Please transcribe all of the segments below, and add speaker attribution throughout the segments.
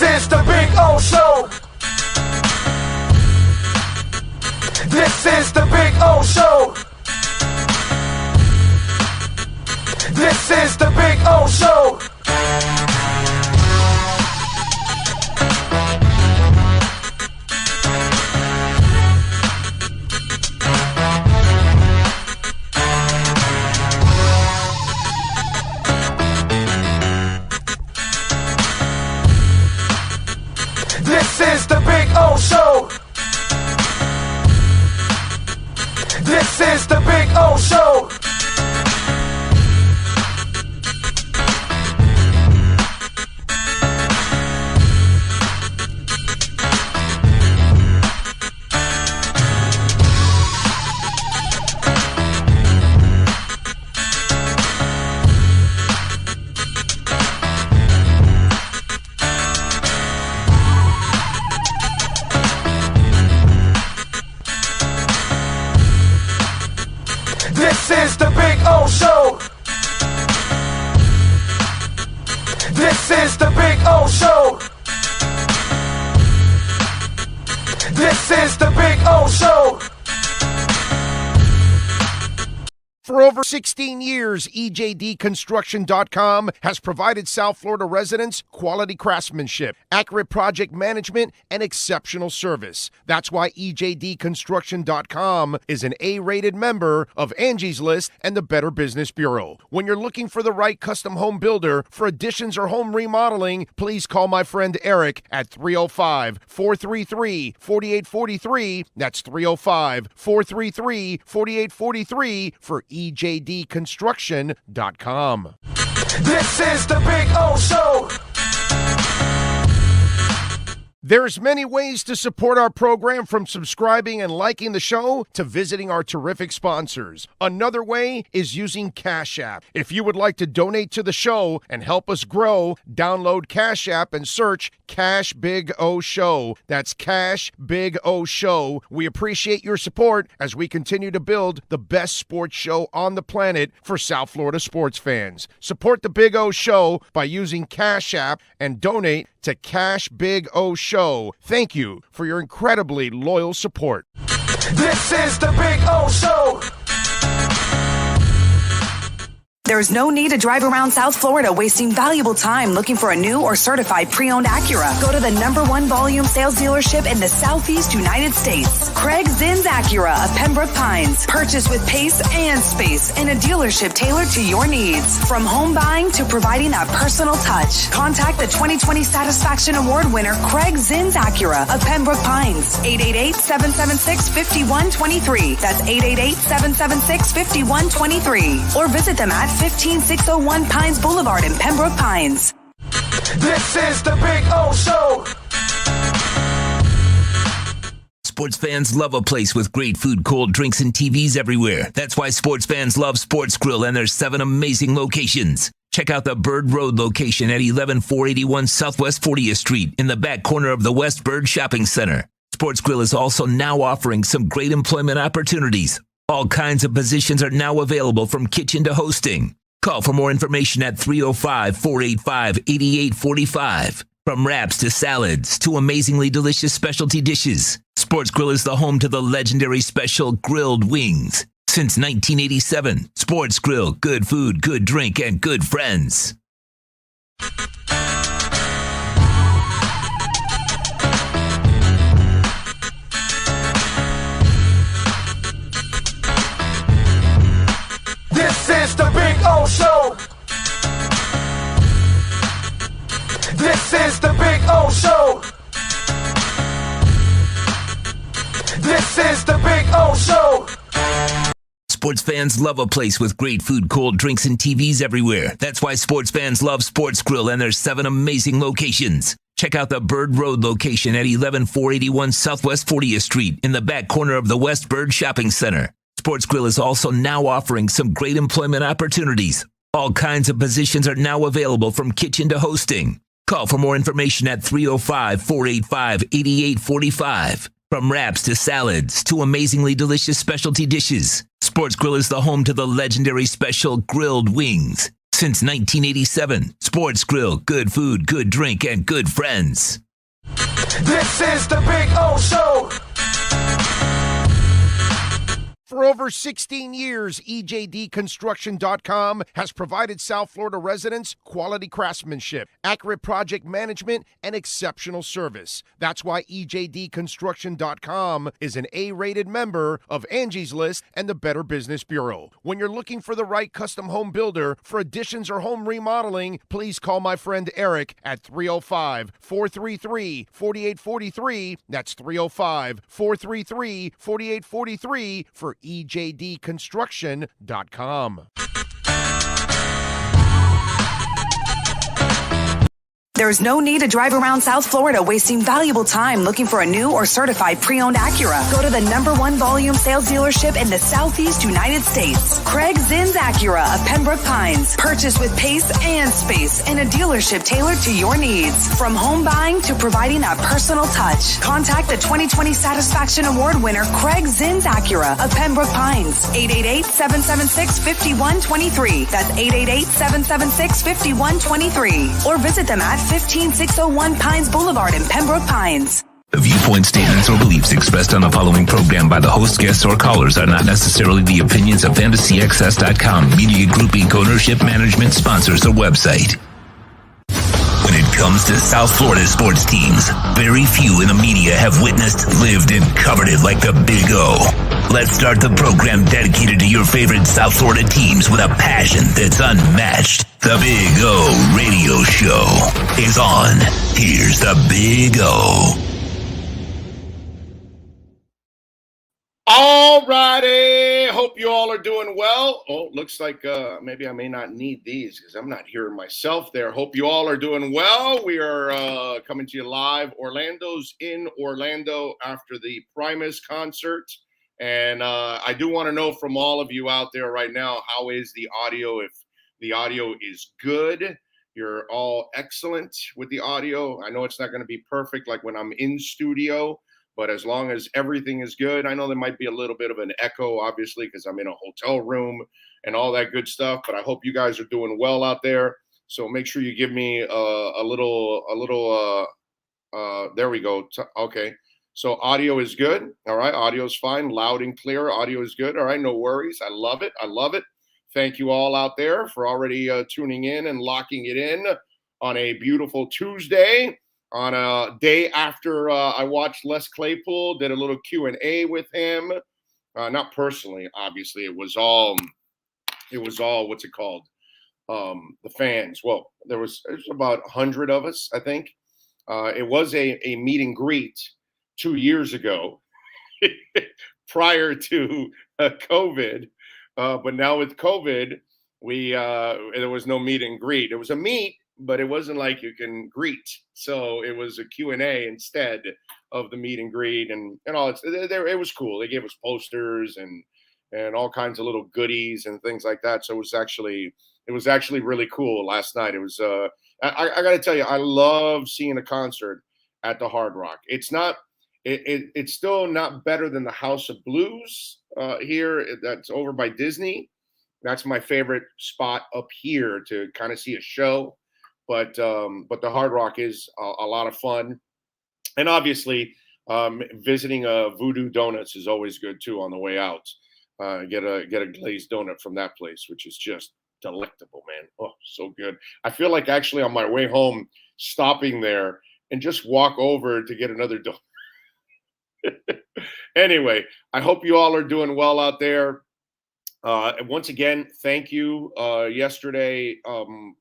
Speaker 1: This is the Big O Show. This is the Big O Show. This is the Big O Show. This is the Big O Show. This is the Big O Show. This is the Big O Show. This is the Big O Show. This is the Big O Show.
Speaker 2: For over 16 years, EJD Construction.com has provided South Florida residents quality craftsmanship, accurate project management, and exceptional service. That's why EJD Construction.com is an A-rated member of Angie's List and the Better Business Bureau. When you're looking for the right custom home builder for additions or home remodeling, please call my friend Eric at 305-433-4843. That's 305-433-4843 for EJDConstruction.com.
Speaker 1: This is the Big O Show.
Speaker 2: There's many ways to support our program, from subscribing and liking the show to visiting our terrific sponsors. Another way is using Cash App. If you would like to donate to the show and help us grow, download Cash App and search Cash Big O Show. That's Cash Big O Show. We appreciate your support as we continue to build the best sports show on the planet for South Florida sports fans. Support the Big O Show by using Cash App and donate to Cash Big O Show. Thank you for your incredibly loyal support.
Speaker 1: This is the Big O Show.
Speaker 3: There's no need to drive around South Florida wasting valuable time looking for a new or certified pre-owned Acura. Go to the #1 volume sales dealership in the Southeast United States. Craig Zinn Acura of Pembroke Pines. Purchase with pace and space in a dealership tailored to your needs. From home buying to providing that personal touch. Contact the 2020 Satisfaction Award winner Craig Zinn Acura of Pembroke Pines. 888-776-5123. That's 888-776-5123. Or visit them at 15601 Pines Boulevard in Pembroke Pines.
Speaker 1: This is the Big O Show.
Speaker 4: Sports fans love a place with great food, cold drinks, and TVs everywhere. That's why sports fans love Sports Grill and their 7 amazing locations. Check out the Bird Road location at 11481 Southwest 40th Street in the back corner of the West Bird Shopping Center. Sports Grill is also now offering some great employment opportunities. All kinds of positions are now available, from kitchen to hosting. Call for more information at 305-485-8845. From wraps to salads to amazingly delicious specialty dishes, Sports Grill is the home to the legendary special grilled wings. Since 1987, Sports Grill, good food, good drink, and good friends.
Speaker 1: This is the Big O Show. This is the Big O Show. This is the Big O Show.
Speaker 4: Sports fans love a place with great food, cold drinks, and TVs everywhere. That's why sports fans love Sports Grill and their 7 amazing locations. Check out the Bird Road location at 11481 Southwest 40th Street in the back corner of the West Bird Shopping Center. Sports Grill is also now offering some great employment opportunities. All kinds of positions are now available, from kitchen to hosting. Call for more information at 305-485-8845. From wraps to salads to amazingly delicious specialty dishes, Sports Grill is the home to the legendary special grilled wings. Since 1987, Sports Grill, good food, good drink, and good friends.
Speaker 1: This is the Big O Show.
Speaker 2: For over 16 years, EJD Construction.com has provided South Florida residents quality craftsmanship, accurate project management, and exceptional service. That's why EJD Construction.com is an A-rated member of Angie's List and the Better Business Bureau. When you're looking for the right custom home builder for additions or home remodeling, please call my friend Eric at 305-433-4843. That's 305-433-4843 for EJDConstruction.com.
Speaker 3: There's no need to drive around South Florida wasting valuable time looking for a new or certified pre-owned Acura. Go to the #1 volume sales dealership in the Southeast United States. Craig Zinn's Acura of Pembroke Pines. Purchase with pace and space in a dealership tailored to your needs. From home buying to providing a personal touch. Contact the 2020 Satisfaction Award winner Craig Zinn's Acura of Pembroke Pines. 888-776-5123. That's 888-776-5123. Or visit them at 15601 Pines Boulevard in Pembroke Pines.
Speaker 4: The viewpoint, statements, or beliefs expressed on the following program by the host, guests, or callers are not necessarily the opinions of FantasyXS.com, Media Group Inc. ownership, management, sponsors, or website. When it comes to South Florida sports teams, very few in the media have witnessed, lived, and covered it like the Big O. Let's start the program dedicated to your favorite South Florida teams with a passion that's unmatched. The Big O Radio Show is on. Here's the Big O.
Speaker 2: All righty. Hope you all are doing well. Oh, looks like maybe I may not need these because I'm not hearing myself there. Hope you all are doing well. We are coming to you live. Orlando's in Orlando after the Primus concert. And I do want to know from all of you out there right now, how is the audio? If the audio is good, you're all excellent with the audio. I know it's not going to be perfect like when I'm in studio, but as long as everything is good, I know there might be a little bit of an echo, obviously, because I'm in a hotel room and all that good stuff. But I hope you guys are doing well out there. So make sure you give me a little. There we go. Okay. So audio is good. All right. Audio is fine. Loud and clear. Audio is good. All right. No worries. I love it. I love it. Thank you all out there for already tuning in and locking it in on a beautiful Tuesday, on a day after I watched Les Claypool, did a little Q&A with him. Not personally, obviously. It was all, what's it called? The fans. Well, there's about 100 of us, I think. It was a meet and greet 2 years ago prior to COVID. But now with COVID, there was no meet and greet. It was a meet, but it wasn't like you can greet. So it was a Q&A instead of the meet and greet and all. It was cool. They gave us posters and all kinds of little goodies and things like that. So it was actually really cool last night. It was I got to tell you, I love seeing a concert at the Hard Rock. It's still not better than the House of Blues here. That's over by Disney. That's my favorite spot up here to kind of see a show. But the Hard Rock is a lot of fun. And obviously, visiting Voodoo Donuts is always good, too, on the way out. Get a glazed donut from that place, which is just delectable, man. Oh, so good. I feel like actually on my way home, stopping there and just walk over to get another donut. Anyway, I hope you all are doing well out there. Once again, thank you. Yesterday,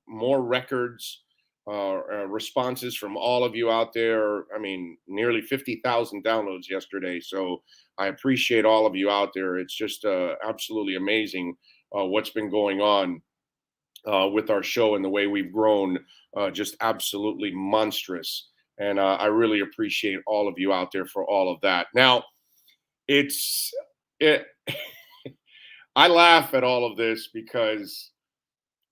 Speaker 2: more records, responses from all of you out there. I mean, nearly 50,000 downloads yesterday. So I appreciate all of you out there. It's just absolutely amazing what's been going on with our show and the way we've grown. Just absolutely monstrous. And I really appreciate all of you out there for all of that. Now, I laugh at all of this because,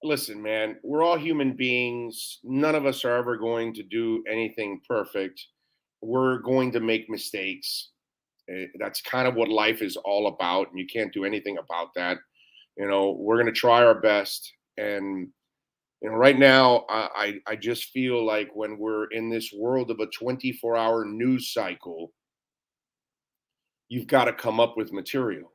Speaker 2: listen, man, we're all human beings. None of us are ever going to do anything perfect. We're going to make mistakes. That's kind of what life is all about, and you can't do anything about that. You know, we're going to try our best, and Right now, I just feel like when we're in this world of a 24-hour news cycle, you've got to come up with material,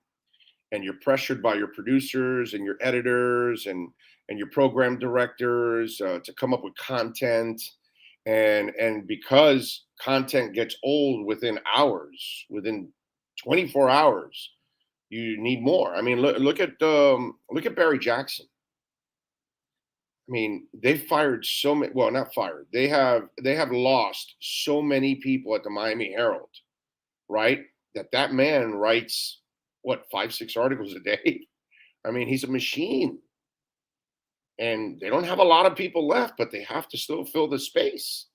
Speaker 2: and you're pressured by your producers and your editors and your program directors to come up with content, and because content gets old within hours, within 24 hours, you need more. I mean, look at Barry Jackson. I mean, they fired so many. Well, not fired. They have lost so many people at the Miami Herald, right? That man writes what, 5, 6 articles a day. I mean, he's a machine, and they don't have a lot of people left, but they have to still fill the space,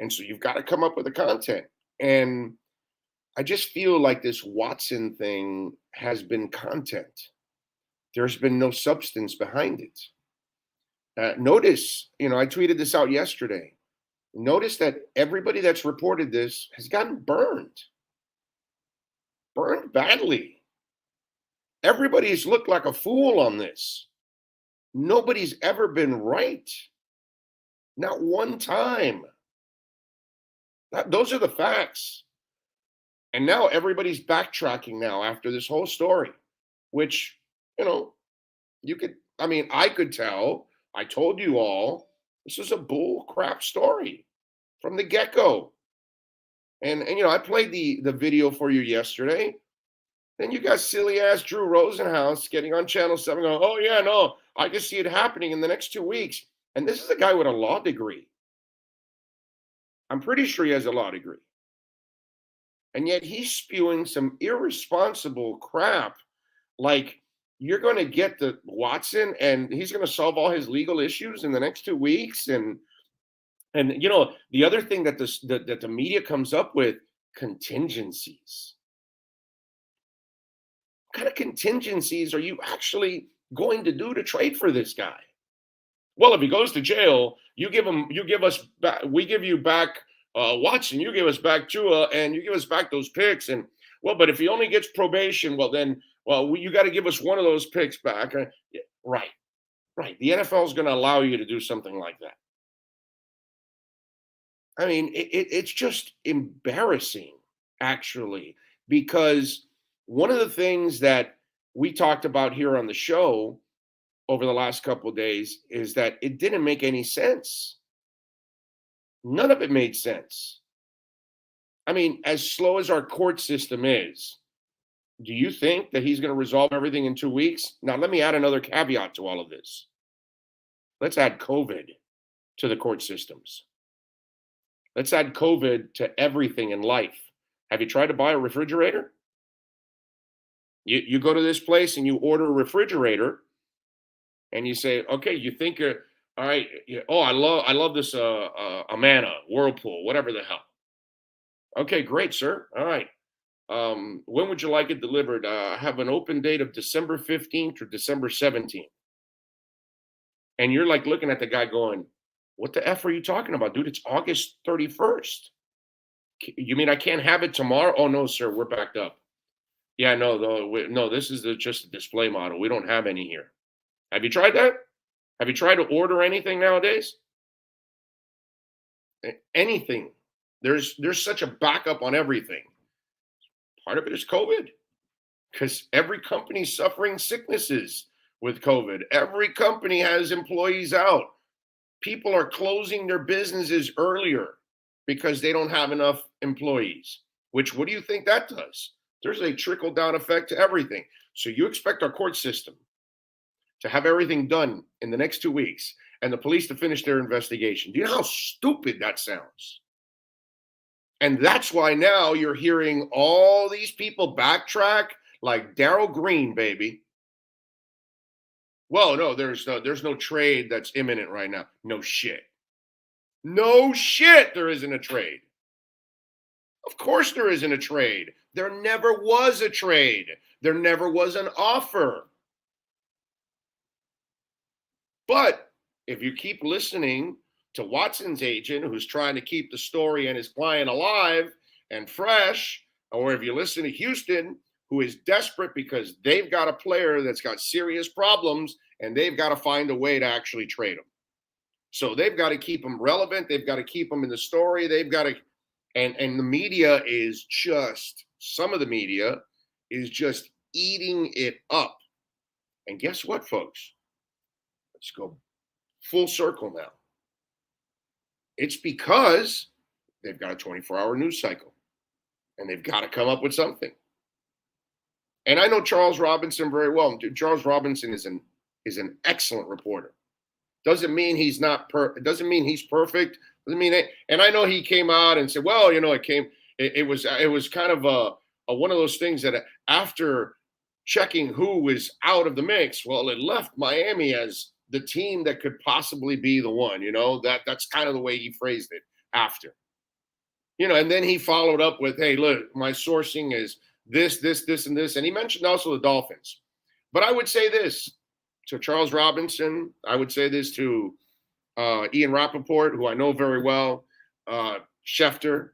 Speaker 2: and so you've got to come up with the content. And I just feel like this Watson thing has been content. There's been no substance behind it. Notice, I tweeted this out yesterday. Notice that everybody that's reported this has gotten burned badly. Everybody's looked like a fool on this. Nobody's ever been right. Not one time. Those are the facts. And now everybody's backtracking now after this whole story, which, I could tell. I told you all, this is a bull crap story from the get-go. And I played the video for you yesterday. Then you got silly ass Drew Rosenhaus getting on Channel 7 going, oh yeah, no, I can see it happening in the next 2 weeks. And this is a guy with a law degree. I'm pretty sure he has a law degree. And yet he's spewing some irresponsible crap like, you're going to get the Watson and he's going to solve all his legal issues in the next 2 weeks. And the other thing that the media comes up with, contingencies. What kind of contingencies are you actually going to do to trade for this guy? Well, if he goes to jail, we give you back Watson, you give us back Tua, and you give us back those picks. And but if he only gets probation, you got to give us one of those picks back. Right. The NFL is going to allow you to do something like that. I mean, it's just embarrassing, actually, because one of the things that we talked about here on the show over the last couple of days is that it didn't make any sense. None of it made sense. I mean, as slow as our court system is, do you think that he's going to resolve everything in 2 weeks? Now, let me add another caveat to all of this. Let's add COVID to the court systems. Let's add COVID to everything in life. Have you tried to buy a refrigerator? You go to this place and you order a refrigerator, and you say, okay, you think, all right, I love this Amana, Whirlpool, whatever the hell. Okay, great, sir. All right. When would you like it delivered? I have an open date of December 15th or December 17th. And you're like looking at the guy going, what the F are you talking about, dude? It's August 31st. You mean I can't have it tomorrow? Oh, no, sir, we're backed up. Yeah, no, this is just a display model. We don't have any here. Have you tried that? Have you tried to order anything nowadays? Anything. There's such a backup on everything. Part of it is COVID, because every company's suffering sicknesses with COVID. Every company has employees out. People are closing their businesses earlier because they don't have enough employees, what do you think that does? There's a trickle-down effect to everything. So you expect our court system to have everything done in the next 2 weeks and the police to finish their investigation. Do you know how stupid that sounds? And that's why now you're hearing all these people backtrack like Darryl Green, baby. Well, no, there's no trade that's imminent right now. No shit. No shit, there isn't a trade. Of course there isn't a trade. There never was a trade. There never was an offer. But if you keep listening to Watson's agent, who's trying to keep the story and his client alive and fresh, or if you listen to Houston, who is desperate because they've got a player that's got serious problems and they've got to find a way to actually trade him. So they've got to keep him relevant. They've got to keep him in the story. They've got to, and the media is just, some of the media is just eating it up. And guess what, folks? Let's go full circle now. It's because they've got a 24-hour news cycle, and they've got to come up with something. And I know Charles Robinson very well. Charles Robinson is an excellent reporter. Doesn't mean he's not doesn't mean he's perfect. Doesn't mean it. And I know he came out and said, well, it was kind of a one of those things that after checking who was out of the mix, well, it left Miami as the team that could possibly be the one. That's kind of the way he phrased it after. And then he followed up with, hey, look, my sourcing is this, and this. And he mentioned also the Dolphins. But I would say this to Charles Robinson. I would say this to Ian Rappaport, who I know very well, Schefter.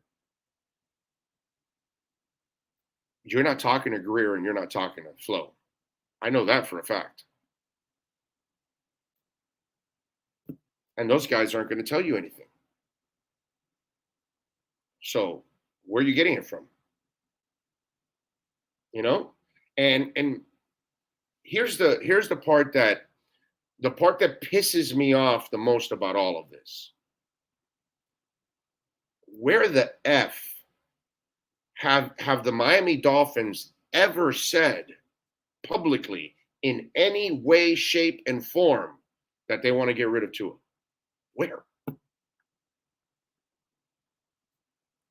Speaker 2: You're not talking to Greer and you're not talking to Flo. I know that for a fact. And those guys aren't going to tell you anything. So where are you getting it from? And here's the part that pisses me off the most about all of this. Where the F have the Miami Dolphins ever said publicly in any way, shape, and form that they want to get rid of Tua?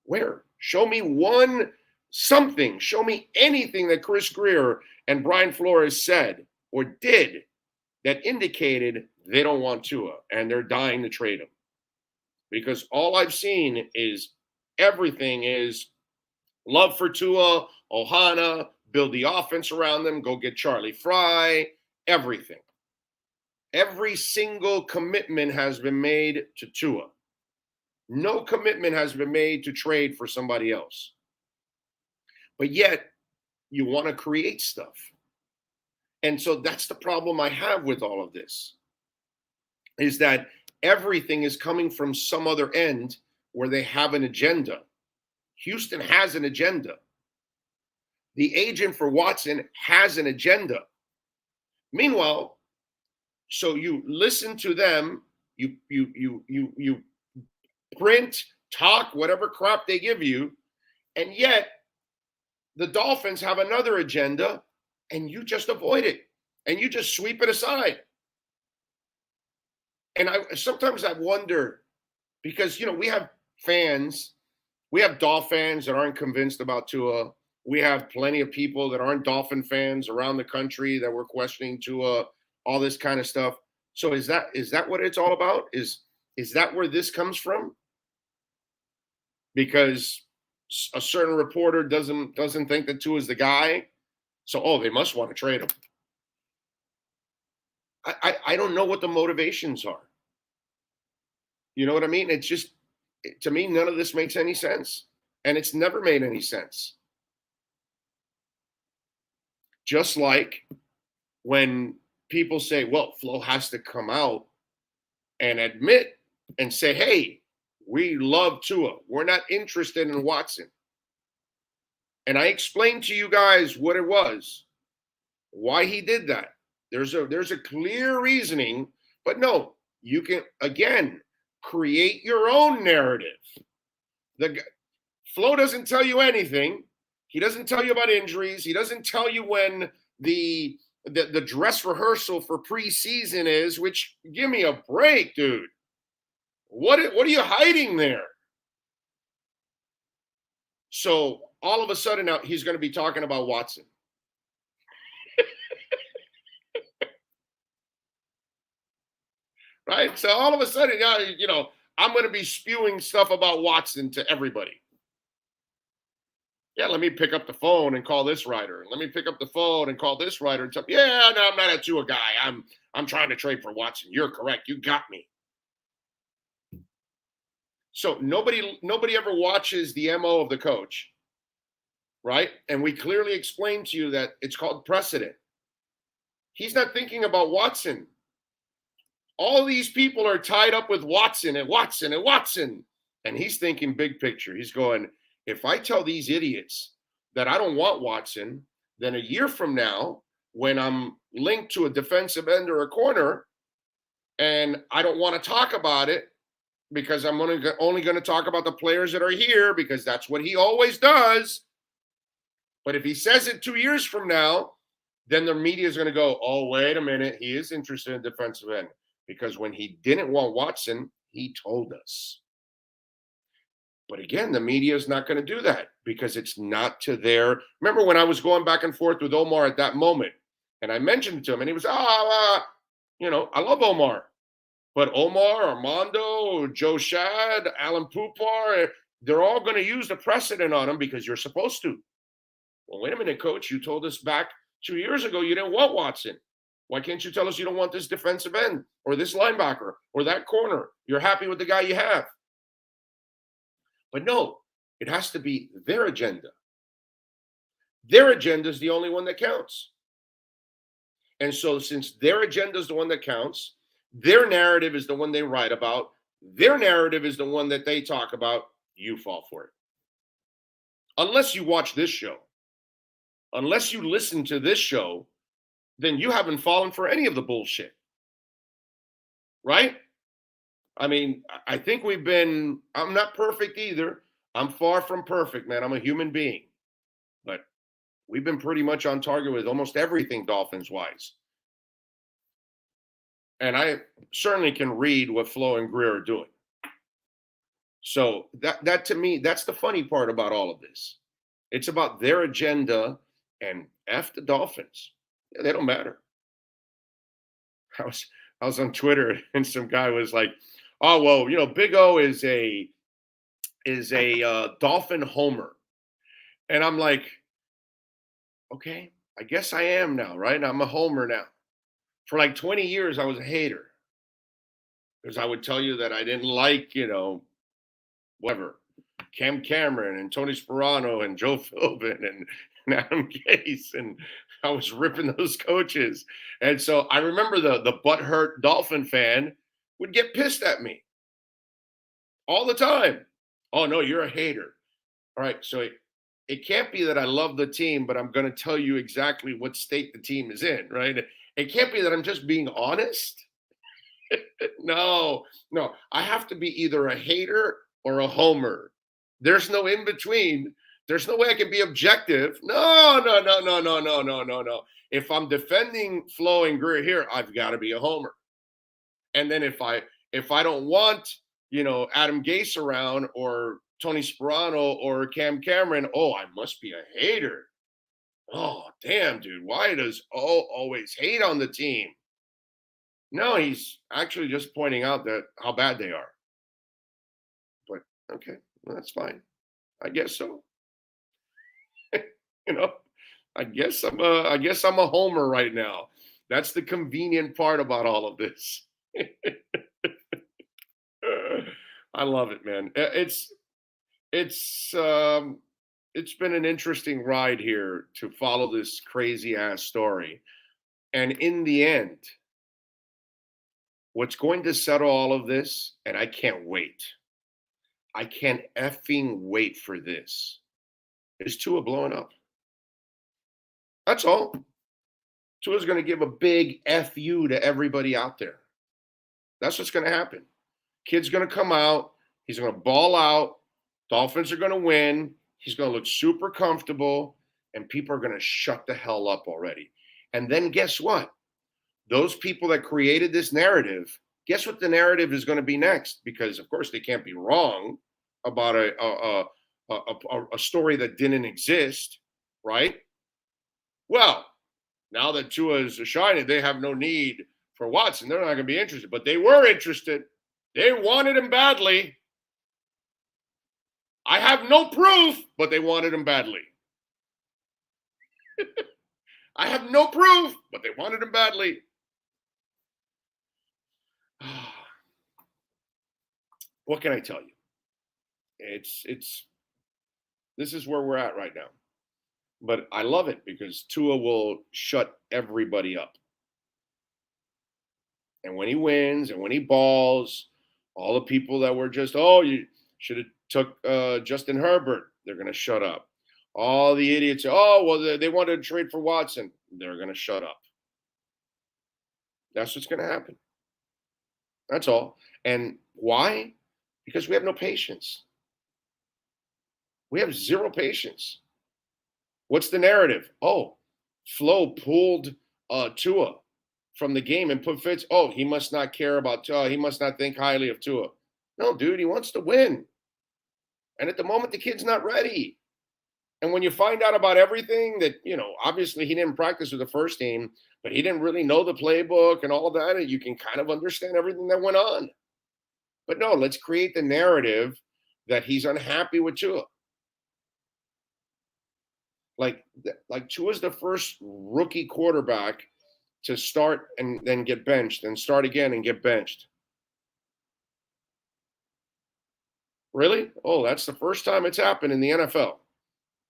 Speaker 2: Where? Show me something. Show me anything that Chris Greer and Brian Flores said or did that indicated they don't want Tua and they're dying to trade him. Because all I've seen is everything is love for Tua, Ohana, build the offense around them, go get Charlie Fry, everything. Every single commitment has been made to Tua. No commitment has been made to trade for somebody else. But yet, you want to create stuff. And so that's the problem I have with all of this, is that everything is coming from some other end where they have an agenda. Houston has an agenda. The agent for Watson has an agenda. Meanwhile, so you listen to them, you print, talk, whatever crap they give you, and yet the Dolphins have another agenda, and you just avoid it, and you just sweep it aside. And sometimes I wonder, because, we have fans, we have Dolphin fans that aren't convinced about Tua. We have plenty of people that aren't Dolphin fans around the country that were questioning Tua, all this kind of stuff. So is that what it's all about? Is that where this comes from? Because a certain reporter doesn't think that Tua is the guy, so they must want to trade him. I don't know what the motivations are. You know what I mean? It's just, to me, none of this makes any sense, and it's never made any sense. Just like when people say, well, Flo has to come out and admit and say, hey, we love Tua. We're not interested in Watson. And I explained to you guys what it was, why he did that. There's a clear reasoning, but no, you can, again, create your own narrative. Flo doesn't tell you anything. He doesn't tell you about injuries. He doesn't tell you when the dress rehearsal for preseason is, which, give me a break, dude. What are you hiding there? So all of a sudden now he's going to be talking about Watson. Right? So all of a sudden, I'm going to be spewing stuff about Watson to everybody. Yeah, let me pick up the phone and call this writer. Let me pick up the phone and call this writer and tell, yeah, no, I'm not a Tua guy. I'm trying to trade for Watson. You're correct. You got me. So nobody ever watches the MO of the coach, right? And we clearly explained to you that it's called precedent. He's not thinking about Watson. All these people are tied up with Watson and Watson and Watson. And he's thinking big picture. He's going, if I tell these idiots that I don't want Watson, then a year from now, when I'm linked to a defensive end or a corner, and I don't want to talk about it because I'm only going to talk about the players that are here because that's what he always does. But if he says it 2 years from now, then the media is going to go, oh, wait a minute. He is interested in defensive end because when he didn't want Watson, he told us. But again, the media is not going to do that because it's not to their. Remember when I was going back and forth with Omar at that moment, and I mentioned it to him, and he was, I love Omar. But Omar, Armando, Joe Shad, Alan Pupar, they're all going to use the precedent on him because you're supposed to. Well, wait a minute, coach. You told us back 2 years ago you didn't want Watson. Why can't you tell us you don't want this defensive end or this linebacker or that corner? You're happy with the guy you have. But no, it has to be their agenda. Their agenda is the only one that counts. And so since their agenda is the one that counts, their narrative is the one they write about, their narrative is the one that they talk about, you fall for it. Unless you watch this show, unless you listen to this show, then you haven't fallen for any of the bullshit. Right? I mean, I think I'm not perfect either. I'm far from perfect, man. I'm a human being. But we've been pretty much on target with almost everything Dolphins-wise. And I certainly can read what Flo and Greer are doing. So that to me, that's the funny part about all of this. It's about their agenda and F the Dolphins. They don't matter. I was on Twitter and some guy was like, oh, well, Big O is a Dolphin homer. And I'm like, okay, I guess I am now, right? I'm a homer now. For like 20 years, I was a hater. Because I would tell you that I didn't like, whatever, Cam Cameron and Tony Sperano and Joe Philbin and Adam Gase. And I was ripping those coaches. And so I remember the butthurt Dolphin fan would get pissed at me all the time. Oh, no, you're a hater. All right, so it can't be that I love the team, but I'm going to tell you exactly what state the team is in, right? It can't be that I'm just being honest. No. I have to be either a hater or a homer. There's no in between. There's no way I can be objective. No. If I'm defending Flo and Greer here, I've got to be a homer. And then if I don't want, Adam Gase around or Tony Sperano or Cam Cameron, I must be a hater. Oh, damn, dude. Why does O always hate on the team? No, he's actually just pointing out that how bad they are. But okay, well, that's fine. I guess so. I guess I'm a homer right now. That's the convenient part about all of this. I love it, man. It's been an interesting ride here to follow this crazy ass story. And in the end, what's going to settle all of this, and I can't wait. I can't effing wait for this. Is Tua blowing up? That's all. Tua's going to give a big FU to everybody out there. That's what's going to happen. Kid's going to come out. He's going to ball out. Dolphins are going to win. He's going to look super comfortable, and people are going to shut the hell up already. And then guess what? Those people that created this narrative, guess what the narrative is going to be next? Because, of course, they can't be wrong about a story that didn't exist, right? Well, now that Tua is shining, they have no need for Watson. They're not going to be interested. But they were interested. They wanted him badly. I have no proof, but they wanted him badly. I have no proof, but they wanted him badly. What can I tell you? This is where we're at right now. But I love it because Tua will shut everybody up. And when he wins and when he balls, all the people that were just, oh, you should have took Justin Herbert, they're going to shut up. All the idiots, oh, well, they wanted to trade for Watson. They're going to shut up. That's what's going to happen. That's all. And why? Because we have no patience. We have zero patience. What's the narrative? Oh, Flo pulled Tua from the game and put Fitz. Oh, he must not care about Tua. He must not think highly of Tua. No, dude, he wants to win. And at the moment, the kid's not ready. And when you find out about everything that, obviously he didn't practice with the first team, but he didn't really know the playbook and all of that, and you can kind of understand everything that went on. But no, let's create the narrative that he's unhappy with Tua. Like Tua's the first rookie quarterback to start and then get benched and start again and get benched. Really? Oh, that's the first time it's happened in the NFL.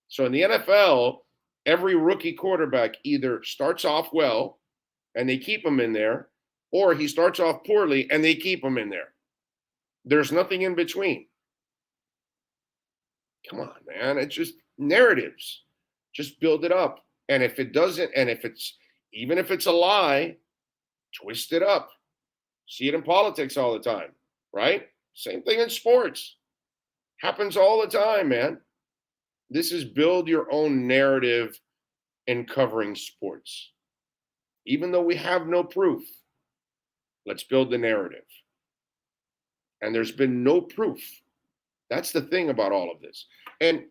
Speaker 2: So in the NFL, every rookie quarterback either starts off well and they keep him in there, or he starts off poorly and they keep him in there. There's nothing in between. Come on, man. It's just narratives. Just build it up. And if it doesn't, and even if it's a lie, twist it up. See it in politics all the time, right? Same thing in sports. Happens all the time, man. This is build your own narrative in covering sports. Even though we have no proof, let's build the narrative. And there's been no proof. That's the thing about all of this. And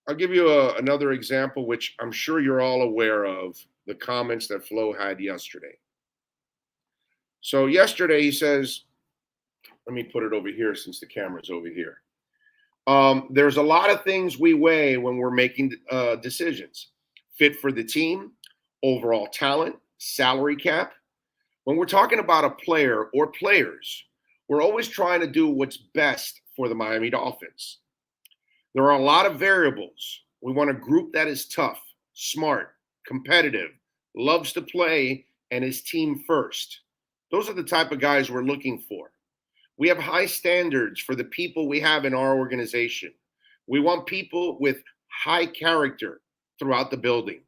Speaker 2: I'll give you another example, which I'm sure you're all aware of, the comments that Flo had yesterday. So yesterday he says, let me put it over here since the camera's over here. There's a lot of things we weigh when we're making decisions. Fit for the team, overall talent, salary cap. When we're talking about a player or players, we're always trying to do what's best for the Miami Dolphins. There are a lot of variables. We want a group that is tough, smart, competitive, loves to play, and is team first. Those are the type of guys we're looking for. We have high standards for the people we have in our organization. We want people with high character throughout the building.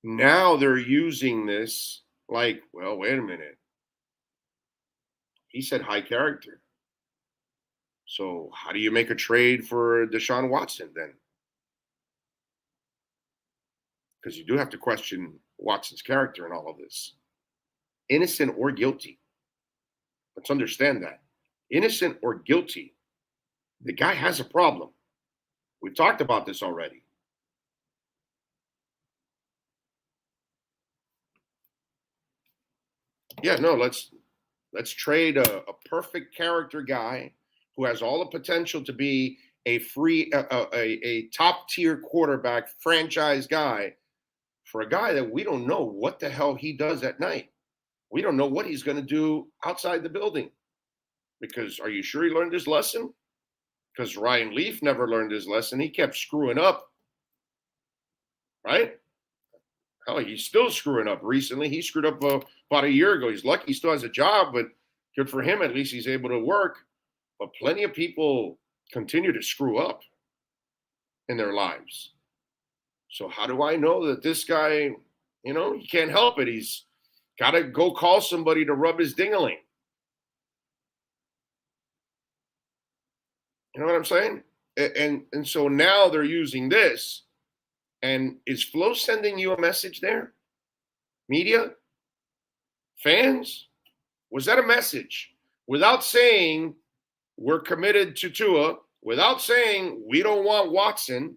Speaker 2: Now they're using this like, well, wait a minute. He said high character. So how do you make a trade for Deshaun Watson then? Because you do have to question Watson's character in all of this. Innocent or guilty. Let's understand that. Innocent or guilty. The guy has a problem. We've talked about this already. Yeah, no, let's trade a perfect character guy who has all the potential to be a top tier quarterback, franchise guy, for a guy that we don't know what the hell he does at night. We don't know what he's going to do outside the building. Because are you sure he learned his lesson? Because Ryan Leaf never learned his lesson. He kept screwing up. Right? Oh, he's still screwing up. Recently, he screwed up about a year ago. He's lucky he still has a job, but good for him. At least he's able to work. But plenty of people continue to screw up in their lives. So how do I know that this guy, he can't help it. He's got to go call somebody to rub his ding-a-ling. You know what I'm saying? And so now they're using this. And is Flo sending you a message there? Media? Fans? Was that a message? Without saying we're committed to Tua, without saying we don't want Watson,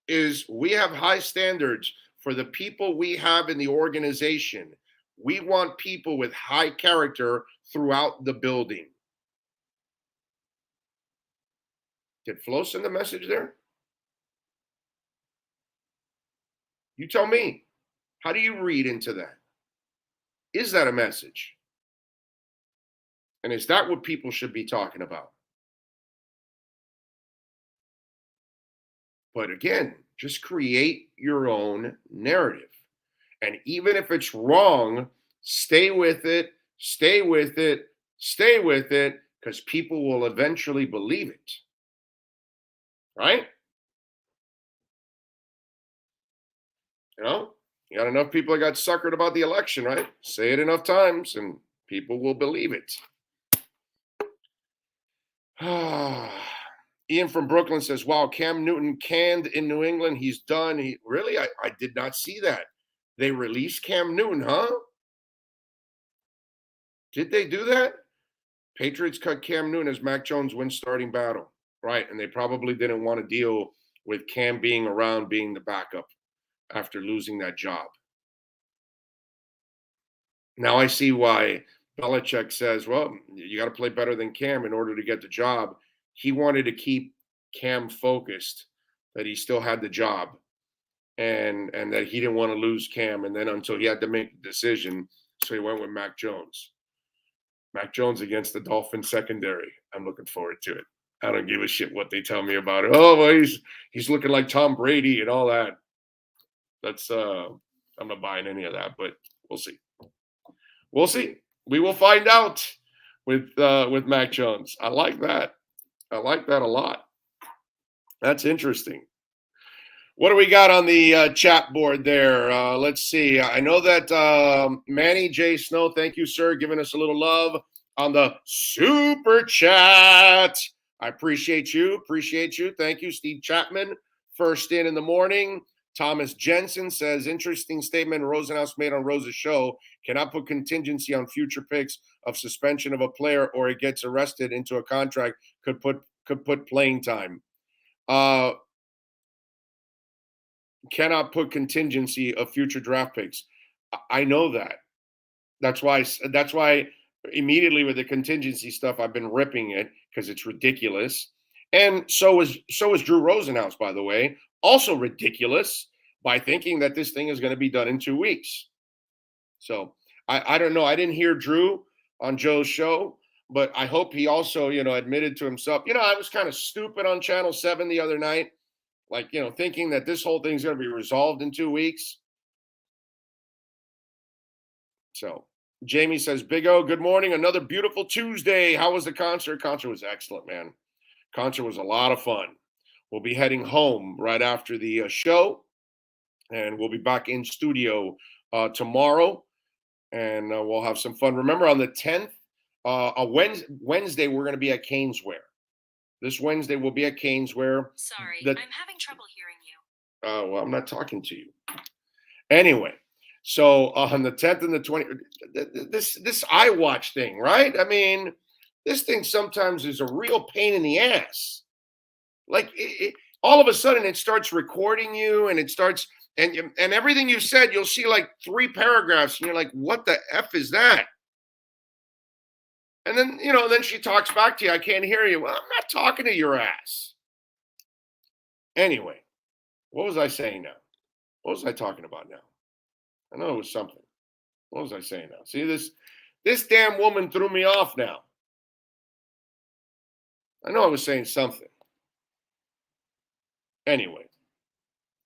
Speaker 2: is we have high standards for the people we have in the organization. We want people with high character throughout the building. Did Flo send a message there? You tell me. How do you read into that? Is that a message? And is that what people should be talking about? But again, Just create your own narrative. And even if it's wrong, stay with it, stay with it, stay with it, because people will eventually believe it. Right? You know, you got enough people that got suckered about the election, right? Say it enough times and people will believe it. Ian from Brooklyn says, wow, Cam Newton canned in New England. He's done. Really? I did not see that. They released Cam Newton, huh? Did they do that? Patriots cut Cam Newton as Mac Jones wins starting battle. Right, and they probably didn't want to deal with Cam being around, being the backup after losing that job. Now I see why Belichick says, well, you got to play better than Cam in order to get the job. He wanted to keep Cam focused, that he still had the job, and that he didn't want to lose Cam. And then until he had to make the decision, so he went with Mac Jones. Mac Jones against the Dolphin secondary. I'm looking forward to it. I don't give a shit what they tell me about it. Oh, well, he's looking like Tom Brady and all that. That's I'm not buying any of that, but we'll see. We'll see. We will find out with Mac Jones. I like that. I like that a lot. That's interesting. What do we got on the chat board there? Let's see. I know that Manny J. Snow, thank you, sir, giving us a little love on the super chat. I appreciate you. Appreciate you. Thank you, Steve Chapman. First in the morning. Thomas Jensen says, interesting statement Rosenhaus made on Rose's show. Cannot put contingency on future picks of suspension of a player or he gets arrested into a contract. Could put playing time. Cannot put contingency of future draft picks. I know that. That's why immediately with the contingency stuff, I've been ripping it because it's ridiculous. And so is Drew Rosenhaus, by the way, also ridiculous by thinking that this thing is going to be done in 2 weeks. So I don't know. I didn't hear Drew on Joe's show, but I hope he also, admitted to himself, I was kind of stupid on Channel 7 the other night, like, thinking that this whole thing's going to be resolved in 2 weeks. So Jamie says, Big O, good morning. Another beautiful Tuesday. How was the concert? Concert was excellent, man. Concert was a lot of fun. We'll be heading home right after the show, and we'll be back in studio tomorrow, and we'll have some fun. Remember, on the 10th, Wednesday, we're going to be at Caneswear. This Wednesday, we'll be at Caneswear.
Speaker 3: Sorry, I'm having trouble hearing you.
Speaker 2: Well, I'm not talking to you. Anyway. So on the 10th and the 20th, this iWatch thing, right? I mean, this thing sometimes is a real pain in the ass. Like all of a sudden it starts recording you and it starts and everything you said, you'll see like 3 paragraphs and you're like, what the F is that? And then, then she talks back to you. I can't hear you. Well, I'm not talking to your ass. Anyway, what was I saying now? What was I talking about now? I know it was something. What was I saying now? See, this damn woman threw me off now. I know I was saying something. Anyway,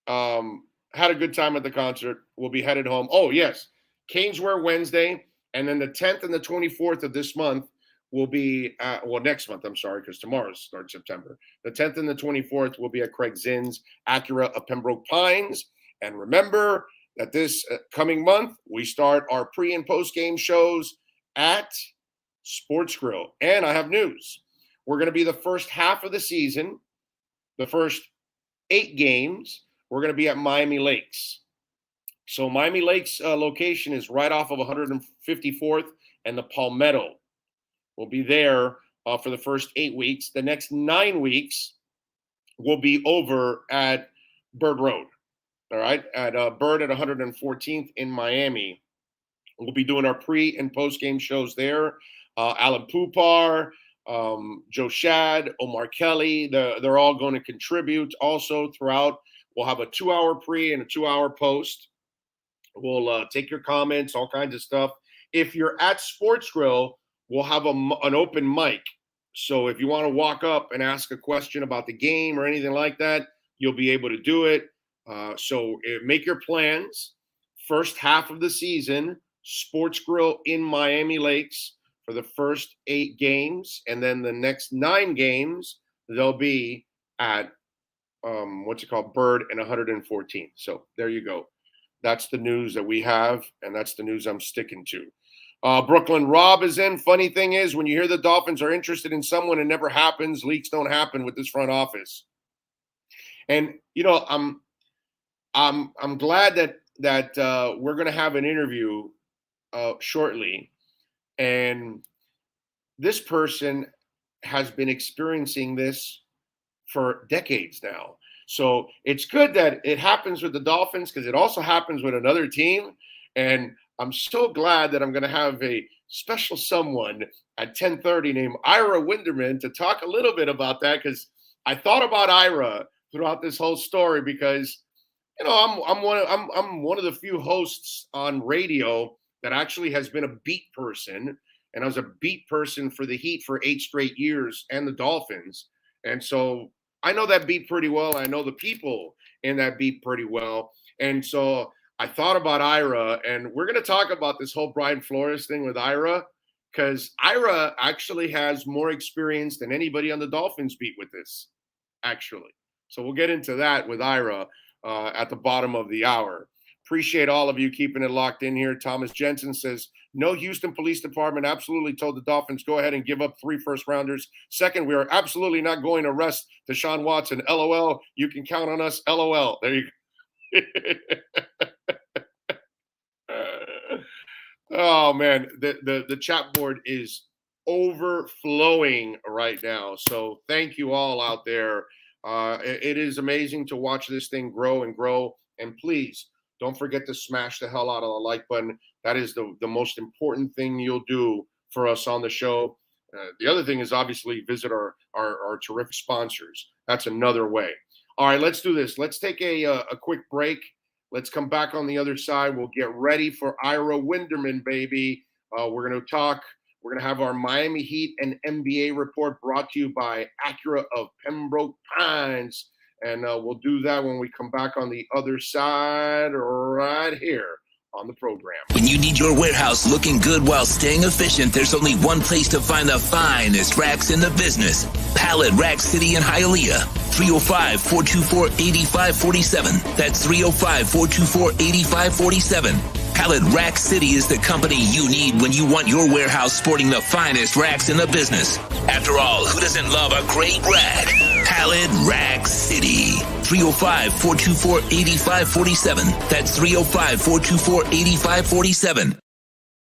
Speaker 2: had a good time at the concert. We'll be headed home. Oh, yes. Caneswear Wednesday. And then the 10th and the 24th of this month will be, next month, I'm sorry, because tomorrow starts September. The 10th and the 24th will be at Craig Zinn's Acura of Pembroke Pines. And remember, that this coming month, we start our pre- and post-game shows at Sports Grill. And I have news. We're going to be the first half of the season, the first 8 games, we're going to be at Miami Lakes. So Miami Lakes location is right off of 154th and the Palmetto. We'll be there for the first 8 weeks. The next 9 weeks will be over at Bird Road. All right, at Bird at 114th in Miami. We'll be doing our pre- and post-game shows there. Alan Pupar, Joe Shad, Omar Kelly, they're all going to contribute also throughout. We'll have a 2-hour pre and a 2-hour post. We'll take your comments, all kinds of stuff. If you're at Sports Grill, we'll have an open mic. So if you want to walk up and ask a question about the game or anything like that, you'll be able to do it. So make your plans. First half of the season, Sports Grill in Miami Lakes for the first 8 games. And then the next 9 games, they'll be at, Bird and 114. So there you go. That's the news that we have, and that's the news I'm sticking to. Brooklyn Rob is in. Funny thing is, when you hear the Dolphins are interested in someone, it never happens. Leaks don't happen with this front office. And I'm glad that we're going to have an interview shortly, and this person has been experiencing this for decades now. So it's good that it happens with the Dolphins, because it also happens with another team. And I'm so glad that I'm going to have a special someone at 10:30 named Ira Winderman to talk a little bit about that, because I thought about Ira throughout this whole story, because I'm one of the few hosts on radio that actually has been a beat person, and I was a beat person for the Heat for 8 straight years and the Dolphins. And so I know that beat pretty well. I know the people in that beat pretty well. And so I thought about Ira, and we're going to talk about this whole Brian Flores thing with Ira, because Ira actually has more experience than anybody on the Dolphins beat with this, actually. So we'll get into that with Ira at the bottom of the hour. Appreciate all of you keeping it locked in here. Thomas Jensen says, no, Houston Police Department absolutely told the Dolphins, go ahead and give up 3 first-rounders. Second, we are absolutely not going to arrest Deshaun Watson. LOL. You can count on us. LOL. There you go. Oh, man. The chat board is overflowing right now. So thank you all out there. It is amazing to watch this thing grow and grow. And please, don't forget to smash the hell out of the like button. That is the most important thing you'll do for us on the show. The other thing is obviously visit our terrific sponsors. That's another way. All right, let's do this. Let's take a quick break. Let's come back on the other side. We'll get ready for Ira Winderman, baby. We're going to talk. We're going to have our Miami Heat and NBA report brought to you by Acura of Pembroke Pines. And we'll do that when we come back on the other side right here on the program.
Speaker 4: When you need your warehouse looking good while staying efficient, there's only one place to find the finest racks in the business. Pallet Rack City in Hialeah. 305-424-8547. That's 305-424-8547. Pallet Rack City is the company you need when you want your warehouse sporting the finest racks in the business. After all, who doesn't love a great rack? Pallet Rack City. 305-424-8547. That's 305-424-8547.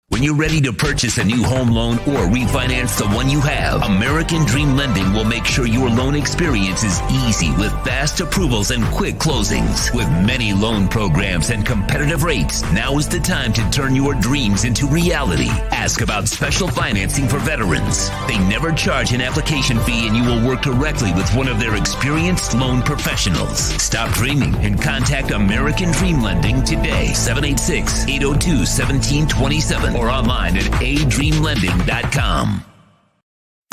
Speaker 4: When you're ready to purchase a new home loan or refinance the one you have, American Dream Lending will make sure your loan experience is easy with fast approvals and quick closings. With many loan programs and competitive rates, now is the time to turn your dreams into reality. Ask about special financing for veterans. They never charge an application fee, and you will work directly with one of their experienced loan professionals. Stop dreaming and contact American Dream Lending today. 786-802-1727. Or online at adreamlending.com.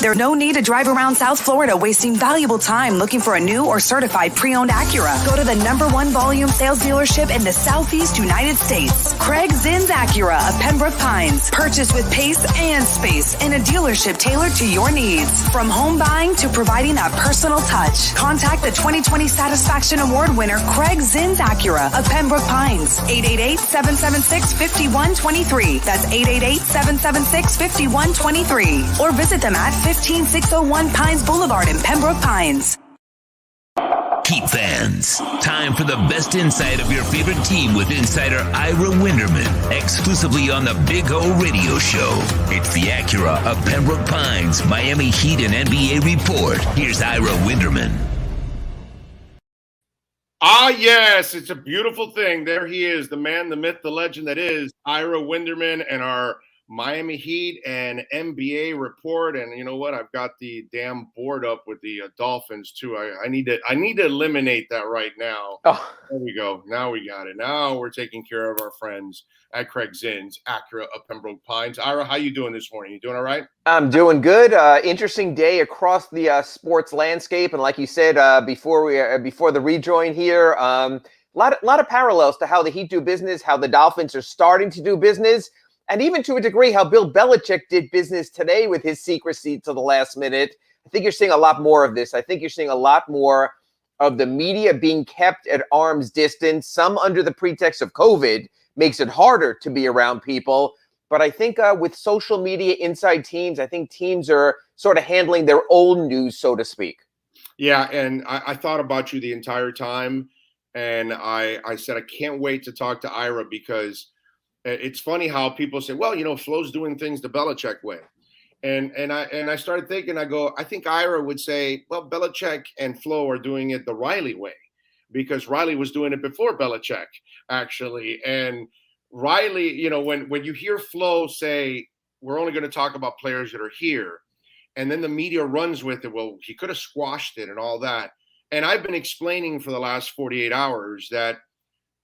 Speaker 3: There's no need to drive around South Florida wasting valuable time looking for a new or certified pre-owned Acura. Go to the #1 volume sales dealership in the Southeast United States. Craig Zinn Acura of Pembroke Pines. Purchase with pace and space in a dealership tailored to your needs. From home buying to providing that personal touch. Contact the 2020 Satisfaction Award winner Craig Zinn Acura of Pembroke Pines. 888-776-5123. That's 888-776-5123. Or visit them at 15601 Pines Boulevard in Pembroke Pines.
Speaker 4: Heat fans, time for the best insight of your favorite team with insider Ira Winderman, exclusively on the Big O Radio Show. It's the Acura of Pembroke Pines Miami Heat and NBA report. Here's Ira Winderman.
Speaker 2: Ah, yes, it's a beautiful thing. There he is, the man, the myth, the legend that is Ira Winderman, and our Miami Heat and NBA report. And you know what? I've got the damn board up with the Dolphins too. I need to eliminate that right now. Oh. There we go. Now we got it. Now we're taking care of our friends at Craig Zinn's Acura of Pembroke Pines. Ira, how you doing this morning? You doing all right?
Speaker 5: I'm doing good. Interesting day across the sports landscape. And like you said, before the rejoin here, lot of parallels to how the Heat do business, how the Dolphins are starting to do business, and even to a degree how Bill Belichick did business today with his secrecy to the last minute. I think you're seeing a lot more of this. I think you're seeing a lot more of the media being kept at arm's distance. Some under the pretext of COVID makes it harder to be around people. But I think with social media inside teams, I think teams are sort of handling their own news, so to speak.
Speaker 2: Yeah, and I thought about you the entire time. And I said, I can't wait to talk to Ira, because it's funny how people say, well, Flo's doing things the Belichick way. And I started thinking, I go, I think Ira would say, well, Belichick and Flo are doing it the Riley way, because Riley was doing it before Belichick, actually. And Riley, when you hear Flo say, we're only going to talk about players that are here, and then the media runs with it, well, he could have squashed it and all that. And I've been explaining for the last 48 hours that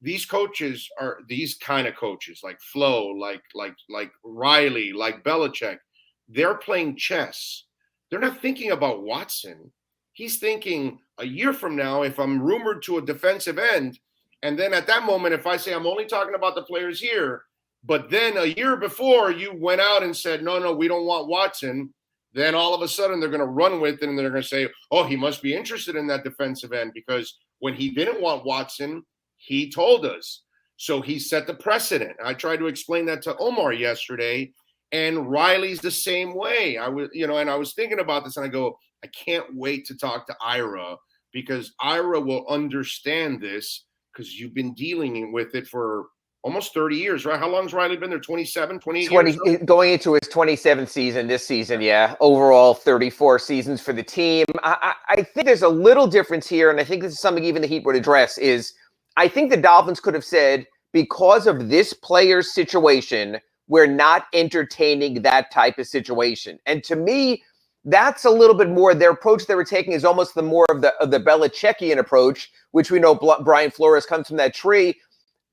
Speaker 2: these coaches are these kind of coaches, like Flo, like Riley, like Belichick. They're playing chess. They're not thinking about Watson. He's thinking a year from now, if I'm rumored to a defensive end, and then at that moment, if I say I'm only talking about the players here, but then a year before you went out and said, no, we don't want Watson, then all of a sudden they're going to run with it and they're going to say, oh, he must be interested in that defensive end, because when he didn't want Watson, he told us. So he set the precedent. I tried to explain that to Omar yesterday, and Riley's the same way. I was thinking about this, and I go, I can't wait to talk to Ira, because Ira will understand this, because you've been dealing with it for almost 30 years, right? How long has Riley been there? 27, 28 years?
Speaker 5: Going into his 27th season this season, yeah. Overall, 34 seasons for the team. I think there's a little difference here, and I think this is something even the Heat would address, is I think the Dolphins could have said, because of this player's situation, we're not entertaining that type of situation. And to me, that's a little bit more, their approach they were taking is almost the more of the Belichickian approach, which we know Brian Flores comes from that tree.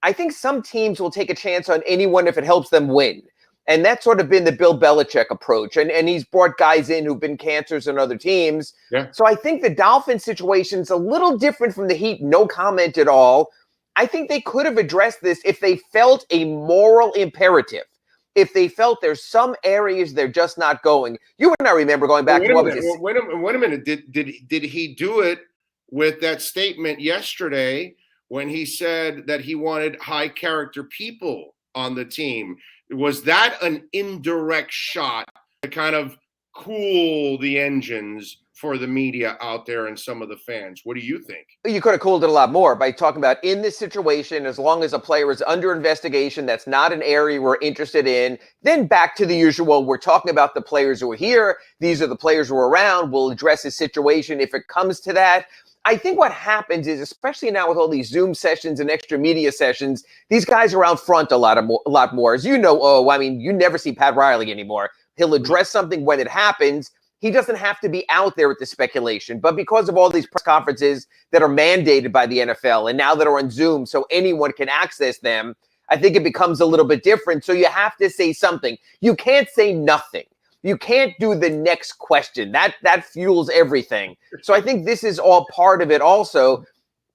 Speaker 5: I think some teams will take a chance on anyone if it helps them win. And that's sort of been the Bill Belichick approach. And he's brought guys in who've been cancers on other teams. Yeah. So I think the Dolphins situation's a little different from the Heat. No comment at all. I think they could have addressed this if they felt a moral imperative. If they felt there's some areas they're just not going. You and I remember going back to what was this?
Speaker 2: Wait a minute. Did he do it with that statement yesterday when he said that he wanted high character people on the team? Was that an indirect shot to kind of cool the engines for the media out there and some of the fans? What do you think?
Speaker 5: You could have cooled it a lot more by talking about, in this situation, as long as a player is under investigation, that's not an area we're interested in. Then back to the usual, we're talking about the players who are here. These are the players who are around. We'll address the situation if it comes to that. I think what happens is, especially now with all these Zoom sessions and extra media sessions, these guys are out front a lot more. As you know, you never see Pat Riley anymore. He'll address something when it happens. He doesn't have to be out there with the speculation. But because of all these press conferences that are mandated by the NFL and now that are on Zoom so anyone can access them, I think it becomes a little bit different. So you have to say something. You can't say nothing. You can't do the next question. That fuels everything. So I think this is all part of it also.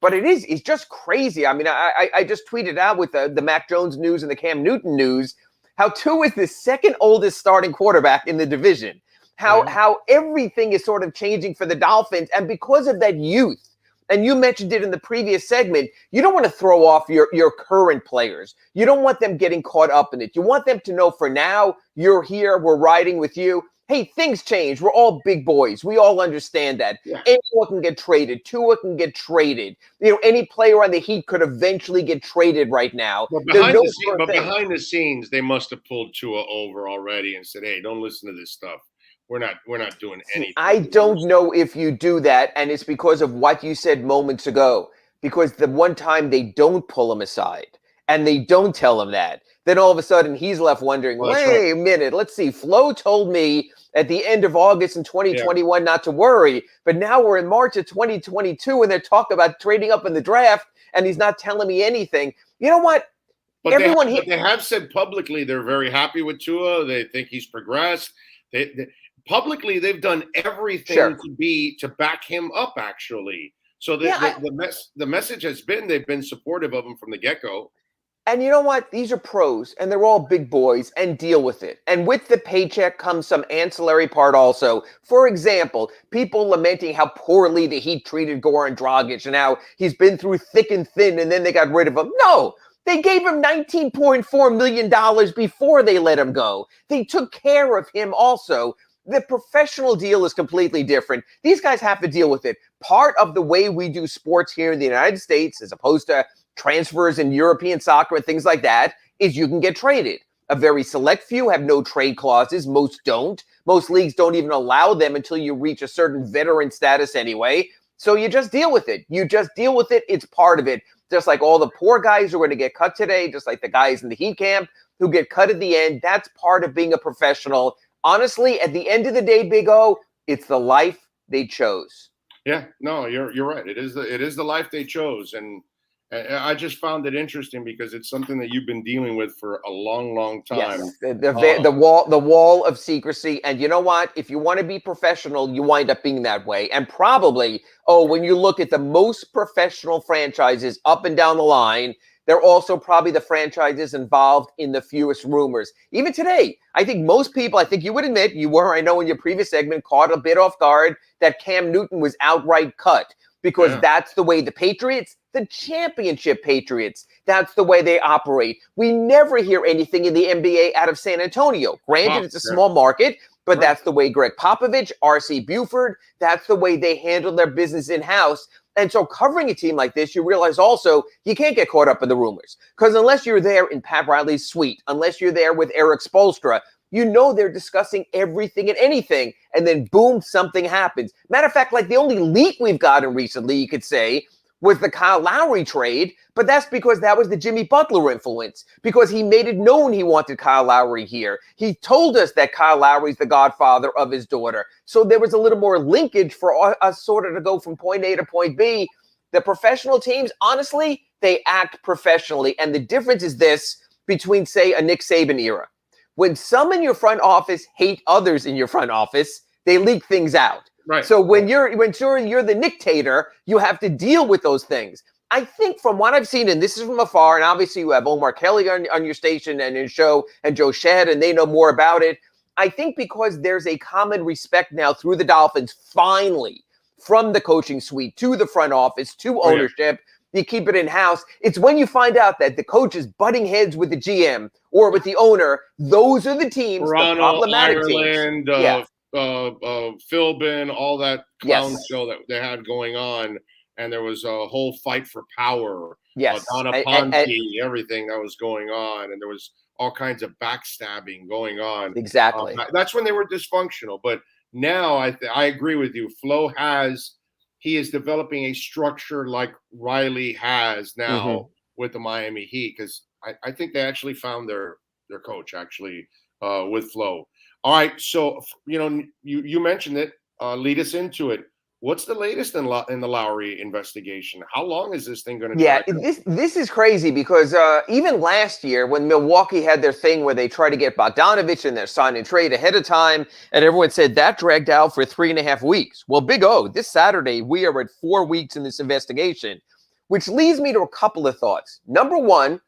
Speaker 5: But it's just crazy. I mean, I just tweeted out with the Mac Jones news and the Cam Newton news how Tua is the second oldest starting quarterback in the division. How everything is sort of changing for the Dolphins. And because of that youth, and you mentioned it in the previous segment, you don't want to throw off your current players. You don't want them getting caught up in it. You want them to know, for now, you're here, we're riding with you. Hey, things change. We're all big boys. We all understand that. Yeah. Anyone can get traded. Tua can get traded. Any player on the Heat could eventually get traded right now.
Speaker 2: But behind the scenes, they must have pulled Tua over already and said, hey, don't listen to this stuff. We're not doing anything.
Speaker 5: I don't know if you do that, and it's because of what you said moments ago. Because the one time they don't pull him aside and they don't tell him that, then all of a sudden he's left wondering, wait a minute, let's see. Flo told me at the end of August in 2021 not to worry, but now we're in March of 2022 and they're talking about trading up in the draft and he's not telling me anything. You know what?
Speaker 2: But they have said publicly they're very happy with Tua. They think he's progressed. Publicly, they've done everything to back him up, actually. So the message has been they've been supportive of him from the get-go.
Speaker 5: And you know what? These are pros, and they're all big boys, and deal with it. And with the paycheck comes some ancillary part also. For example, people lamenting how poorly the Heat treated Goran Dragic and how he's been through thick and thin, and then they got rid of him. No! They gave him $19.4 million before they let him go. They took care of him also. The professional deal is completely different. These guys have to deal with it. Part of the way we do sports here in the United States, as opposed to transfers in European soccer and things like that, is you can get traded. A very select few have no trade clauses. Most don't. Most leagues don't even allow them until you reach a certain veteran status anyway. So you just deal with it. You just deal with it. It's part of it. Just like all the poor guys who are going to get cut today, just like the guys in the Heat camp who get cut at the end. That's part of being a professional. Honestly, at the end of the day, Big O, it's the life they chose.
Speaker 2: Yeah, no, you're right. It is the life they chose, and I just found it interesting because it's something that you've been dealing with for a long, long time.
Speaker 5: Yes, the wall of secrecy. And you know what? If you want to be professional, you wind up being that way. And probably, when you look at the most professional franchises up and down the line, they're also probably the franchises involved in the fewest rumors. Even today, I think most people, I think you would admit, you were, I know in your previous segment, caught a bit off guard that Cam Newton was outright cut. Because that's the way the Patriots, the championship Patriots, that's the way they operate. We never hear anything in the NBA out of San Antonio. Granted, it's a small market, but that's the way Greg Popovich, R.C. Buford, that's the way they handle their business in-house. And so covering a team like this, you realize also you can't get caught up in the rumors. Because unless you're there in Pat Riley's suite, unless you're there with Eric Spoelstra, you know they're discussing everything and anything, and then boom, something happens. Matter of fact, like the only leak we've gotten recently, you could say, was the Kyle Lowry trade, but that's because that was the Jimmy Butler influence, because he made it known he wanted Kyle Lowry here. He told us that Kyle Lowry's the godfather of his daughter. So there was a little more linkage for us sort of to go from point A to point B. The professional teams, honestly, they act professionally. And the difference is this between, say, a Nick Saban era. When some in your front office hate others in your front office, they leak things out.
Speaker 2: Right.
Speaker 5: So when you're the dictator, you have to deal with those things. I think from what I've seen, and this is from afar, and obviously you have Omar Kelly on your station and your show, and Joe Shedd, and they know more about it. I think because there's a common respect now through the Dolphins, finally, from the coaching suite to the front office to ownership. You keep it in-house. It's when you find out that the coach is butting heads with the GM or with the owner, those are the teams,
Speaker 2: Toronto,
Speaker 5: the problematic
Speaker 2: Ireland,
Speaker 5: teams.
Speaker 2: Philbin, all that clown show that they had going on, and there was a whole fight for power. Donna Ponte, everything that was going on, and there was all kinds of backstabbing going on.
Speaker 5: Exactly.
Speaker 2: That's when they were dysfunctional. But now I agree with you. Flo he is developing a structure like Riley has now with the Miami Heat, because I think they actually found their coach actually with Flo. All right, so you mentioned it. Lead us into it. What's the latest in the Lowry investigation? How long is this thing going to?
Speaker 5: Yeah, this is crazy because even last year when Milwaukee had their thing where they tried to get Bogdanovich in their sign and trade ahead of time, and everyone said that dragged out for 3.5 weeks. Well, Big O, this Saturday we are at 4 weeks in this investigation, which leads me to a couple of thoughts. Number one,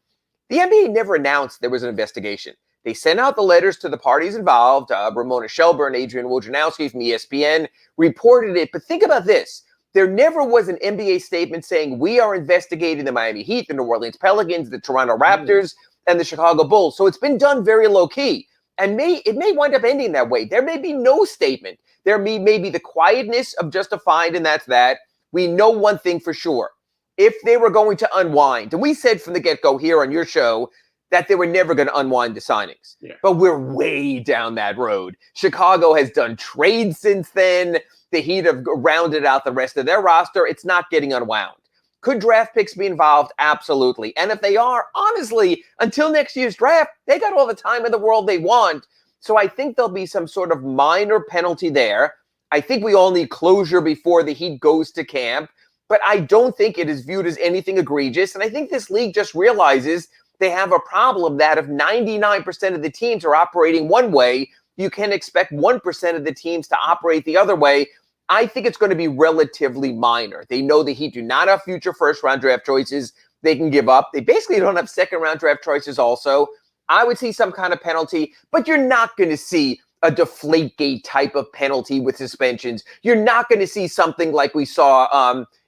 Speaker 5: the NBA never announced there was an investigation. They sent out the letters to the parties involved. Ramona Shelburne, Adrian Wojnarowski from ESPN reported it. But think about this. There never was an NBA statement saying we are investigating the Miami Heat, the New Orleans Pelicans, the Toronto Raptors, and the Chicago Bulls. So it's been done very low-key. And it may wind up ending that way. There may be no statement. There may be the quietness of just a find, and that's that. We know one thing for sure. If they were going to unwind, and we said from the get-go here on your show that they were never going to unwind the signings. Yeah. But we're way down that road. Chicago has done trades since then. The Heat have rounded out the rest of their roster. It's not getting unwound. Could draft picks be involved? Absolutely. And if they are, honestly, until next year's draft, they got all the time in the world they want. So I think there'll be some sort of minor penalty there. I think we all need closure before the Heat goes to camp. But I don't think it is viewed as anything egregious. And I think this league just realizes they have a problem that if 99% of the teams are operating one way, you can expect 1% of the teams to operate the other way. I think it's going to be relatively minor. They know the Heat do not have future first-round draft choices they can give up. They basically don't have second-round draft choices also. I would see some kind of penalty, but you're not going to see a Deflategate type of penalty with suspensions. You're not going to see something like we saw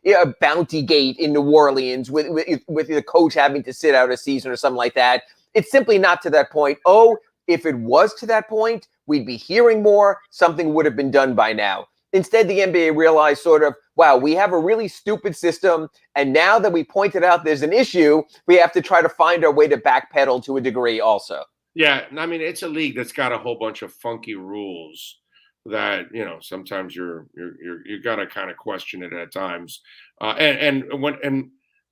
Speaker 5: a Bounty Gate in New Orleans with the coach having to sit out a season or something like that. It's simply not to that point. Oh, if it was to that point, we'd be hearing more. Something would have been done by now. Instead, the NBA realized sort of, wow, we have a really stupid system, and now that we pointed out there's an issue, we have to try to find our way to backpedal to a degree also.
Speaker 6: Yeah, I mean, it's a league that's got a whole bunch of funky rules that, you know, sometimes you got to kind of question it at times. And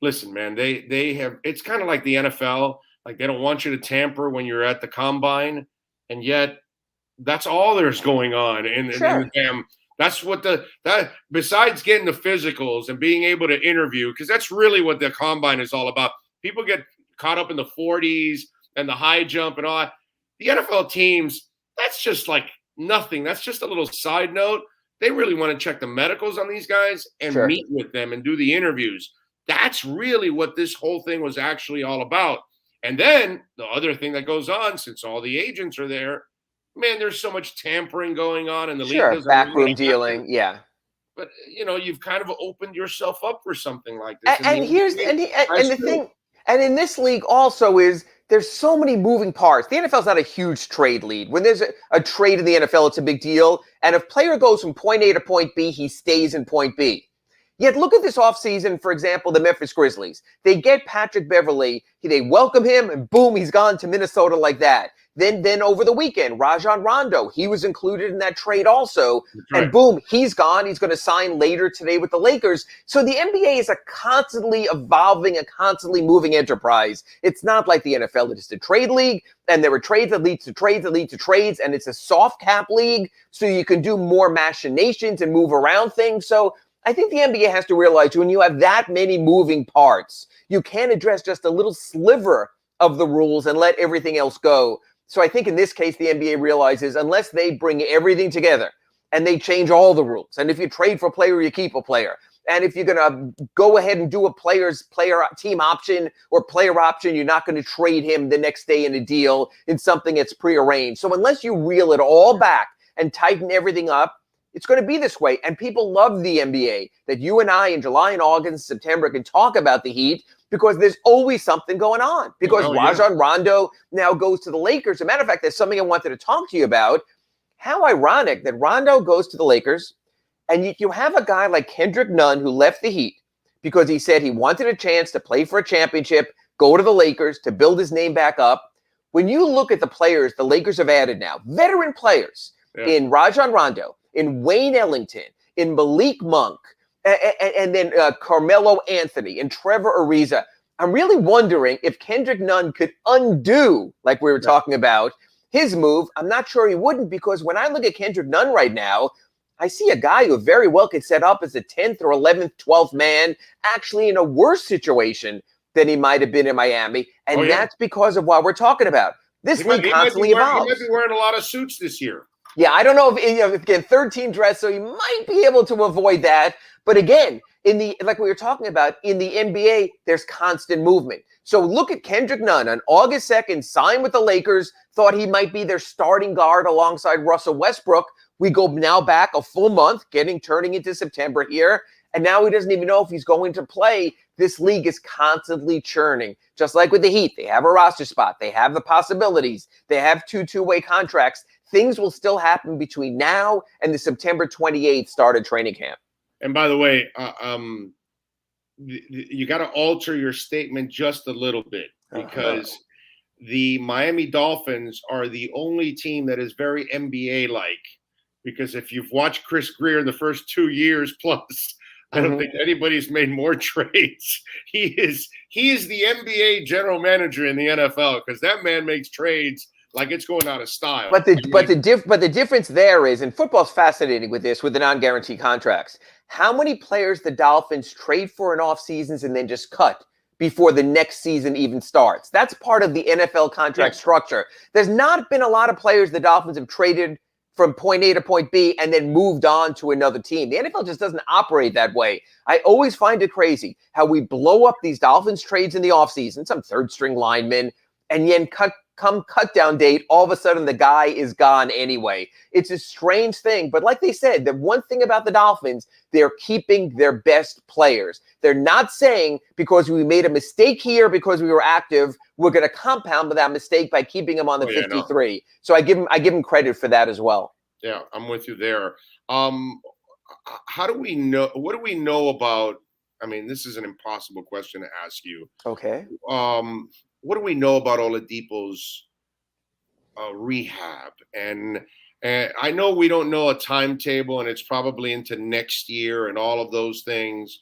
Speaker 6: listen, man, they have, it's kind of like the NFL, like they don't want you to tamper when you're at the combine, and yet that's all there's going on in the damn. That's what that besides getting the physicals and being able to interview, because that's really what the combine is all about. People get caught up in the 40s and the high jump and all that. The NFL teams, that's just like nothing. That's just a little side note. They really want to check the medicals on these guys and meet with them and do the interviews. That's really what this whole thing was actually all about. And then the other thing that goes on, since all the agents are there, man, there's so much tampering going on in the league.
Speaker 5: Backroom dealing, yeah.
Speaker 6: But, you know, you've kind of opened yourself up for something like this.
Speaker 5: And the thing, and in this league also is there's so many moving parts. The NFL's not a huge trade lead. When there's a trade in the NFL, it's a big deal. And if player goes from point A to point B, he stays in point B. Yet look at this offseason, for example, the Memphis Grizzlies. They get Patrick Beverley. They welcome him, and boom, he's gone to Minnesota like that. Then over the weekend, Rajon Rondo, he was included in that trade also. And boom, he's gone. He's going to sign later today with the Lakers. So the NBA is a constantly evolving, a constantly moving enterprise. It's not like the NFL. It is a trade league, and there are trades that lead to trades that lead to trades, and it's a soft cap league, so you can do more machinations and move around things. So I think the NBA has to realize when you have that many moving parts, you can't address just a little sliver of the rules and let everything else go. So I think in this case, the NBA realizes unless they bring everything together and they change all the rules, and if you trade for a player, you keep a player, and if you're going to go ahead and do a player team option or player option, you're not going to trade him the next day in a deal in something that's prearranged. So unless you reel it all back and tighten everything up, it's going to be this way. And people love the NBA, that you and I in July and August and September can talk about the Heat because there's always something going on. Because Rajon Rondo now goes to the Lakers. As a matter of fact, there's something I wanted to talk to you about. How ironic that Rondo goes to the Lakers, and you have a guy like Kendrick Nunn who left the Heat because he said he wanted a chance to play for a championship, go to the Lakers to build his name back up. When you look at the players the Lakers have added now, veteran players in Rajon Rondo, in Wayne Ellington, in Malik Monk, and then Carmelo Anthony and Trevor Ariza. I'm really wondering if Kendrick Nunn could undo, like we were talking about, his move. I'm not sure he wouldn't, because when I look at Kendrick Nunn right now, I see a guy who very well could set up as a 10th or 11th, 12th man, actually in a worse situation than he might have been in Miami. And that's because of what we're talking about. This league constantly evolves.
Speaker 6: He might be wearing a lot of suits this year.
Speaker 5: Yeah, I don't know if again, third team dress, so he might be able to avoid that. But again, like we were talking about, in the NBA, there's constant movement. So look at Kendrick Nunn on August 2nd, signed with the Lakers, thought he might be their starting guard alongside Russell Westbrook. We go now back a full month, turning into September here, and now he doesn't even know if he's going to play. This league is constantly churning. Just like with the Heat, they have a roster spot. They have the possibilities. They have two-way contracts. Things will still happen between now and the September 28th start of training camp.
Speaker 6: And by the way, you got to alter your statement just a little bit, because the Miami Dolphins are the only team that is very NBA-like. Because if you've watched Chris Greer in the first 2 years plus, I don't think anybody's made more trades. He is the NBA general manager in the NFL, because that man makes trades like it's going out of style.
Speaker 5: But the difference there is, and football's fascinating with this, with the non-guaranteed contracts. How many players the Dolphins trade for in off seasons and then just cut before the next season even starts? That's part of the NFL contract structure. There's not been a lot of players the Dolphins have traded from point A to point B and then moved on to another team. The NFL just doesn't operate that way. I always find it crazy how we blow up these Dolphins trades in the offseason, some third string linemen, and then come cut down date, all of a sudden the guy is gone anyway. It's a strange thing. But like they said, the one thing about the Dolphins, they're keeping their best players. They're not saying because we made a mistake here because we were active, we're going to compound that mistake by keeping him on the 53. No. So I give him credit for that as well.
Speaker 6: Yeah, I'm with you there. How do we know? What do we know about? I mean, this is an impossible question to ask you.
Speaker 5: Okay.
Speaker 6: What do we know about Oladipo's rehab? And I know we don't know a timetable, and it's probably into next year and all of those things.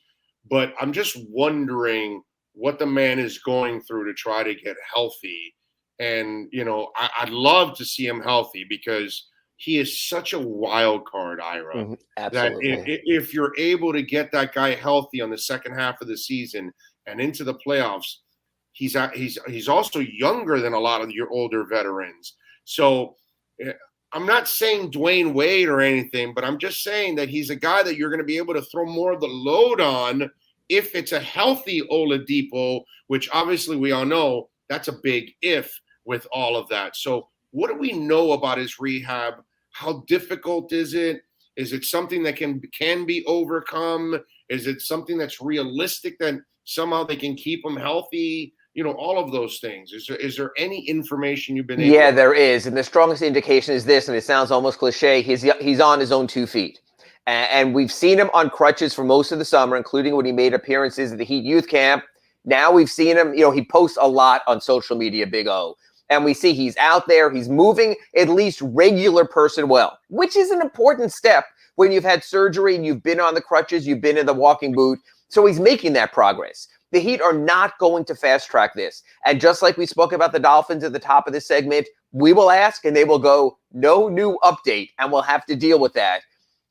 Speaker 6: But I'm just wondering what the man is going through to try to get healthy. And, you know, I'd love to see him healthy because he is such a wild card, Ira.
Speaker 5: Absolutely.
Speaker 6: That if you're able to get that guy healthy on the second half of the season and into the playoffs, he's also younger than a lot of your older veterans. So I'm not saying Dwayne Wade or anything, but I'm just saying that he's a guy that you're going to be able to throw more of the load on if it's a healthy Oladipo, which obviously we all know that's a big if with all of that. So what do we know about his rehab? How difficult is it? Is it something that can be overcome? Is it something that's realistic that somehow they can keep him healthy? You know, all of those things. Is there any information you've been able
Speaker 5: Yeah,
Speaker 6: to—
Speaker 5: there is. And the strongest indication is this, and it sounds almost cliche. He's on his own 2 feet. And we've seen him on crutches for most of the summer, including when he made appearances at the Heat Youth Camp. Now we've seen him, you know, he posts a lot on social media, Big O. And we see he's out there, he's moving at least regular person well, which is an important step when you've had surgery and you've been on the crutches, you've been in the walking boot. So he's making that progress. The Heat are not going to fast track this. And just like we spoke about the Dolphins at the top of this segment, we will ask and they will go, no new update, and we'll have to deal with that.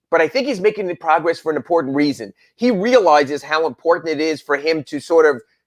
Speaker 5: But I think he's making the progress for an important reason. He realizes how important it is for him to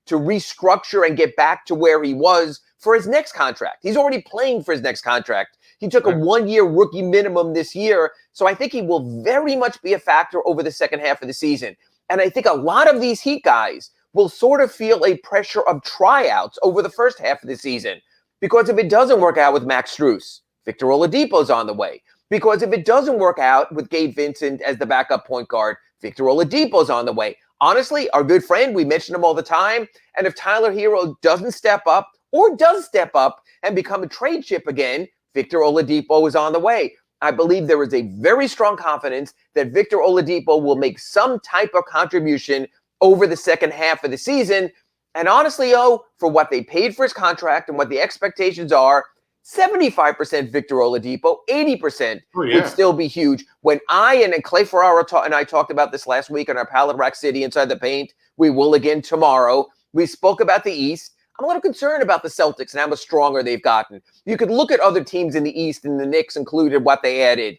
Speaker 5: to restructure and get back to where he was for his next contract. He's already playing for his next contract. He took a 1-year rookie minimum this year. So I think he will very much be a factor over the second half of the season. And I think a lot of these Heat guys will sort of feel a pressure of tryouts over the first half of the season. Because if it doesn't work out with Max Strus, Victor Oladipo's on the way. Because if it doesn't work out with Gabe Vincent as the backup point guard, Victor Oladipo's on the way. Honestly, our good friend, we mention him all the time. And if Tyler Hero doesn't step up or does step up and become a trade chip again, Victor Oladipo is on the way. I believe there is a very strong confidence that Victor Oladipo will make some type of contribution over the second half of the season. And honestly, for what they paid for his contract and what the expectations are, 75% Victor Oladipo, 80% would still be huge. When I and Clay Ferrara and I talked about this last week on our Pallet Rack City Inside the Paint, we will again tomorrow. We spoke about the East. I'm a little concerned about the Celtics and how much stronger they've gotten. You could look at other teams in the East, and the Knicks included, what they added.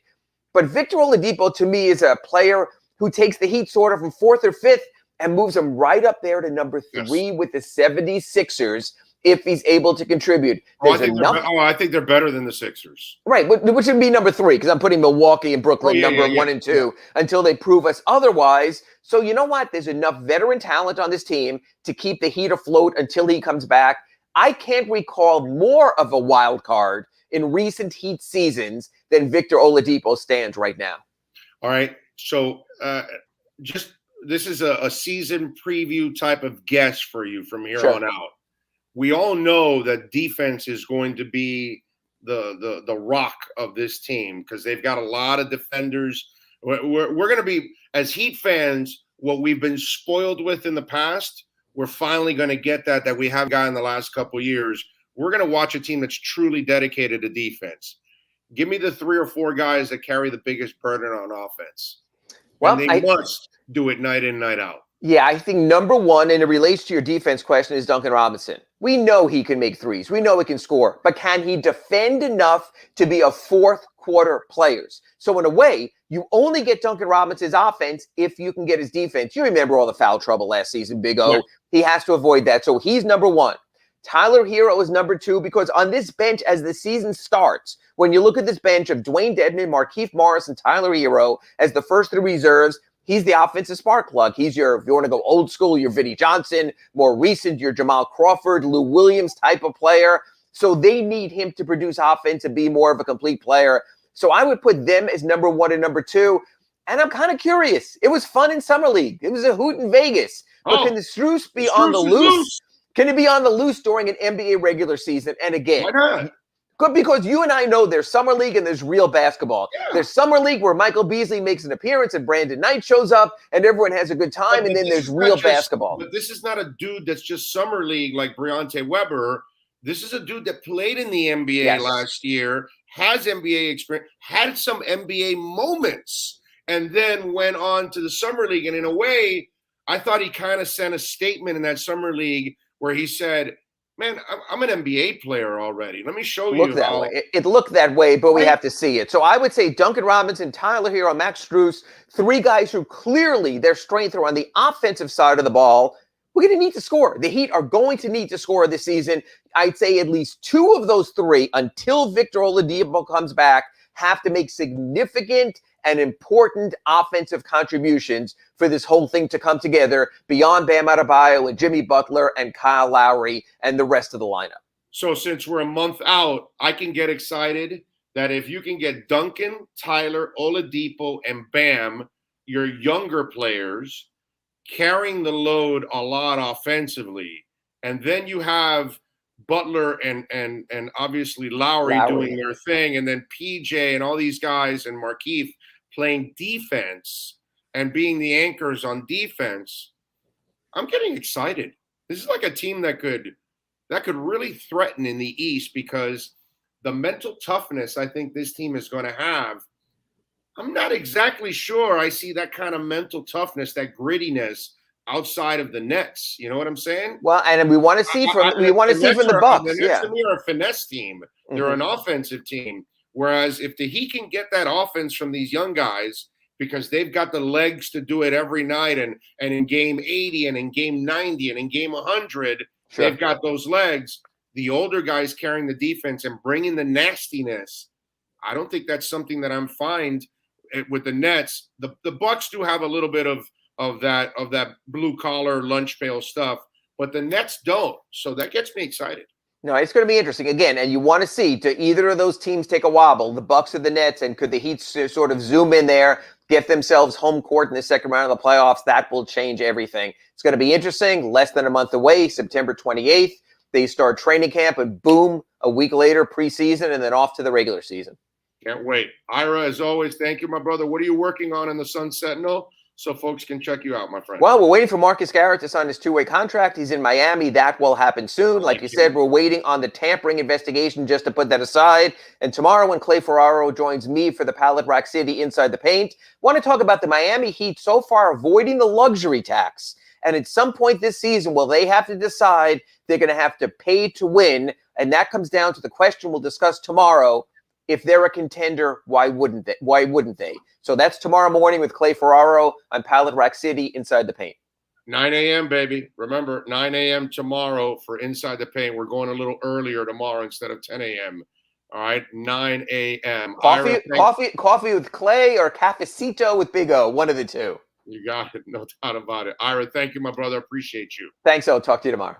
Speaker 5: But Victor Oladipo, to me, is a player who takes the Heat sort of from 4th or 5th and moves them right up there to number 3 with the 76ers if he's able to contribute.
Speaker 6: I think they're better than the Sixers.
Speaker 5: Right, which would be number 3, because I'm putting Milwaukee and Brooklyn number 1 and 2 until they prove us otherwise. So you know what? There's enough veteran talent on this team to keep the Heat afloat until he comes back. I can't recall more of a wild card in recent Heat seasons than Victor Oladipo stands right now.
Speaker 6: All right, so this is a season preview type of guess for you from here on out. We all know that defense is going to be the rock of this team because they've got a lot of defenders. We're going to be, as Heat fans, what we've been spoiled with in the past, we're finally going to get that we have got in the last couple of years. We're going to watch a team that's truly dedicated to defense. Give me the 3 or 4 guys that carry the biggest burden on offense. Well, and they must do it night in, night out.
Speaker 5: Yeah, I think number 1, and it relates to your defense question, is Duncan Robinson. We know he can make threes. We know he can score. But can he defend enough to be a 4th quarter player? So in a way, you only get Duncan Robinson's offense if you can get his defense. You remember all the foul trouble last season, Big O. Yeah. He has to avoid that. So he's number 1. Tyler Hero is number 2 because on this bench, as the season starts, when you look at this bench of Dwayne Dedman, Markieff Morris, and Tyler Hero as the first 3 reserves, he's the offensive spark plug. He's your, if you want to go old school, your Vinnie Johnson, more recent, your Jamal Crawford, Lou Williams type of player. So they need him to produce offense and be more of a complete player. So I would put them as number 1 and number 2. And I'm kind of curious. It was fun in Summer League. It was a hoot in Vegas. But can the Strus be on the loose? Can it be on the loose during an NBA regular season? And again,
Speaker 6: why not?
Speaker 5: Good, because you and I know there's Summer League and there's real basketball. Yeah. There's Summer League where Michael Beasley makes an appearance and Brandon Knight shows up and everyone has a good time, and then there's real basketball.
Speaker 6: But this is not a dude that's just Summer League like Breonte Weber. This is a dude that played in the NBA last year, has NBA experience, had some NBA moments, and then went on to the Summer League. And in a way, I thought he kind of sent a statement in that Summer League where he said, man, I'm an NBA player already. Let me show you.
Speaker 5: It looked that way, but we have to see it. So I would say Duncan Robinson, Tyler Hero, Max Strus, 3 guys who clearly their strength are on the offensive side of the ball. We're going to need to score. The Heat are going to need to score this season. I'd say at least 2 of those 3, until Victor Oladipo comes back, have to make significant and important offensive contributions for this whole thing to come together beyond Bam Adebayo and Jimmy Butler and Kyle Lowry and the rest of the lineup.
Speaker 6: So since we're a month out, I can get excited that if you can get Duncan, Tyler, Oladipo, and Bam, your younger players, carrying the load a lot offensively, and then you have Butler and obviously Lowry doing their thing, and then PJ and all these guys and Markieff playing defense and being the anchors on defense, I'm getting excited. This is like a team that could really threaten in the East, because the mental toughness I think this team is going to have, I'm not exactly sure I see that kind of mental toughness, that grittiness outside of the Nets. You know what I'm saying?
Speaker 5: Well, and we want to see from the Bucks.
Speaker 6: The Nets to me are a finesse team. They're an offensive team. Whereas if the Heat can get that offense from these young guys, because they've got the legs to do it every night, and in game 80 and in game 90 and in game 100, they've got those legs. The older guys carrying the defense and bringing the nastiness. I don't think that's something that I'm find with the Nets. The Bucks do have a little bit of that blue collar lunch pail stuff, but the Nets don't. So that gets me excited.
Speaker 5: No, it's going to be interesting again, and you want to see, do either of those teams take a wobble, the Bucks or the Nets, and could the Heat sort of zoom in there, get themselves home court in the second round of the playoffs? That will change everything. It's going to be interesting. Less than a month away, September 28th, they start training camp, and boom, a week later, preseason, and then off to the regular season.
Speaker 6: Can't wait. Ira, as always, thank you, my brother. What are you working on in the Sun Sentinel, so folks can check you out, my friend?
Speaker 5: Well, we're waiting for Marcus Garrett to sign his 2-way contract. He's in Miami. That will happen soon. Like you said, we're waiting on the tampering investigation just to put that aside. And tomorrow when Clay Ferraro joins me for the Pallet Rack City Inside the Paint, want to talk about the Miami Heat so far avoiding the luxury tax. And at some point this season, will they have to decide they're going to have to pay to win? And that comes down to the question we'll discuss tomorrow. If they're a contender, why wouldn't they? So that's tomorrow morning with Clay Ferraro on Pallet Rack City Inside the Paint.
Speaker 6: 9 a.m., baby. Remember, 9 a.m. tomorrow for Inside the Paint. We're going a little earlier tomorrow instead of 10 a.m. All right, 9 a.m.
Speaker 5: Coffee with Clay or cafecito with Big O, one of the two.
Speaker 6: You got it. No doubt about it. Ira, thank you, my brother. Appreciate you.
Speaker 5: Thanks, O. Talk to you tomorrow.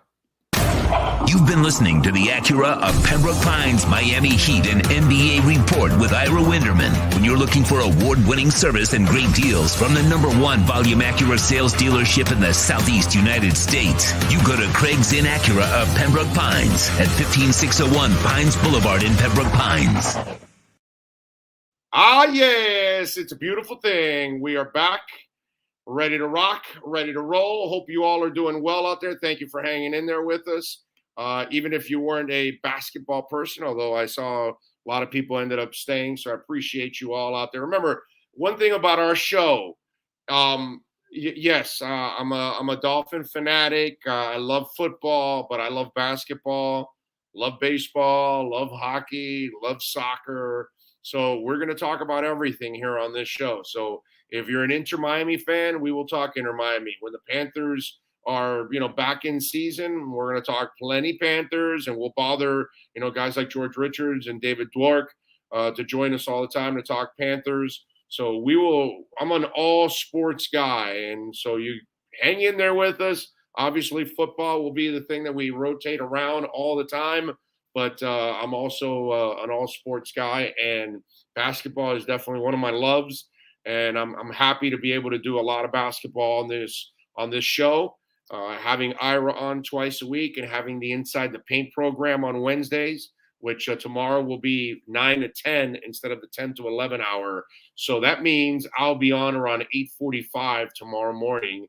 Speaker 4: You've been listening to the Acura of Pembroke Pines Miami Heat and NBA Report with Ira Winderman. When you're looking for award-winning service and great deals from the #1 volume Acura sales dealership in the Southeast United States, you go to Craig Zinn Acura of Pembroke Pines at 15601 Pines Boulevard in Pembroke Pines.
Speaker 6: Ah, yes, it's a beautiful thing. We are back, ready to rock, ready to roll. Hope you all are doing well out there. Thank you for hanging in there with us. Even if you weren't a basketball person, although I saw a lot of people ended up staying, so I appreciate you all out there. Remember, one thing about our show, yes, I'm a Dolphin fanatic. I love football, but I love basketball, love baseball, love hockey, love soccer. So we're going to talk about everything here on this show. So if you're an Inter Miami fan, we will talk Inter Miami. When the Panthers are, back in season. We're going to talk plenty Panthers, and we'll bother, guys like George Richards and David Dwork to join us all the time to talk Panthers. So I'm an all sports guy. And so you hang in there with us. Obviously, football will be the thing that we rotate around all the time. But I'm also an all sports guy, and basketball is definitely one of my loves. And I'm happy to be able to do a lot of basketball on this show. Having Ira on twice a week and having the Inside the Paint program on Wednesdays, which tomorrow will be 9 to 10 instead of the 10 to 11 hour. So that means I'll be on around 8:45 tomorrow morning.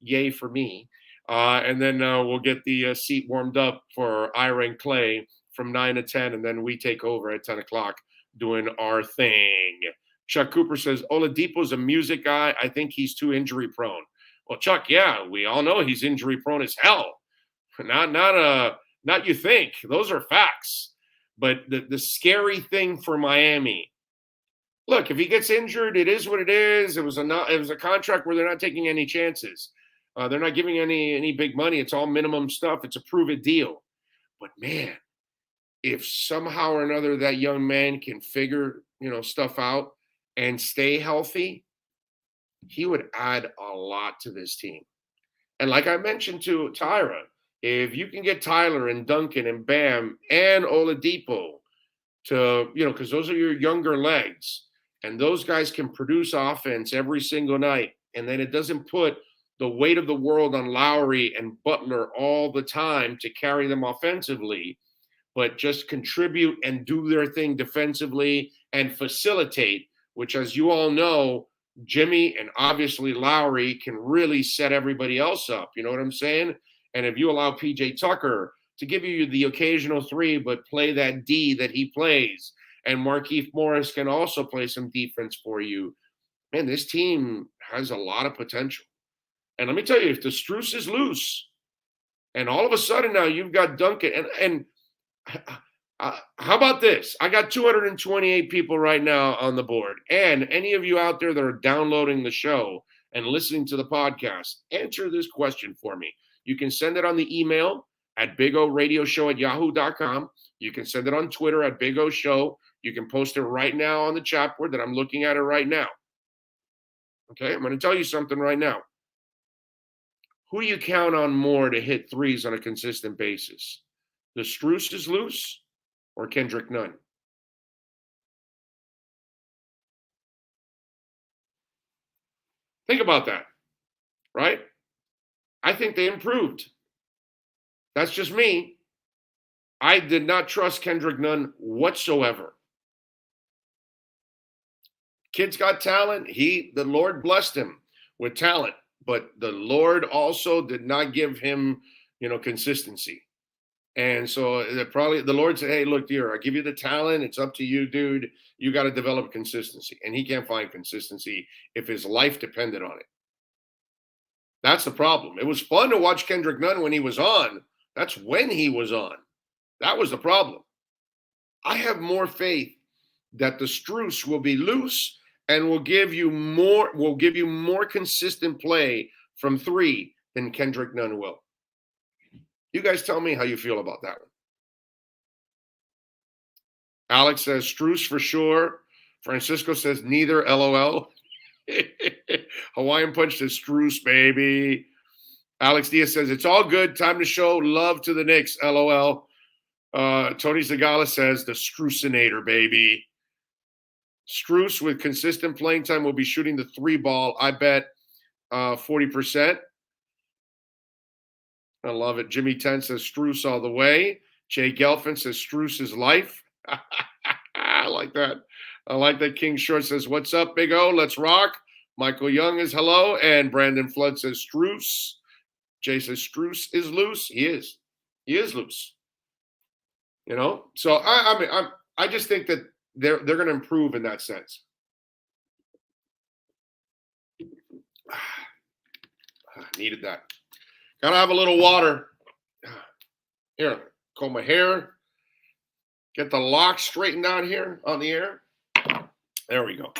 Speaker 6: Yay for me. And then we'll get the seat warmed up for Ira and Clay from 9 to 10, and then we take over at 10 o'clock doing our thing. Chuck Cooper says, Oladipo's a music guy. I think he's too injury prone. Well, Chuck, yeah, we all know he's injury prone as hell. Not you think. Those are facts. But the scary thing for Miami, look, if he gets injured, it is what it is. It was a contract where they're not taking any chances. They're not giving any big money. It's all minimum stuff. It's a prove-it deal. But, man, if somehow or another that young man can figure, stuff out and stay healthy, he would add a lot to this team. And like I mentioned to Tyra, if you can get Tyler and Duncan and Bam and Oladipo to, because those are your younger legs, and those guys can produce offense every single night, and then it doesn't put the weight of the world on Lowry and Butler all the time to carry them offensively, but just contribute and do their thing defensively and facilitate, which, as you all know, Jimmy and obviously Lowry can really set everybody else up. You know what I'm saying? And if you allow PJ Tucker to give you the occasional three, but play that D that he plays, and Markieff Morris can also play some defense for you, man, this team has a lot of potential. And let me tell you, if the Strus is loose, and all of a sudden now you've got Duncan, and how about this? I got 228 people right now on the board. And any of you out there that are downloading the show and listening to the podcast, answer this question for me. You can send it on the email at bigoradioshow@yahoo.com. You can send it on Twitter at Big O Show. You can post it right now on the chat board that I'm looking at it right now. Okay, I'm going to tell you something right now. Who do you count on more to hit threes on a consistent basis? The Strus is loose or Kendrick Nunn? Think about that, right? I think they improved. That's just me. I did not trust Kendrick Nunn whatsoever. Kid's got talent. The Lord blessed him with talent, but the Lord also did not give him, consistency. And so the Lord said, hey, look, dear, I give you the talent. It's up to you, dude. You got to develop consistency. And he can't find consistency if his life depended on it. That's the problem. It was fun to watch Kendrick Nunn when he was on. That's when he was on. That was the problem. I have more faith that the Strus will be loose and will give you more consistent play from three than Kendrick Nunn will. You guys tell me how you feel about that one. Alex says Strus for sure. Francisco says neither, LOL. Hawaiian Punch says Strus, baby. Alex Diaz says it's all good. Time to show love to the Knicks, LOL. Tony Zagala says the Strusinator, baby. Strus with consistent playing time will be shooting the three ball. I bet 40%. I love it. Jimmy 10 says Strus all the way. Jay Gelfin says Strus is life. I like that. I like that. King Short says, what's up, Big O? Let's rock. Michael Young is hello. And Brandon Flood says Strus. Jay says Strus is loose. He is. He is loose. So I just think that they're going to improve in that sense. Needed that. Gotta have a little water. Here, comb my hair. Get the locks straightened out here on the air. There we go.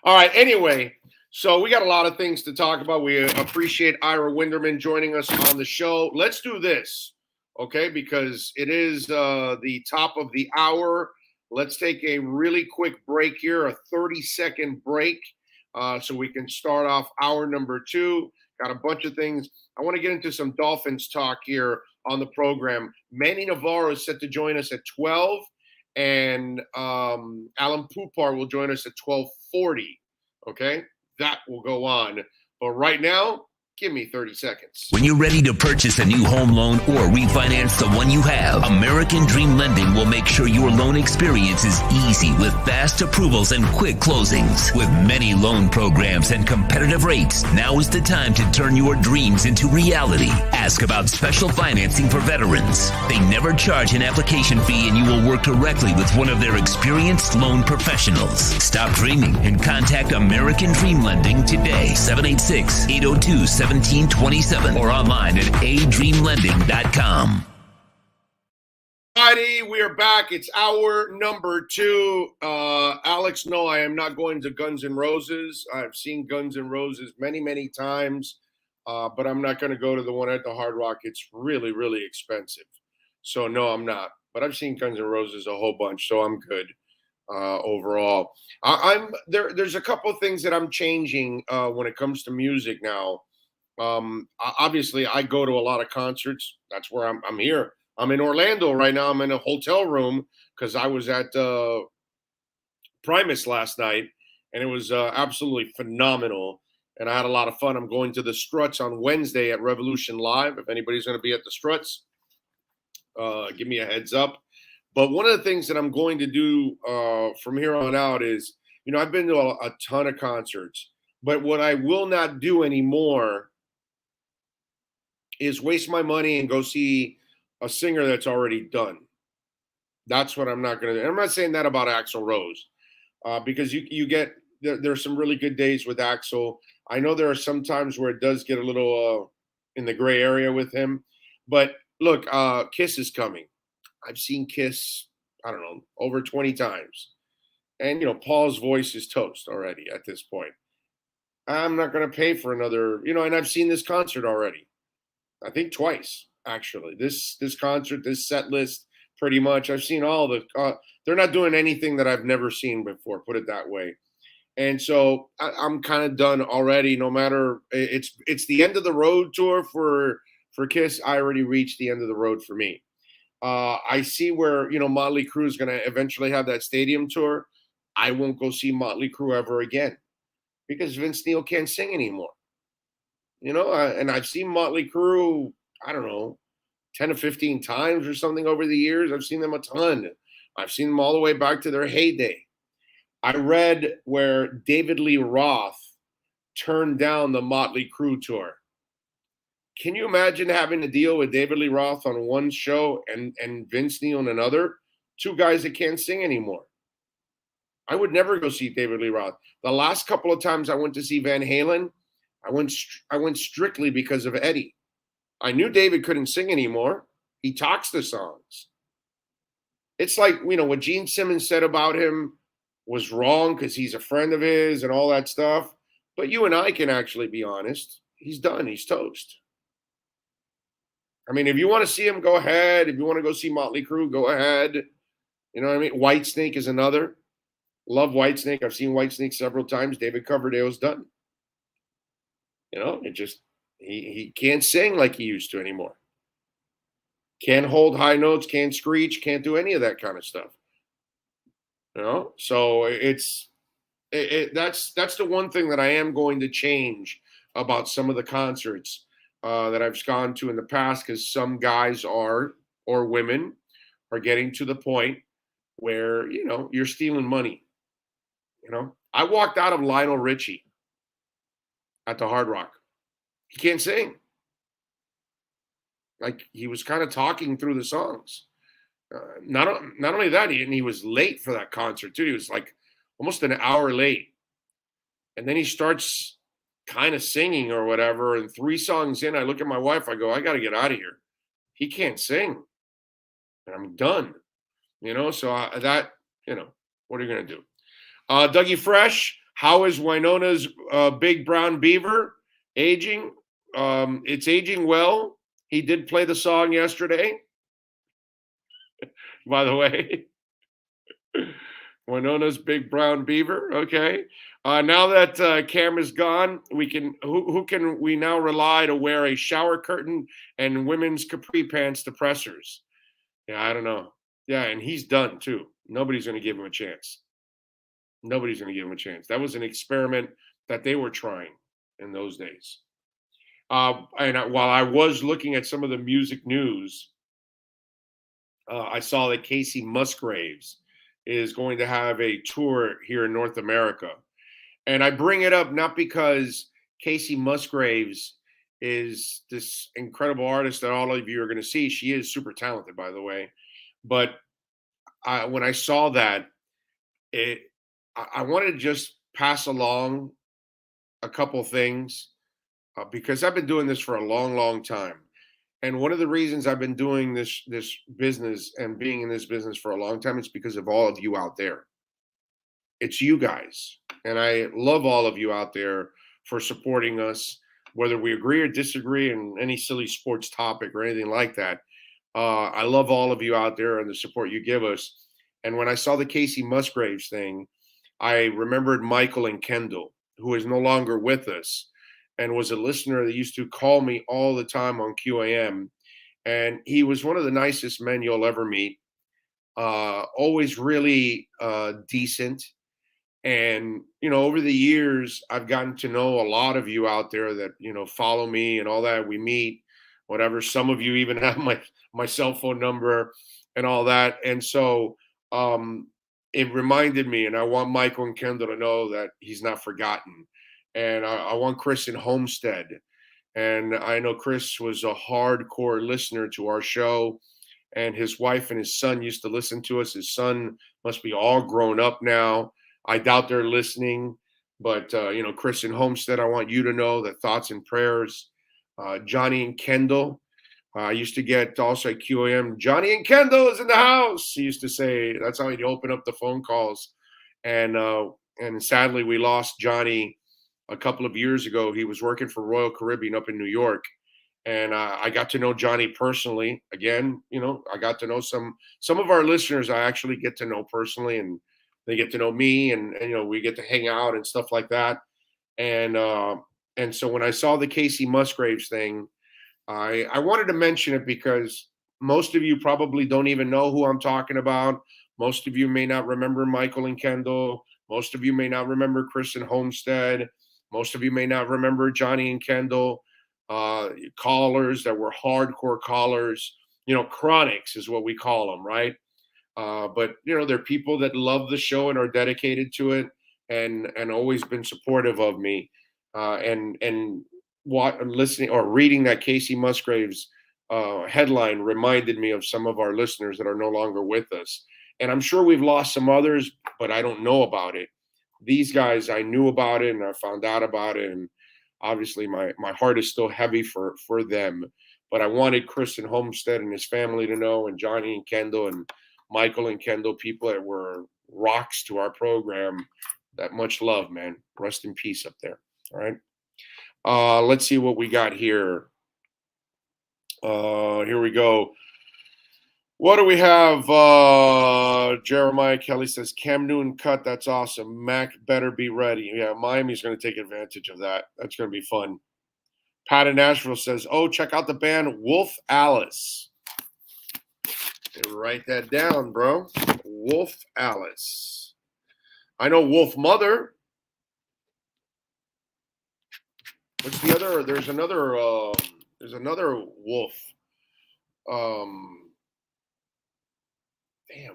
Speaker 6: All right. Anyway, So we got a lot of things to talk about. We appreciate Ira Winderman joining us on the show. Let's do this, okay? Because it is the top of the hour. Let's take a really quick break here, a 30-second break, so we can start off hour number 2. Got a bunch of things. I want to get into some Dolphins talk here on the program. Manny Navarro is set to join us at 12, and Alan Poupar will join us at 12:40, okay? That will go on. But right now, give me 30 seconds.
Speaker 4: When you're ready to purchase a new home loan or refinance the one you have, American Dream Lending will make sure your loan experience is easy with fast approvals and quick closings. With many loan programs and competitive rates, now is the time to turn your dreams into reality. Ask about special financing for veterans. They never charge an application fee, and you will work directly with one of their experienced loan professionals. Stop dreaming and contact American Dream Lending today. 786-802-1727 or online at adreamlending.com.
Speaker 6: Alrighty, we are back. It's hour number 2. Alex, no, I am not going to Guns N' Roses. I've seen Guns N' Roses many, many times, but I'm not going to go to the one at the Hard Rock. It's really, really expensive. So, no, I'm not. But I've seen Guns N' Roses a whole bunch, so I'm good overall. There's a couple of things that I'm changing when it comes to music now. Obviously, I go to a lot of concerts. That's where I'm here. I'm in Orlando right now. I'm in a hotel room because I was at Primus last night, and it was absolutely phenomenal. And I had a lot of fun. I'm going to the Struts on Wednesday at Revolution Live. If anybody's going to be at the Struts, give me a heads up. But one of the things that I'm going to do from here on out is, I've been to a ton of concerts, but what I will not do anymore is waste my money and go see a singer that's already done. That's what I'm not going to do. And I'm not saying that about Axl Rose, because you get there's some really good days with Axl. I know there are some times where it does get a little in the gray area with him. But look, Kiss is coming. I've seen Kiss, I don't know, over 20 times. And, Paul's voice is toast already at this point. I'm not going to pay for another, and I've seen this concert already. I think twice, actually. This concert, this set list, pretty much. I've seen all the they're not doing anything that I've never seen before, put it that way. And so I'm kind of done already. No matter, it's the end of the road tour for Kiss. I already reached the end of the road for me. I see where, Motley Crue is going to eventually have that stadium tour. I won't go see Motley Crue ever again because Vince Neil can't sing anymore. And I've seen Motley Crue, I don't know, 10 to 15 times or something over the years. I've seen them a ton. I've seen them all the way back to their heyday. I read where David Lee Roth turned down the Motley Crue tour. Can you imagine having to deal with David Lee Roth on one show and Vince Neil on another? Two guys that can't sing anymore. I would never go see David Lee Roth. The last couple of times I went to see Van Halen, I went strictly because of Eddie. I knew David couldn't sing anymore. He talks the songs. It's like, what Gene Simmons said about him was wrong because he's a friend of his and all that stuff. But you and I can actually be honest. He's done. He's toast. I mean, if you want to see him, go ahead. If you want to go see Motley Crue, go ahead. You know what I mean? Whitesnake is another. Love Whitesnake. I've seen Whitesnake several times. David Coverdale's done. It just he can't sing like he used to anymore. Can't hold high notes, can't screech, can't do any of that kind of stuff. So that's the one thing that I am going to change about some of the concerts that I've gone to in the past, because some guys or women are getting to the point where, you're stealing money. I walked out of Lionel Richie at the Hard Rock. He can't sing. Like, he was kind of talking through the songs. Not only that, he was late for that concert too. He was like almost an hour late. And then he starts kind of singing or whatever. And 3 songs in, I look at my wife, I go, I got to get out of here. He can't sing. And I'm done. So what are you going to do? Dougie Fresh, How is Winona's big brown beaver aging? It's aging well. He did play the song yesterday, by the way. Winona's big brown beaver. Okay. Now that Cam is gone, we can. Who can we now rely to wear a shower curtain and women's capri pants to pressers? Yeah, I don't know. Yeah, and he's done too. Nobody's going to give him a chance. Nobody's going to give him a chance. That was an experiment that they were trying in those days. While I was looking at some of the music news, I saw that Casey Musgraves is going to have a tour here in North America. And I bring it up not because Casey Musgraves is this incredible artist that all of you are going to see. She is super talented, by the way. But when I saw that, I wanted to just pass along a couple things because I've been doing this for a long, long time. And one of the reasons I've been doing this business and being in this business for a long time is because of all of you out there. It's you guys. And I love all of you out there for supporting us, whether we agree or disagree in any silly sports topic or anything like that. I love all of you out there and the support you give us. And when I saw the Casey Musgraves thing, I remembered Michael and Kendall, who is no longer with us and was a listener that used to call me all the time on QAM. And he was one of the nicest men you'll ever meet. Always really decent. And, over the years, I've gotten to know a lot of you out there that, follow me and all that. We meet, whatever. Some of you even have my cell phone number and all that. And so it reminded me, and I want Michael and Kendall to know that he's not forgotten. And I want Chris in Homestead. And I know Chris was a hardcore listener to our show. And his wife and his son used to listen to us. His son must be all grown up now. I doubt they're listening. But, Chris in Homestead, I want you to know that thoughts and prayers. Johnny and Kendall. I used to get also at QAM, Johnny and Kendall is in the house. He used to say, that's how he'd open up the phone calls. And sadly, we lost Johnny a couple of years ago. He was working for Royal Caribbean up in New York. And I got to know Johnny personally. Again, I got to know some of our listeners I actually get to know personally, and they get to know me, and we get to hang out and stuff like that. And so when I saw the Casey Musgraves thing, I wanted to mention it because most of you probably don't even know who I'm talking about. Most of you may not remember Michael and Kendall. Most of you may not remember Chris and Homestead. Most of you may not remember Johnny and Kendall. Callers that were hardcore callers. Chronics is what we call them, right? But they're people that love the show and are dedicated to it, and always been supportive of me. And listening or reading that Casey Musgraves headline reminded me of some of our listeners that are no longer with us. And I'm sure we've lost some others, but I don't know about it. These guys, I knew about it and I found out about it. And obviously my heart is still heavy for them. But I wanted Chris and Homestead and his family to know, and Johnny and Kendall and Michael and Kendall, people that were rocks to our program. That much love, man. Rest in peace up there. All right. Let's see what we got here. Here we go. What do we have? Jeremiah Kelly says, Cam Newton cut. That's awesome. Mac better be ready. Yeah, Miami's going to take advantage of that. That's going to be fun. Pat in Nashville says, check out the band Wolf Alice. Write that down, bro. Wolf Alice. I know Wolf Mother. What's the other? There's another wolf.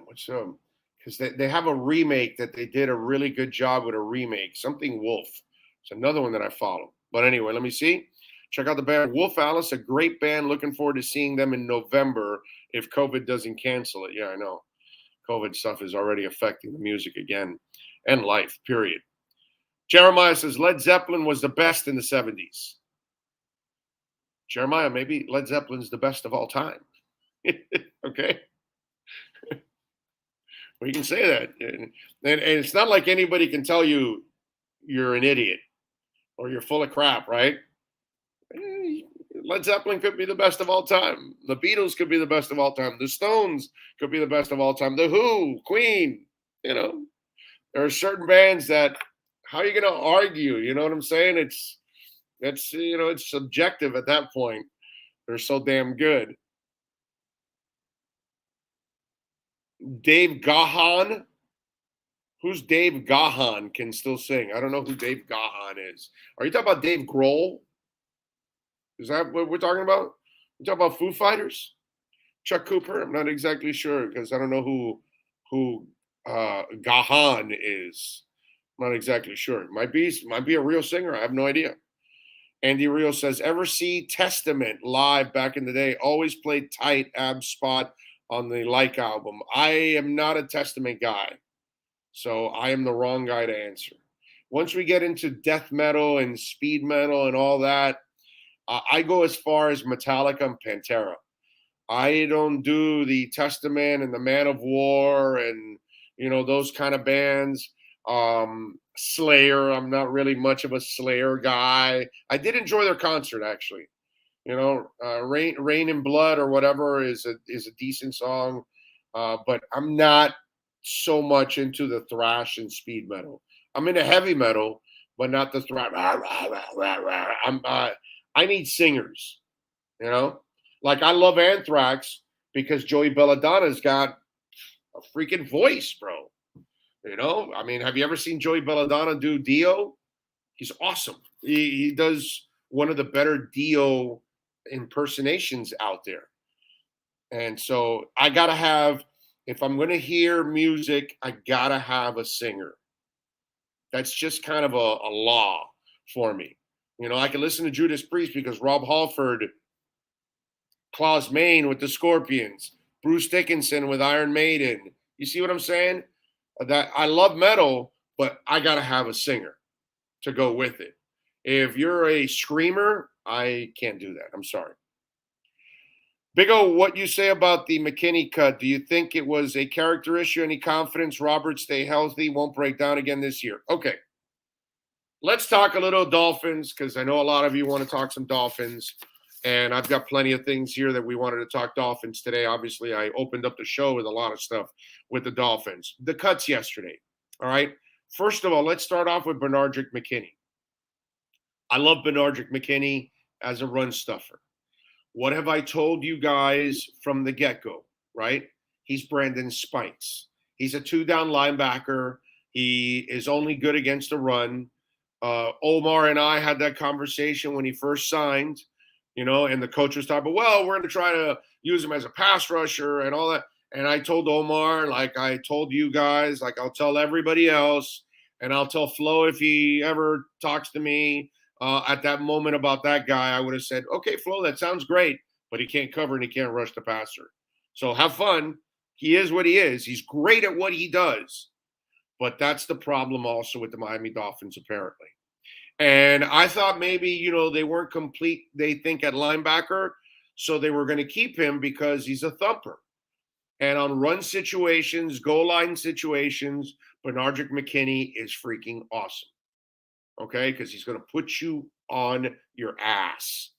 Speaker 6: What's because they have a remake that they did a really good job with a remake. Something Wolf. It's another one that I follow. But anyway, let me see. Check out the band Wolf Alice, a great band. Looking forward to seeing them in November if COVID doesn't cancel it. Yeah, I know. COVID stuff is already affecting the music again and life, period. Jeremiah says Led Zeppelin was the best in the 70s. Jeremiah, maybe Led Zeppelin's the best of all time. Okay. Well, you can say that. And it's not like anybody can tell you you're an idiot or you're full of crap, right? Led Zeppelin could be the best of all time. The Beatles could be the best of all time. The Stones could be the best of all time. The Who, Queen, there are certain bands that, how are you going to argue? You know what I'm saying? It's subjective at that point. They're so damn good. Dave Gahan. Who's Dave Gahan can still sing? I don't know who Dave Gahan is. Are you talking about Dave Grohl? Is that what we're talking about? You talking about Foo Fighters? Chuck Cooper? I'm not exactly sure because I don't know who Gahan is. I'm not exactly sure. Might be a real singer. I have no idea. Andy Rio says, ever see Testament live back in the day? Always played tight ab spot on the Like album. I am not a Testament guy, so I am the wrong guy to answer. Once we get into death metal and speed metal and all that, I go as far as Metallica and Pantera. I don't do the Testament and the Man of War and, those kind of bands. Slayer, I'm not really much of a Slayer guy. I did enjoy their concert, actually. Rain and Blood or whatever is a decent song, but I'm not so much into the thrash and speed metal. I'm into heavy metal, but not the thrash. I need singers, Like I love Anthrax because Joey Belladonna's got a freaking voice, bro. Have you ever seen Joey Belladonna do Dio? He's awesome. He does one of the better Dio impersonations out there. And so I got to have, if I'm going to hear music, I got to have a singer. That's just kind of a law for me. I can listen to Judas Priest because Rob Halford, Klaus Meine with the Scorpions, Bruce Dickinson with Iron Maiden. You see what I'm saying? That I love metal, but I got to have a singer to go with it. If you're a screamer, I can't do that. I'm sorry. Big O, what you say about the McKinney cut? Do you think it was a character issue? Any confidence Robert stay healthy, won't break down again this year? Okay. Let's talk a little Dolphins because I know a lot of you want to talk some Dolphins. And I've got plenty of things here that we wanted to talk Dolphins today. Obviously, I opened up the show with a lot of stuff with the Dolphins. The cuts yesterday, all right? First of all, let's start off with Benardrick McKinney. I love Benardrick McKinney as a run stuffer. What have I told you guys from the get-go, right? He's Brandon Spikes. He's a two-down linebacker. He is only good against the run. Omar and I had that conversation when he first signed. And the coach was talking about, well, we're going to try to use him as a pass rusher and all that. And I told Omar, like I told you guys, like I'll tell everybody else, and I'll tell Flo if he ever talks to me at that moment about that guy, I would have said, okay, Flo, that sounds great, but he can't cover and he can't rush the passer. So have fun. He is what he is. He's great at what he does. But that's the problem also with the Miami Dolphins, apparently. And I thought maybe, they weren't complete, they think, at linebacker, so they were going to keep him because he's a thumper. And on run situations, goal line situations, Benardrick McKinney is freaking awesome. Okay? Because he's going to put you on your ass.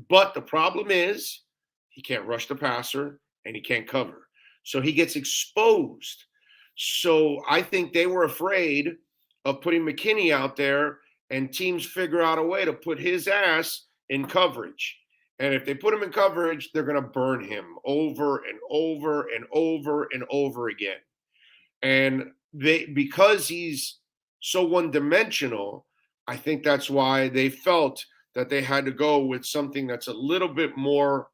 Speaker 6: But the problem is he can't rush the passer and he can't cover. So he gets exposed. So I think they were afraid of putting McKinney out there and teams figure out a way to put his ass in coverage. And if they put him in coverage, they're going to burn him over and over and over and over again. And because he's so one-dimensional, I think that's why they felt that they had to go with something that's a little bit more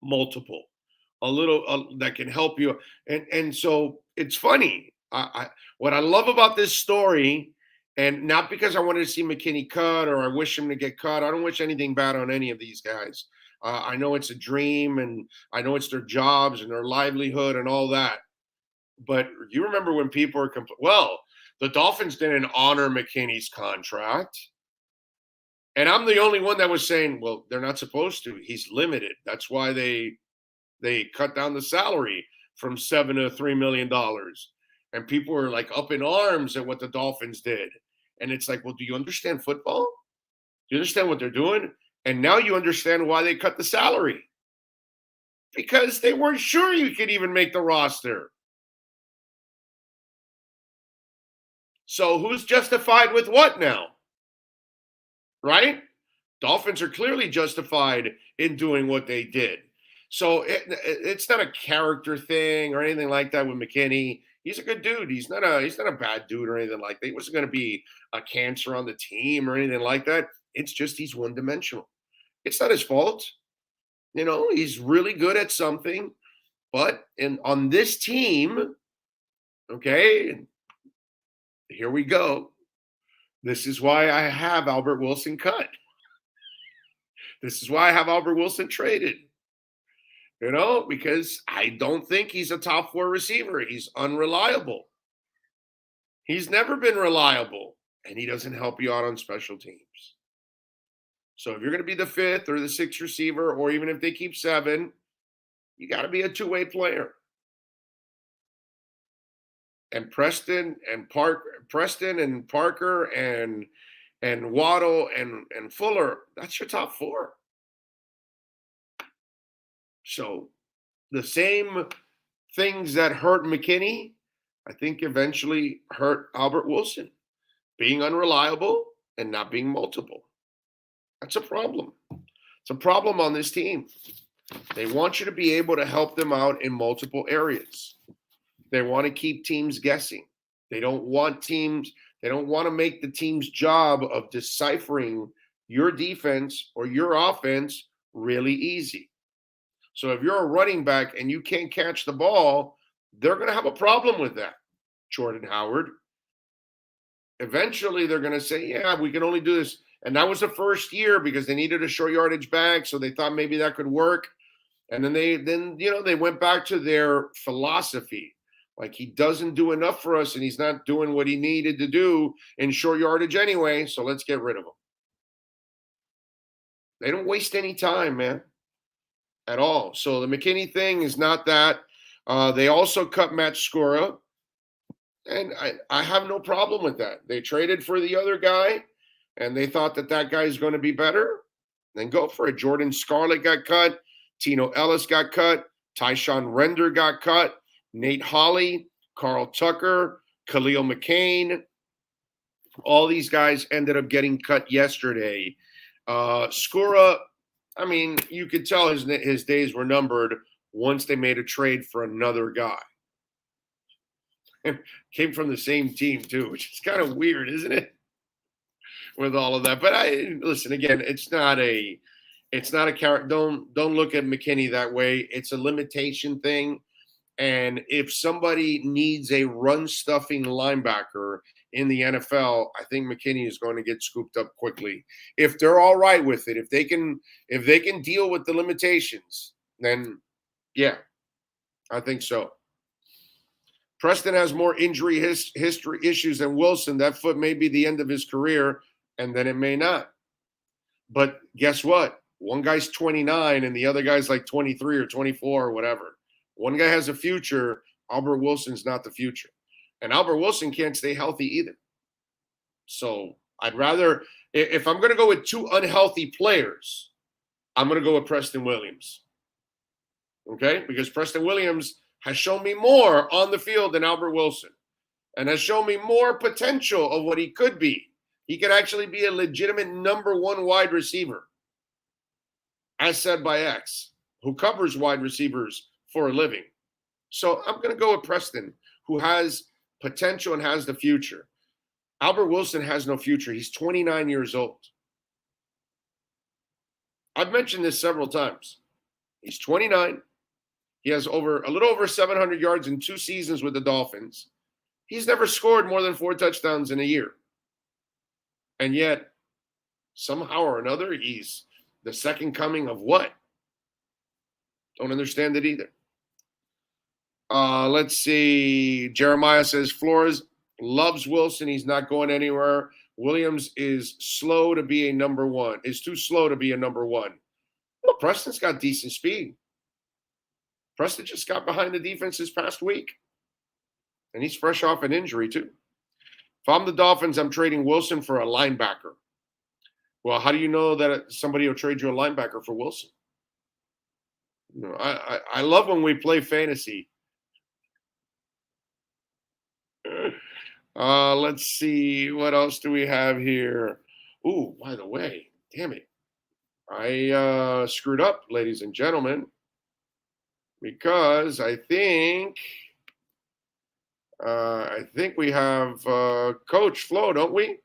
Speaker 6: multiple, a little that can help you. And so it's funny. What I love about this story, and not because I wanted to see McKinney cut or I wish him to get cut. I don't wish anything bad on any of these guys. I know it's a dream and I know it's their jobs and their livelihood and all that. But you remember when people were the Dolphins didn't honor McKinney's contract. And I'm the only one that was saying, well, they're not supposed to. He's limited. That's why they cut down the salary from $7 to $3 million. And people were like up in arms at what the Dolphins did. And it's like, well, do you understand football? Do you understand what they're doing? And now you understand why they cut the salary. Because they weren't sure you could even make the roster. So who's justified with what now? Right? Dolphins are clearly justified in doing what they did. So it's not a character thing or anything like that with McKinney. He's a good dude. He's not a bad dude or anything like that. He wasn't going to be a cancer on the team or anything like that. It's just he's one-dimensional. It's not his fault. You know, he's really good at something. But on this team, okay, here we go. This is why I have Albert Wilson cut. This is why I have Albert Wilson traded. You know, because I don't think he's a top 4 receiver. He's unreliable. He's never been reliable, and he doesn't help you out on special teams. So if you're going to be the 5th or the 6th receiver, or even if they keep 7, you got to be a two-way player. And Preston and Parker and Waddle and Fuller, that's your top 4. So the same things that hurt McKinney, I think eventually hurt Albert Wilson. Being unreliable and not being multiple. That's a problem. It's a problem on this team. They want you to be able to help them out in multiple areas. They want to keep teams guessing. They don't want to make the team's job of deciphering your defense or your offense really easy. So if you're a running back and you can't catch the ball, they're going to have a problem with that, Jordan Howard. Eventually, they're going to say, yeah, we can only do this. And that was the first year because they needed a short yardage back, so they thought maybe that could work. And then they went back to their philosophy. Like, he doesn't do enough for us, and he's not doing what he needed to do in short yardage anyway, so let's get rid of him. They don't waste any time, man, at all. So the McKinney thing is not that. They also cut Matt Skura, and I have no problem with that. They traded for the other guy, and they thought that guy is going to be better. Then go for it. Jordan Scarlett got cut. Tino Ellis got cut. Tyshawn Render got cut. Nate Holley, Carl Tucker, Khalil McCain. All these guys ended up getting cut yesterday. Skura, I mean, you could tell his days were numbered once they made a trade for another guy. Came from the same team too, which is kind of weird, isn't it? With all of that. But listen, again, it's not a character. Don't look at McKinney that way. It's a limitation thing. And if somebody needs a run-stuffing linebacker in the NFL, I think McKinney is going to get scooped up quickly. If they're all right with it, if they can deal with the limitations, then yeah, I think so. Preston has more injury history issues than Wilson. That foot may be the end of his career, and then it may not. But guess what? One guy's 29 and the other guy's like 23 or 24 or whatever. One guy has a future. Albert Wilson's not the future. And Albert Wilson can't stay healthy either. So I'd rather, if I'm going to go with 2 unhealthy players, I'm going to go with Preston Williams. Okay? Because Preston Williams has shown me more on the field than Albert Wilson and has shown me more potential of what he could be. He could actually be a legitimate number 1 wide receiver, as said by X, who covers wide receivers for a living. So I'm going to go with Preston, who has potential and has the future. Albert Wilson has no future. He's 29 years old. I've mentioned this several times. He's 29. He has a little over 700 yards in 2 seasons with the Dolphins. He's never scored more than 4 touchdowns in a year. And yet, somehow or another, he's the second coming of what? Don't understand it either. Let's see. Jeremiah says Flores loves Wilson. He's not going anywhere. Williams is slow to be a number 1. Is too slow to be a number 1. Well, Preston's got decent speed. Preston just got behind the defense this past week. And he's fresh off an injury, too. If I'm the Dolphins, I'm trading Wilson for a linebacker. Well, how do you know that somebody will trade you a linebacker for Wilson? You know, I love when we play fantasy. Let's see. What else do we have here? Ooh, by the way, damn it. I screwed up, ladies and gentlemen, because I think we have Coach Flo, don't we?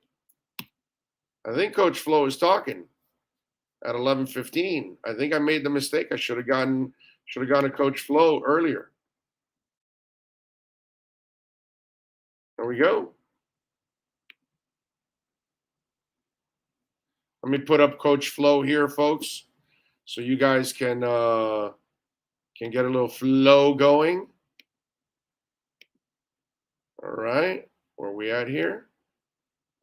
Speaker 6: I think Coach Flo is talking at 11:15. I think I made the mistake. I should have gone to Coach Flo earlier. There we go. Let me put up Coach Flo here, folks, so you guys can get a little flow going. All right, where are we at here?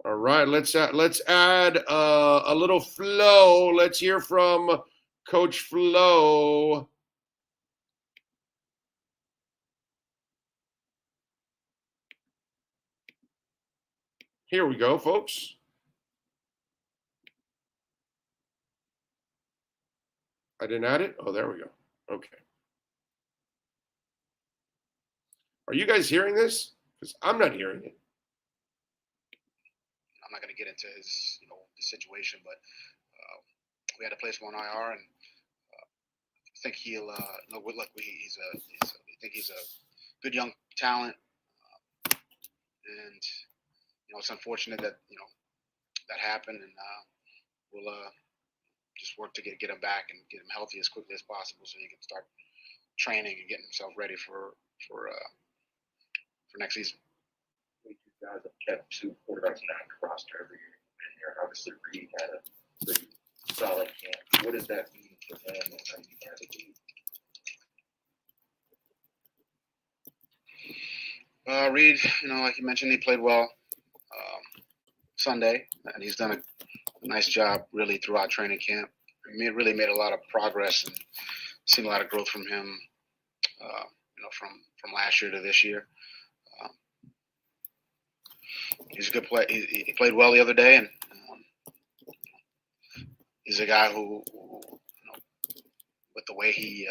Speaker 6: All right, let's add a little flow. Let's hear from Coach Flo. Here we go, folks. I didn't add it? Oh, there we go. Okay. Are you guys hearing this? Because I'm not hearing it.
Speaker 7: I'm not going to get into his, the situation, but we had to place him on IR, and I think he'll I think he's a good young talent, and it's unfortunate that that happened, and we'll just work to get him back and get him healthy as quickly as possible, so he can start training and getting himself ready for next season.
Speaker 8: You guys have kept two quarterbacks on the roster every year, and here obviously Reed had a pretty solid camp. What does that mean for him and how you navigate?
Speaker 7: Reed, like you mentioned, he played well Sunday, and he's done a nice job really throughout training camp. He really made a lot of progress and seen a lot of growth from him, from last year to this year. He's a good player. He played well the other day, and he's a guy who with the way he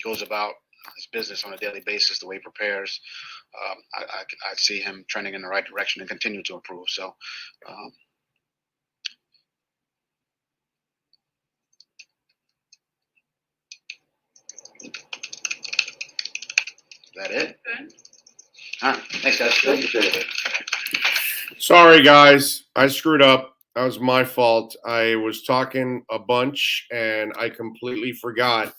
Speaker 7: goes about his business on a daily basis, the way he prepares, I see him trending in the right direction and continue to improve. So, is that it? All right. Thanks, guys.
Speaker 6: Sorry, guys. I screwed up. That was my fault. I was talking a bunch, and I completely forgot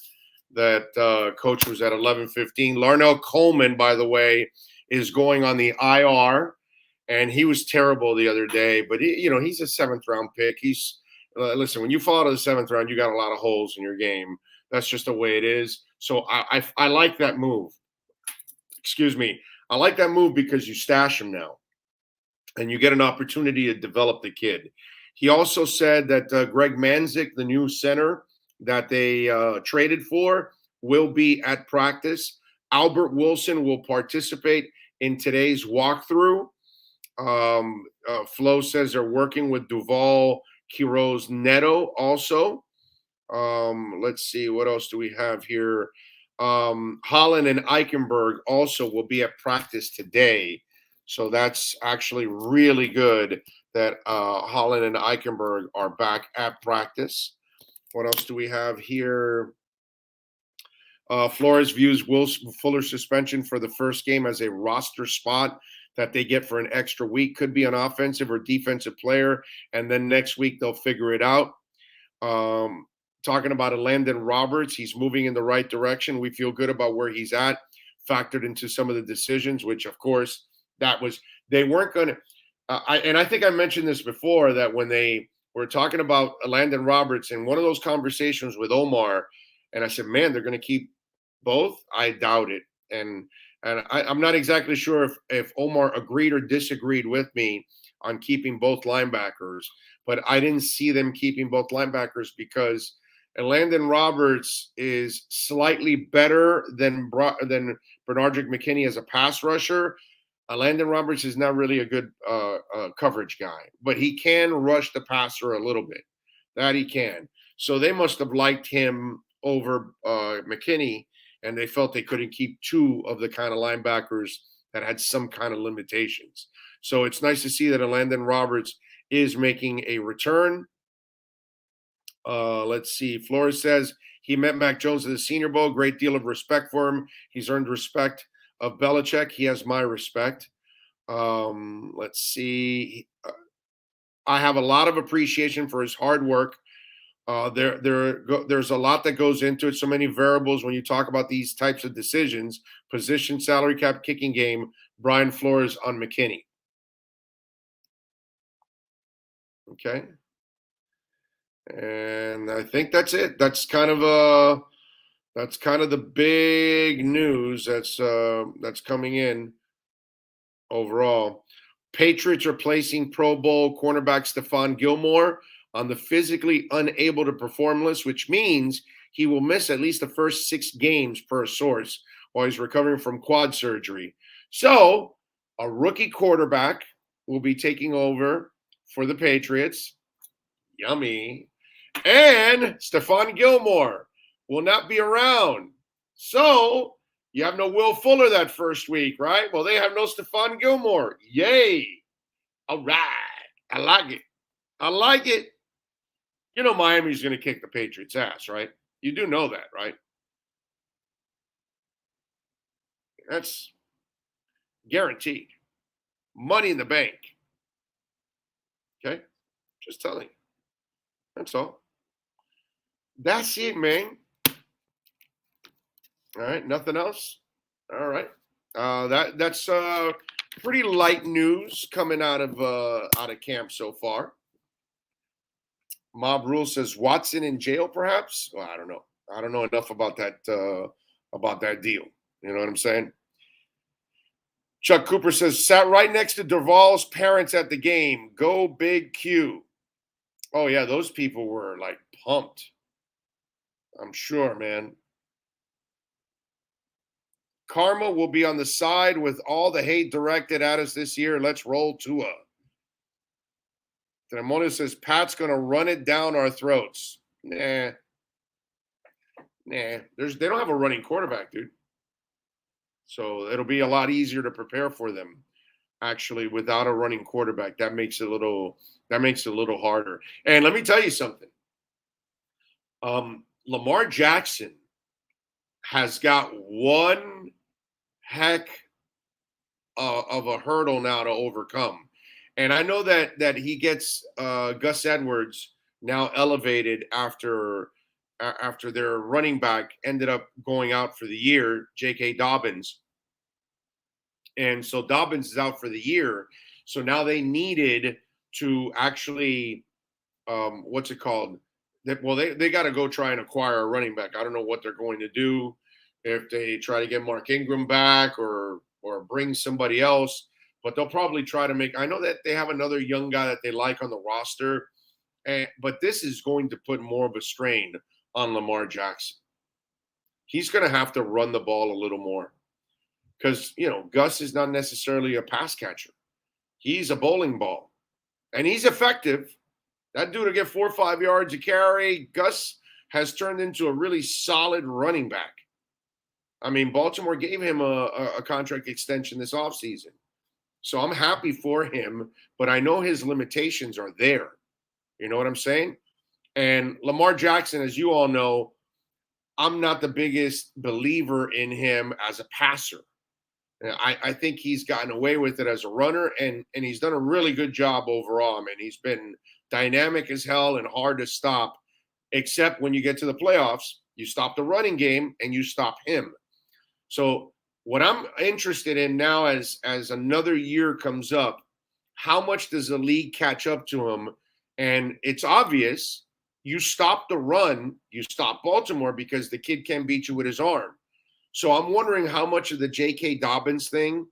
Speaker 6: that Coach was at 11:15. Larnell Coleman, by the way, is going on the IR, and he was terrible the other day. But he's a 7th-round pick. He's listen. When you fall out of the 7th round, you got a lot of holes in your game. That's just the way it is. So I like that move. Excuse me. I like that move because you stash him now, and you get an opportunity to develop the kid. He also said that Greg Manzik, the new center that they traded for, will be at practice. Albert Wilson will participate in today's walkthrough. Flo says they're working with Duval Quiroz Neto also. Let's see, what else do we have here? Holland and Eichenberg also will be at practice today. So that's actually really good that Holland and Eichenberg are back at practice. What else do we have here? Flores views Will Fuller's suspension for the first game as a roster spot that they get for an extra week. Could be an offensive or defensive player, and then next week they'll figure it out. Talking about Landon Roberts, he's moving in the right direction. We feel good about where he's at, factored into some of the decisions, which, of course, they weren't going to and I think I mentioned this before, that when they were talking about Landon Roberts in one of those conversations with Omar, and I said, man, they're going to keep both. I doubt it. And I'm not exactly sure if Omar agreed or disagreed with me on keeping both linebackers, but I didn't see them keeping both linebackers because Landon Roberts is slightly better than Bernardrick McKinney as a pass rusher, Landon Roberts is not really a good coverage guy, but he can rush the passer a little bit. That he can. So they must have liked him over McKinney, and they felt they couldn't keep two of the kind of linebackers that had some kind of limitations. So it's nice to see that Landon Roberts is making a return. Let's see. Flores says he met Mac Jones at the Senior Bowl. Great deal of respect for him. He's earned respect of Belichick. He has my respect. Let's see. I have a lot of appreciation for his hard work. There's a lot that goes into it. So many variables when you talk about these types of decisions: position, salary cap, kicking game. Brian Flores on McKinney. Okay. And I think that's it. That's kind of the big news that's coming in overall. Patriots are placing Pro Bowl cornerback Stephon Gilmore on the physically unable to perform list, which means he will miss at least the first 6 games per source while he's recovering from quad surgery. So a rookie quarterback will be taking over for the Patriots. Yummy. And Stephon Gilmore will not be around. So you have no Will Fuller that first week, right? Well, they have no Stephon Gilmore. Yay. All right. I like it. I like it. You know Miami's going to kick the Patriots' ass, right? You do know that, right? That's guaranteed. Money in the bank. Okay? Just telling you. That's all. That's it, man. All right, nothing else? All right. That's pretty light news coming out of camp so far. Mob Rule says Watson in jail, perhaps. Well, I don't know. I don't know enough about that deal. You know what I'm saying? Chuck Cooper says sat right next to Durval's parents at the game. Go Big Q. Oh yeah, those people were like pumped. I'm sure, man. Karma will be on the side with all the hate directed at us this year. Let's roll Tua. Tremona says Pat's going to run it down our throats. Nah. They don't have a running quarterback, dude. So it'll be a lot easier to prepare for them, actually, without a running quarterback. That makes it a little harder. And let me tell you something. Lamar Jackson has got one heck of a hurdle now to overcome. And I know that he gets Gus Edwards now elevated after their running back ended up going out for the year, J.K. Dobbins. And so Dobbins is out for the year. So now they needed to actually, what's it called? They got to go try and acquire a running back. I don't know what they're going to do, if they try to get Mark Ingram back or bring somebody else. But they'll probably try to make – I know that they have another young guy that they like on the roster, but this is going to put more of a strain on Lamar Jackson. He's going to have to run the ball a little more because, Gus is not necessarily a pass catcher. He's a bowling ball, and he's effective. That dude will get 4 or 5 yards a carry. Gus has turned into a really solid running back. I mean, Baltimore gave him a contract extension this offseason. So I'm happy for him, but I know his limitations are there. You know what I'm saying? And Lamar Jackson, as you all know, I'm not the biggest believer in him as a passer. I think he's gotten away with it as a runner, and he's done a really good job overall. I mean, he's been dynamic as hell and hard to stop, except when you get to the playoffs, you stop the running game and you stop him. So what I'm interested in now as another year comes up, how much does the league catch up to him? And it's obvious you stop the run, you stop Baltimore because the kid can't beat you with his arm. So I'm wondering how much of the J.K. Dobbins thing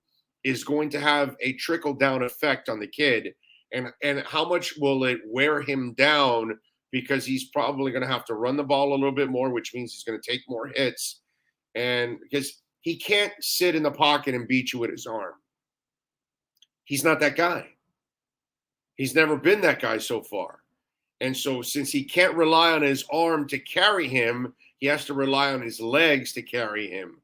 Speaker 6: is going to have a trickle-down effect on the kid, and how much will it wear him down because he's probably going to have to run the ball a little bit more, which means he's going to take more hits. And because he can't sit in the pocket and beat you with his arm. He's not that guy. He's never been that guy so far. And so since he can't rely on his arm to carry him, he has to rely on his legs to carry him.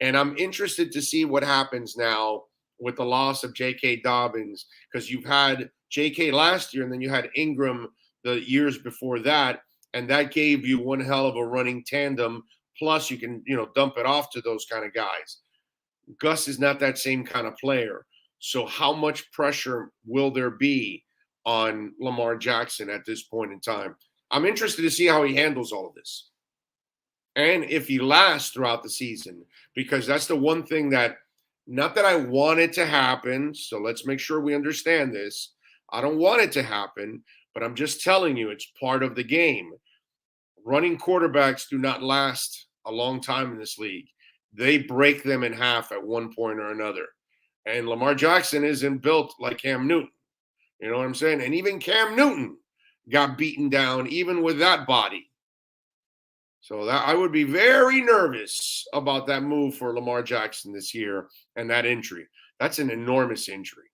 Speaker 6: And I'm interested to see what happens now with the loss of J.K. Dobbins, because you've had J.K. last year and then you had Ingram the years before that, and that gave you one hell of a running tandem. Plus, you can, dump it off to those kind of guys. Gus is not that same kind of player. So how much pressure will there be on Lamar Jackson at this point in time? I'm interested to see how he handles all of this. And if he lasts throughout the season, because that's the one thing that, not that I want it to happen, so let's make sure we understand this. I don't want it to happen, but I'm just telling you it's part of the game. Running quarterbacks do not last a long time in this league. They break them in half at one point or another. And Lamar Jackson isn't built like Cam Newton. You know what I'm saying? And even Cam Newton got beaten down even with that body. So that I would be very nervous about that move for Lamar Jackson this year and that injury. That's an enormous injury.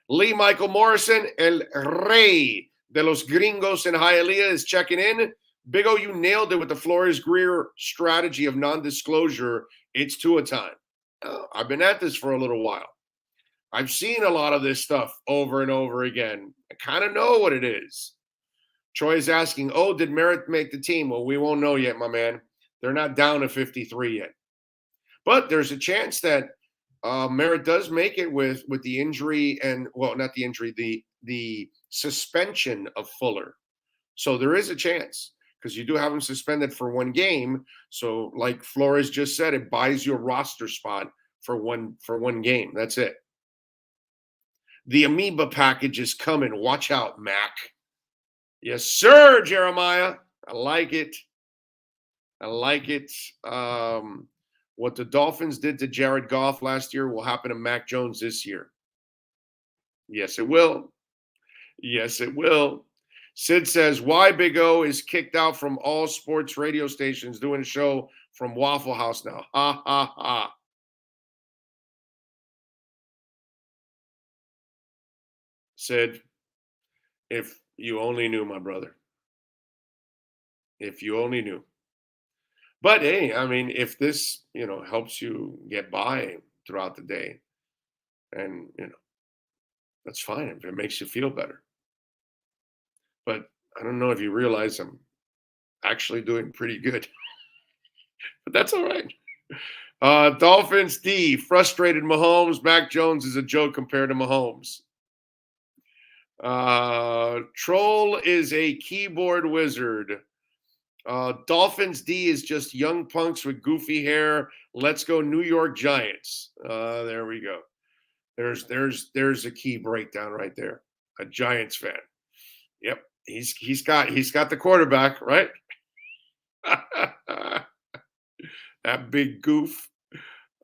Speaker 6: Lee Michael Morrison, El Rey de los Gringos in Hialeah, is checking in. Big O, you nailed it with the Flores Greer strategy of non-disclosure. It's Tua time. I've been at this for a little while. I've seen a lot of this stuff over and over again. I kind of know what it is. Troy is asking, did Merritt make the team? Well, we won't know yet, my man. They're not down to 53 yet. But there's a chance that Merritt does make it with the injury and, well, not the injury, the suspension of Fuller. So there is a chance because you do have him suspended for one game. So like Flores just said, it buys you a roster spot for one game. That's it. The amoeba package is coming. Watch out, Mac. Yes, sir, Jeremiah. I like it. I like it. What the Dolphins did to Jared Goff last year will happen to Mac Jones this year. Yes, it will. Yes, it will. Sid says, why Big O is kicked out from all sports radio stations doing a show from Waffle House now? Ha, ha, ha. Sid, if you only knew, my brother. If you only knew. But, hey, I mean, if this, helps you get by throughout the day, and, that's fine if it makes you feel better. But I don't know if you realize I'm actually doing pretty good. But that's all right. Dolphins D, frustrated Mahomes. Mac Jones is a joke compared to Mahomes. Troll is a keyboard wizard. Dolphins D is just young punks with goofy hair. Let's go New York Giants. There we go. There's a key breakdown right there. A Giants fan. Yep. He's got the quarterback, right? That big goof.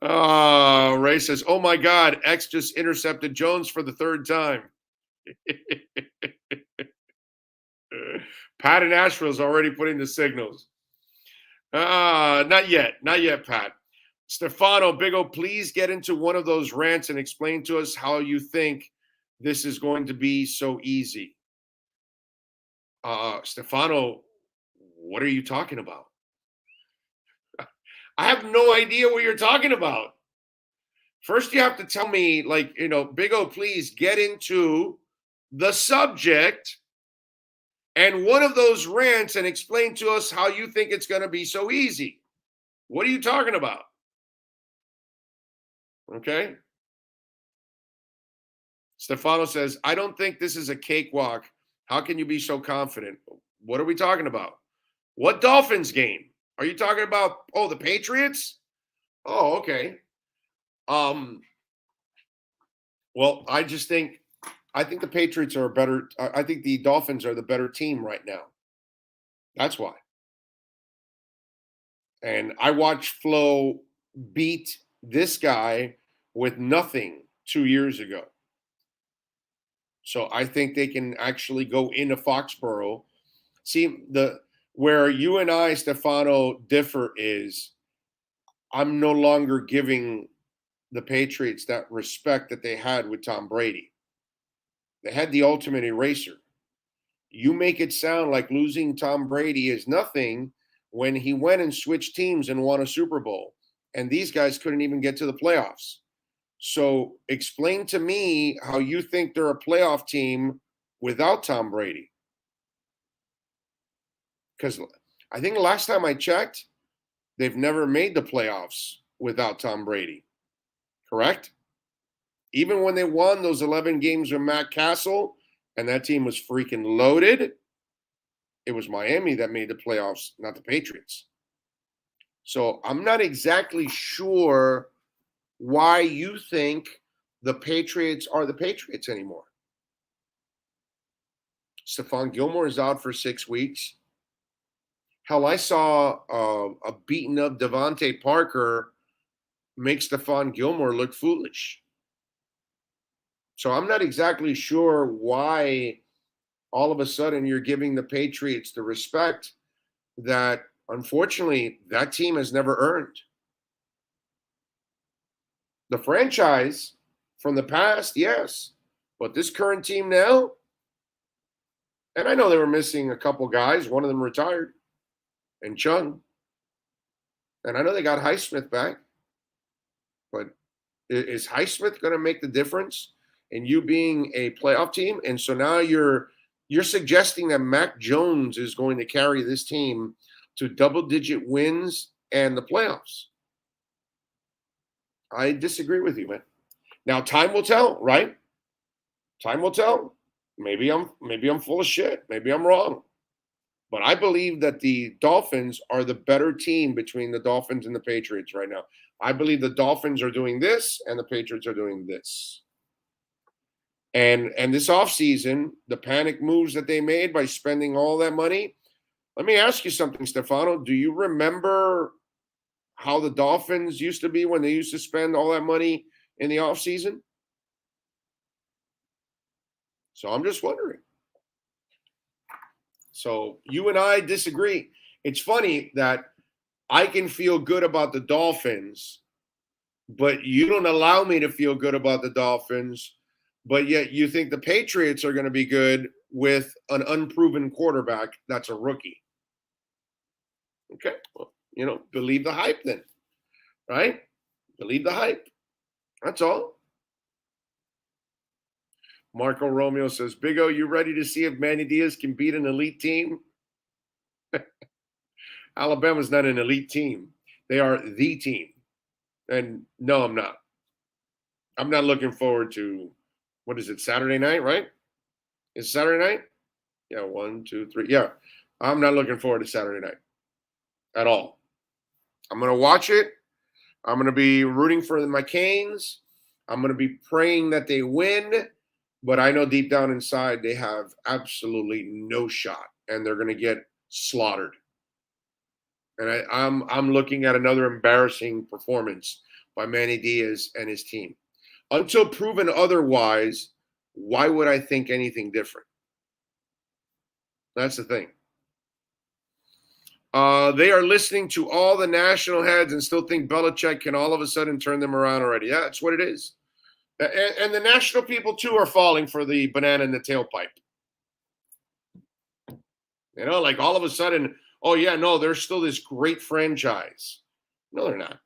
Speaker 6: Ray says, oh my God, X just intercepted Jones for the third time. Pat in Asheville is already putting the signals. Not yet, Pat. Stefano, Big O, please get into one of those rants and explain to us how you think this is going to be so easy. Stefano, what are you talking about? I have no idea what you're talking about. First, you have to tell me, Big O, please get into the subject and one of those rants and explain to us how you think it's going to be so easy. What are you talking about? Okay. Stefano says, I don't think this is a cakewalk. How can you be so confident? What are we talking about? What Dolphins game? Are you talking about, the Patriots? Oh, okay. Well, I think the Patriots are better. I think the Dolphins are the better team right now. That's why. And I watched Flo beat this guy with nothing 2 years ago. So I think they can actually go into Foxborough. See, where you and I, Stefano, differ is I'm no longer giving the Patriots that respect that they had with Tom Brady. They had the ultimate eraser. You make it sound like losing Tom Brady is nothing when he went and switched teams and won a Super Bowl. And these guys couldn't even get to the playoffs. So explain to me how you think they're a playoff team without Tom Brady. Because I think the last time I checked, they've never made the playoffs without Tom Brady. Correct? Even when they won those 11 games with Matt Castle, and that team was freaking loaded, it was Miami that made the playoffs, not the Patriots. So I'm not exactly sure why you think the Patriots are the Patriots anymore. Stephon Gilmore is out for 6 weeks. Hell, I saw a beaten up Devontae Parker make Stephon Gilmore look foolish. So I'm not exactly sure why all of a sudden you're giving the Patriots the respect that, unfortunately, that team has never earned. The franchise from the past, yes, but this current team now, and I know they were missing a couple guys. One of them retired, and Chung. And I know they got Highsmith back, but is Highsmith going to make the difference in you being a playoff team? And so now you're suggesting that Mac Jones is going to carry this team to double-digit wins and the playoffs. I disagree with you, man. Now time will tell, right? Time will tell. Maybe I'm full of shit. Maybe I'm wrong. But I believe that the Dolphins are the better team between the Dolphins and the Patriots right now. I believe the Dolphins are doing this and the Patriots are doing this. And this offseason, the panic moves that they made by spending all that money. Let me ask you something, Stefano. Do you remember how the Dolphins used to be when they used to spend all that money in the offseason? So I'm just wondering. So you and I disagree. It's funny that I can feel good about the Dolphins, but you don't allow me to feel good about the Dolphins, but yet you think the Patriots are going to be good with an unproven quarterback that's a rookie. Okay, well, believe the hype then, right? Believe the hype. That's all. Marco Romeo says, Big O, you ready to see if Manny Diaz can beat an elite team? Alabama's not an elite team. They are the team. And no, I'm not. I'm not looking forward to, what is it, Saturday night, right? Is Saturday night? Yeah, 1, 2, 3. Yeah, I'm not looking forward to Saturday night at all. I'm going to watch it. I'm going to be rooting for my Canes. I'm going to be praying that they win. But I know deep down inside they have absolutely no shot, and they're going to get slaughtered. And I'm looking at another embarrassing performance by Manny Diaz and his team. Until proven otherwise, why would I think anything different? That's the thing. They are listening to all the national heads and still think Belichick can all of a sudden turn them around already. Yeah, that's what it is. And the national people, too, are falling for the banana in the tailpipe. Like all of a sudden, oh, yeah, no, they're still this great franchise. No, they're not.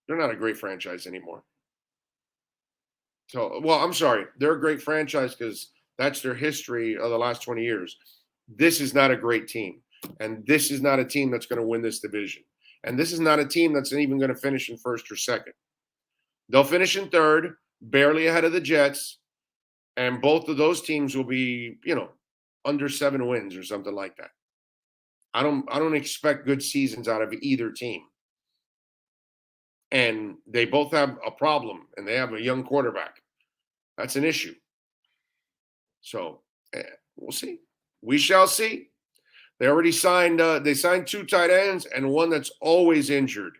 Speaker 6: They're not a great franchise anymore. So, well, I'm sorry. They're a great franchise because that's their history of the last 20 years. This is not a great team. And this is not a team that's going to win this division. And this is not a team that's even going to finish in first or second. They'll finish in third, barely ahead of the Jets, and both of those teams will be, under 7 wins or something like that. I don't expect good seasons out of either team. And they both have a problem, and they have a young quarterback. That's an issue. So we'll see. We shall see. They already signed. They signed 2 tight ends and one that's always injured.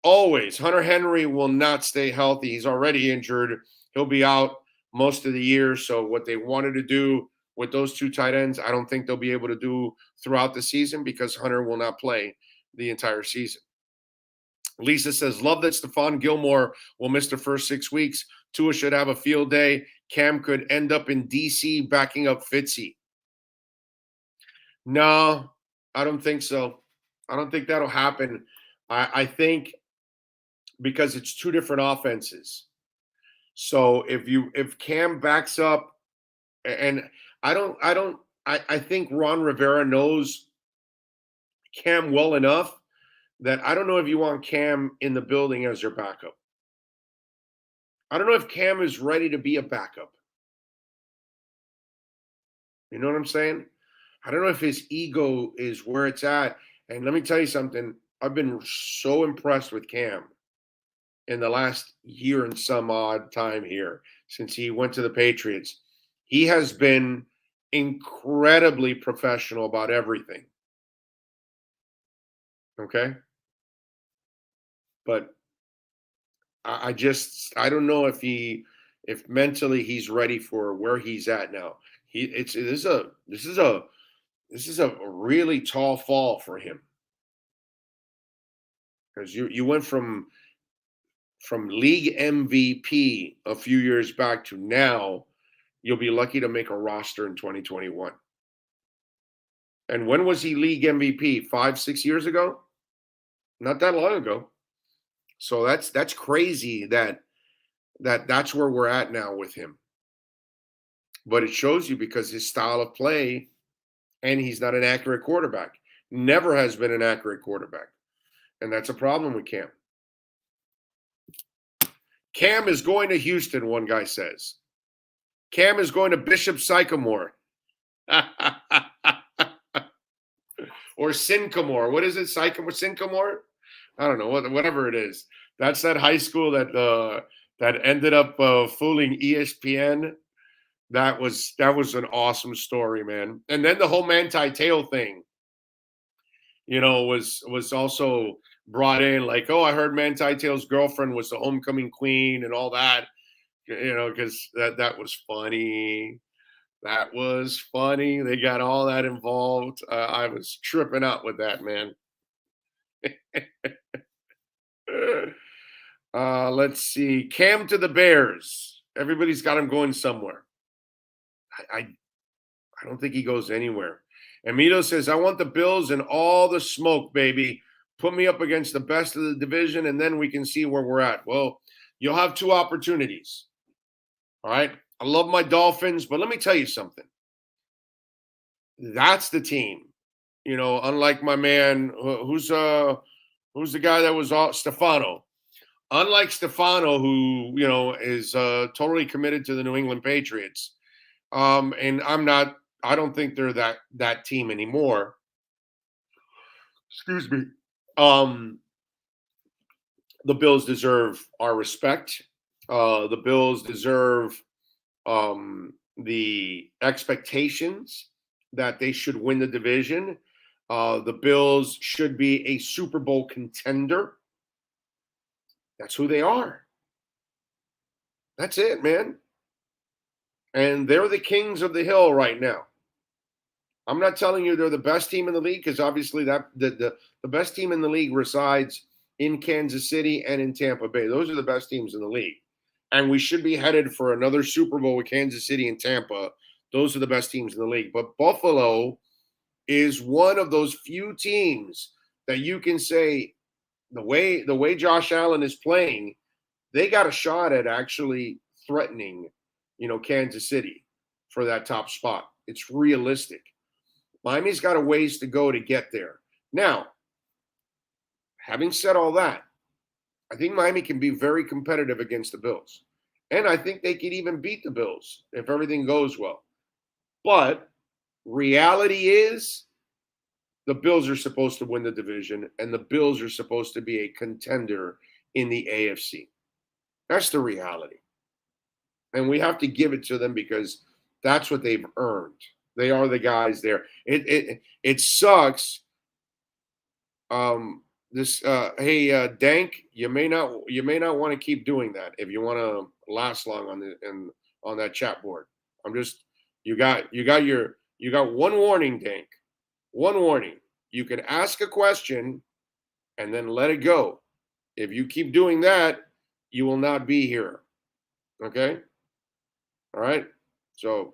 Speaker 6: Always. Hunter Henry will not stay healthy. He's already injured. He'll be out most of the year. So what they wanted to do with those 2 tight ends, I don't think they'll be able to do throughout the season because Hunter will not play the entire season. Lisa says, love that Stephon Gilmore will miss the first 6 weeks. Tua should have a field day. Cam could end up in DC backing up Fitzy. No, I don't think so. I don't think that'll happen. I think because it's two different offenses. So if Cam backs up, and I think Ron Rivera knows Cam well enough that I don't know if you want Cam in the building as your backup. I don't know if Cam is ready to be a backup. You know what I'm saying? I don't know if his ego is where it's at. And let me tell you something. I've been so impressed with Cam in the last year and some odd time here since he went to the Patriots. He has been incredibly professional about everything. Okay? But I don't know if mentally he's ready for where he's at now. This is a really tall fall for him. Because you went from league MVP a few years back to now, you'll be lucky to make a roster in 2021. And when was he league MVP? 5-6 years ago? Not that long ago. So that's crazy that's where we're at now with him. But it shows you because his style of play, and he's not an accurate quarterback. Never has been an accurate quarterback. And that's a problem with Cam. Cam is going to Houston, one guy says. Cam is going to Bishop Sycamore. Or Sycamore. What is it? Sycamore? I don't know. Whatever it is. That's that high school that ended up fooling ESPN. That was an awesome story, man. And then the whole Manti Te'o thing, was also brought in. Like, oh, I heard Manti Te'o's girlfriend was the homecoming queen and all that. Because that was funny. That was funny. They got all that involved. I was tripping out with that, man. Let's see. Cam to the Bears. Everybody's got him going somewhere. I don't think he goes anywhere. Amito says, I want the Bills and all the smoke, baby. Put me up against the best of the division, and then we can see where we're at. Well, you'll have two opportunities. All right? I love my Dolphins, but let me tell you something. That's the team. Unlike my man, who's the guy that was Stefano. Unlike Stefano, who, is totally committed to the New England Patriots. And I don't think they're that team anymore. Excuse me. The Bills deserve our respect. The Bills deserve the expectations that they should win the division. The Bills should be a Super Bowl contender. That's who they are. That's it, man. And they're the kings of the hill right now. I'm not telling you they're the best team in the league, because obviously the best team in the league resides in Kansas City and in Tampa Bay. Those are the best teams in the league. And we should be headed for another Super Bowl with Kansas City and Tampa. Those are the best teams in the league. But Buffalo is one of those few teams that you can say the way Josh Allen is playing, they got a shot at actually threatening, Kansas City for that top spot. It's realistic. Miami's got a ways to go to get there. Now, having said all that, I think Miami can be very competitive against the Bills. And I think they could even beat the Bills if everything goes well. But reality is the Bills are supposed to win the division, and the Bills are supposed to be a contender in the AFC. That's the reality. And we have to give it to them because that's what they've earned. They are the guys there. It sucks. Hey, Dank, you may not want to keep doing that if you want to last long on that chat board. You got one warning, Dank. One warning. You can ask a question and then let it go. If you keep doing that, you will not be here. Okay? All right. So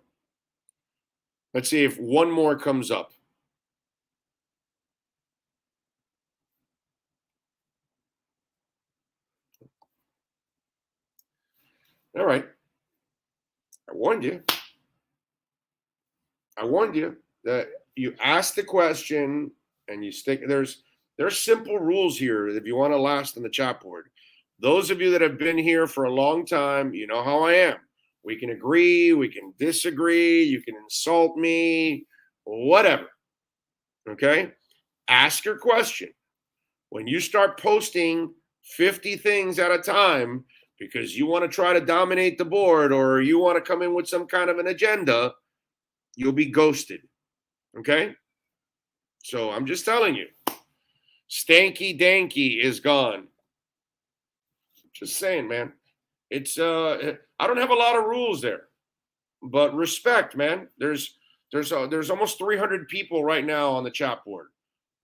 Speaker 6: let's see if one more comes up. All right. I warned you. I warned you that you ask the question and you stick. There's simple rules here if you want to last on the chat board. Those of you that have been here for a long time, you know how I am. We can agree, we can disagree, you can insult me, whatever. Okay? Ask your question. When you start posting 50 things at a time because you want to try to dominate the board or you want to come in with some kind of an agenda, you'll be ghosted. Okay? So I'm just telling you, Stanky Danky is gone. Just saying, man. It's I don't have a lot of rules there, but respect, man. There's almost 300 people right now on the chat board.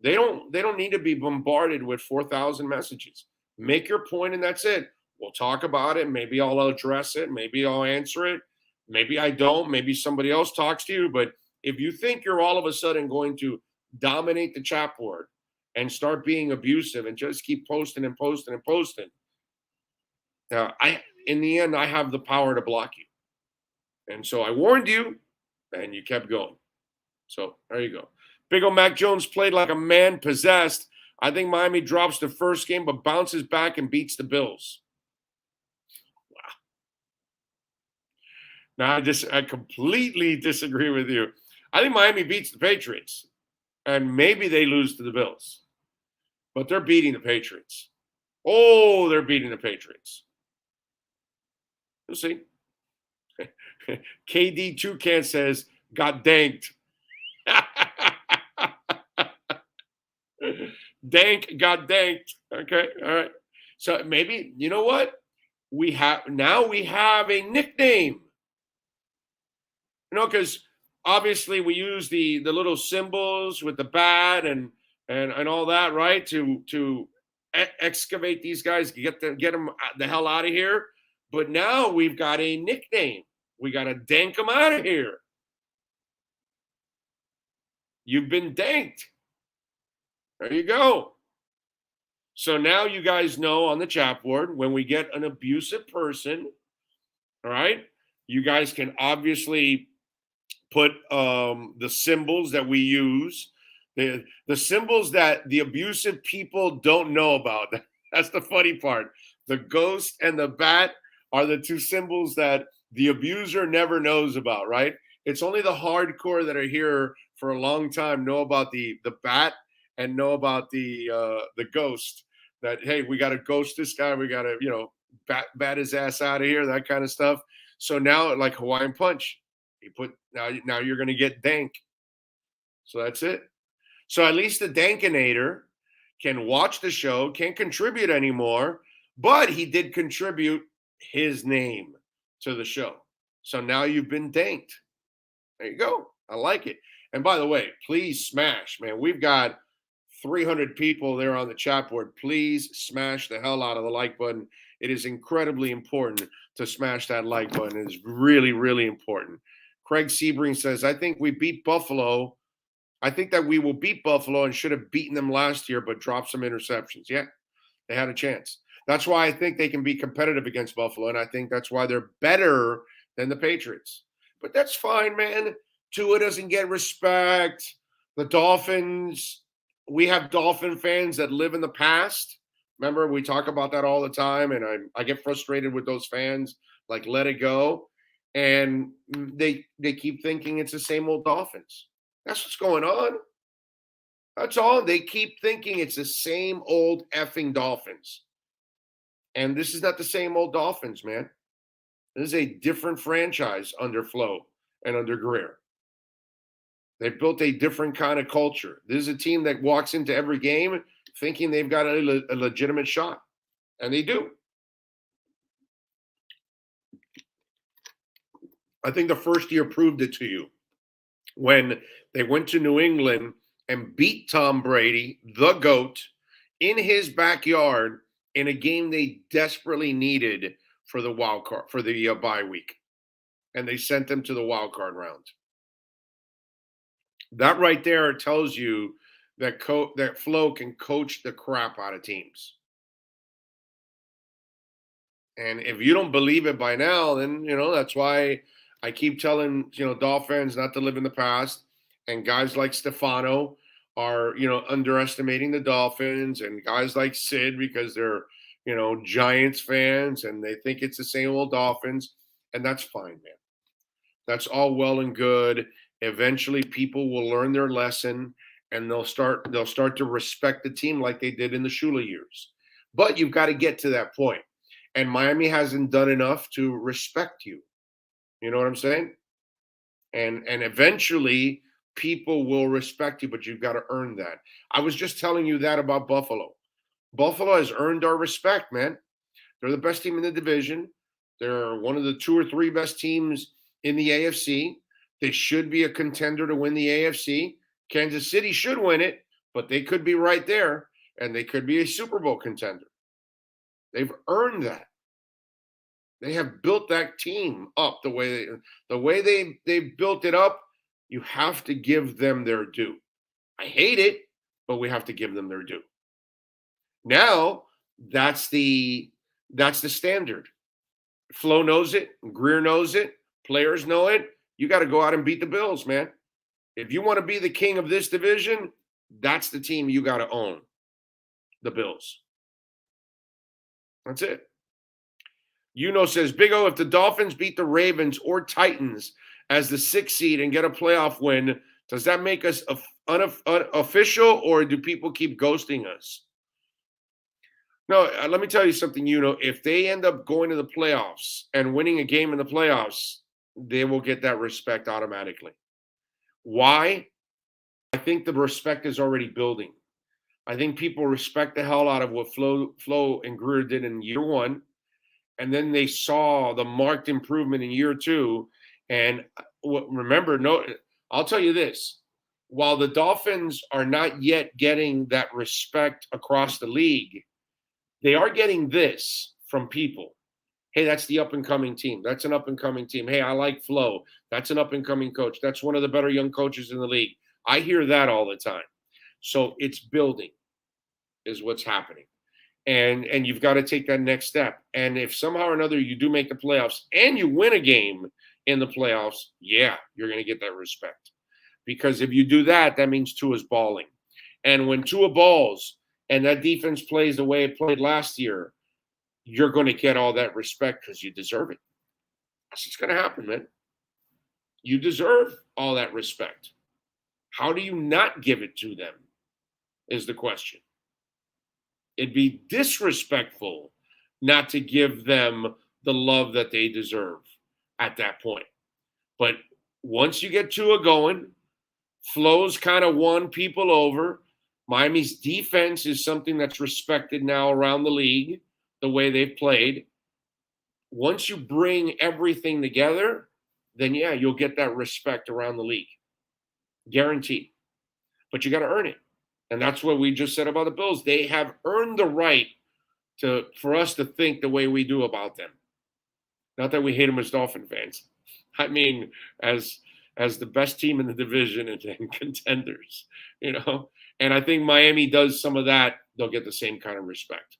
Speaker 6: They don't need to be bombarded with 4,000 messages. Make your point and that's it. We'll talk about it. Maybe I'll address it. Maybe I'll answer it. Maybe I don't. Maybe somebody else talks to you. But if you think you're all of a sudden going to dominate the chat board and start being abusive and just keep posting and posting and posting, now in the end, I have the power to block you. And so I warned you, and you kept going. So there you go. Big ol' Mac Jones played like a man possessed. I think Miami drops the first game, but bounces back and beats the Bills. Wow. Now, I completely disagree with you. I think Miami beats the Patriots, and maybe they lose to the Bills. But they're beating the Patriots. Oh, they're beating the Patriots. We'll see. KD Toucan says, got danked. Dank got danked. Okay, all right. So maybe, you know what? We have a nickname. You know, because obviously we use the little symbols with the bat and all that, right? To excavate these guys, get them the hell out of here. But now we've got a nickname. We got to dank them out of here. You've been danked. There you go. So now you guys know on the chat board, when we get an abusive person, all right, you guys can obviously put the symbols that we use, the symbols that the abusive people don't know about. That's the funny part. The ghost and the bat are the two symbols that the abuser never knows about, right? It's only the hardcore that are here for a long time know about the bat and know about the ghost. That, hey, we got to ghost this guy. We got to, bat his ass out of here, that kind of stuff. So now, like Hawaiian Punch, you put now you're going to get dank. So that's it. So at least the Dankinator can watch the show, can't contribute anymore, but he did contribute his name to the show. So now you've been danked. There you go. I like it. And by the way, please smash, man. We've got 300 people there on the chat board. Please smash the hell out of the like button. It is incredibly important to smash that like button. It is really, really important. Craig Sebring says, I think we beat Buffalo. I think that we will beat Buffalo and should have beaten them last year, but dropped some interceptions. Yeah, they had a chance. That's why I think they can be competitive against Buffalo, and I think that's why they're better than the Patriots. But that's fine, man. Tua doesn't get respect. The Dolphins, we have Dolphin fans that live in the past. Remember, we talk about that all the time, and I get frustrated with those fans, like, let it go. And they keep thinking it's the same old Dolphins. That's what's going on. That's all. They keep thinking it's the same old effing Dolphins. And this is not the same old Dolphins, man. This is a different franchise under Flo and under Greer. They've built a different kind of culture. This is a team that walks into every game thinking they've got a legitimate shot. And they do. I think the first year proved it to you when they went to New England and beat Tom Brady, the GOAT, in his backyard in a game they desperately needed for the wild card, for the bye week. and they sent them to the wild card round. That right there tells you that that Flo can coach the crap out of teams. And if you don't believe it by now, then, that's why I keep telling, Dolphins not to live in the past. And guys like Stefano are, underestimating the Dolphins, and guys like Sid because they're, Giants fans and they think it's the same old Dolphins. And that's fine, man. That's all well and good. Eventually people will learn their lesson and they'll start to respect the team like they did in the Shula years. But you've got to get to that point. And Miami hasn't done enough to respect you. You know what I'm saying? And eventually people will respect you, but you've got to earn that. I was just telling you that about Buffalo. Buffalo has earned our respect, man. They're the best team in the division. They're one of the 2 or 3 best teams in the AFC. They should be a contender to win the AFC. Kansas City should win it, but they could be right there, and they could be a Super Bowl contender. They've earned that. They have built that team up the way they built it up. You have to give them their due. I hate it, but we have to give them their due. Now, that's the standard. Flo knows it. Greer knows it. Players know it. You got to go out and beat the Bills, man. If you want to be the king of this division, that's the team you got to own. The Bills. That's it. Says, Big O, if the Dolphins beat the Ravens or Titans as the 6th seed and get a playoff win, does that make us unofficial, or do people keep ghosting us? No, let me tell you something, if they end up going to the playoffs and winning a game in the playoffs, they will get that respect automatically. Why? I think the respect is already building. I think people respect the hell out of what Flo and Greer did in year 1. And then they saw the marked improvement in year 2. And remember, I'll tell you this. While the Dolphins are not yet getting that respect across the league, they are getting this from people. Hey, that's the up-and-coming team. That's an up-and-coming team. Hey, I like Flo. That's an up-and-coming coach. That's one of the better young coaches in the league. I hear that all the time. So it's building is what's happening. And you've got to take that next step. And if somehow or another you do make the playoffs and you win a game in the playoffs, yeah, you're going to get that respect. Because if you do that, that means Tua's balling. And when Tua balls and that defense plays the way it played last year, you're going to get all that respect because you deserve it. That's what's going to happen, man. You deserve all that respect. How do you not give it to them is the question. It'd be disrespectful not to give them the love that they deserve at that point. But once you get Tua going, Flo's kind of won people over. Miami's defense is something that's respected now around the league, the way they've played. Once you bring everything together, then yeah, you'll get that respect around the league. Guaranteed. But you got to earn it. And that's what we just said about the Bills. They have earned the right for us to think the way we do about them. Not that we hate them as Dolphin fans. I mean, as the best team in the division and contenders, And I think Miami does some of that. They'll get the same kind of respect.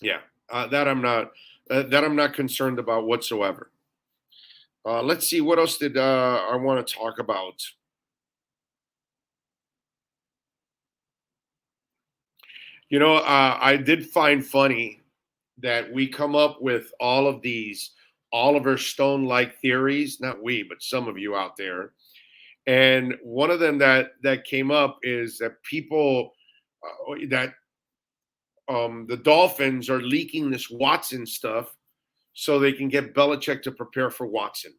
Speaker 6: Yeah, that I'm not concerned about whatsoever. Let's see, what else did I want to talk about? I did find funny that we come up with all of these Oliver Stone-like theories. Not we, but some of you out there. And one of them that came up is that people the Dolphins are leaking this Watson stuff so they can get Belichick to prepare for Watson.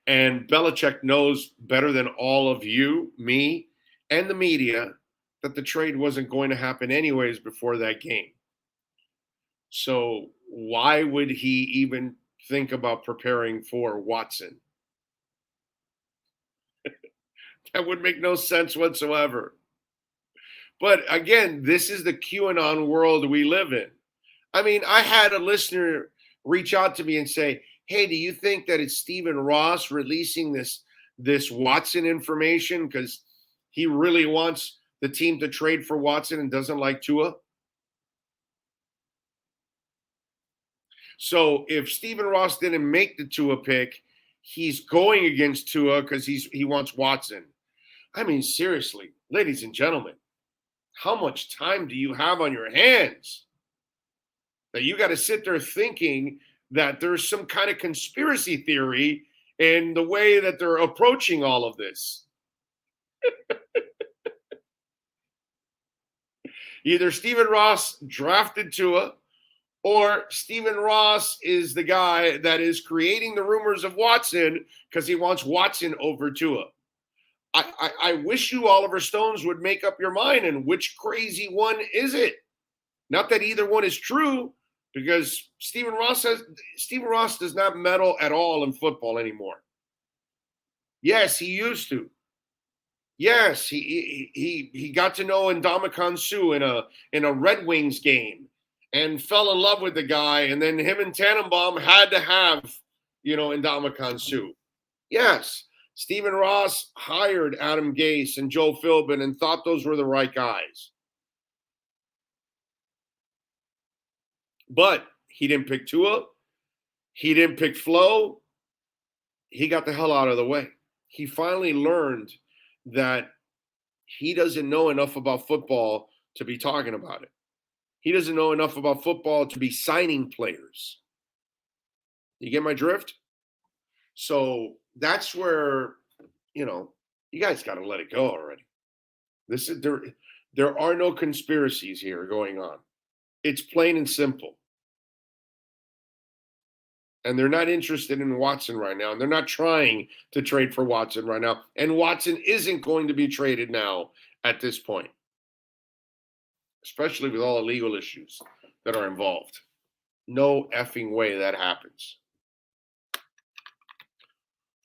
Speaker 6: And Belichick knows better than all of you, me, and the media that the trade wasn't going to happen anyways before that game. So why would he even think about preparing for Watson? That would make no sense whatsoever. But again, this is the QAnon world we live in. I mean, I had a listener reach out to me and say, hey, do you think that it's Stephen Ross releasing this Watson information because he really wants the team to trade for Watson and doesn't like Tua? So if Stephen Ross didn't make the Tua pick, he's going against Tua because he wants Watson. I mean, seriously, ladies and gentlemen, how much time do you have on your hands that you got to sit there thinking that there's some kind of conspiracy theory in the way that they're approaching all of this? Either Stephen Ross drafted Tua, or Stephen Ross is the guy that is creating the rumors of Watson because he wants Watson over Tua. I wish you, Oliver Stones, would make up your mind and which crazy one is it? Not that either one is true, because Stephen Ross does not meddle at all in football anymore. Yes, he used to. Yes, he got to know Ndamukong Suh in a Red Wings game and fell in love with the guy, and then him and Tannenbaum had to have, Ndamukong Suh. Yes, Stephen Ross hired Adam Gase and Joe Philbin and thought those were the right guys. But he didn't pick Tua. He didn't pick Flo. He got the hell out of the way. He finally learned that he doesn't know enough about football to be talking about it. He doesn't know enough about football to be signing players. You get my drift? So that's where, you guys got to let it go already. There are no conspiracies here going on. It's plain and simple. And they're not interested in Watson right now. And they're not trying to trade for Watson right now. And Watson isn't going to be traded now at this point, especially with all the legal issues that are involved. No effing way that happens.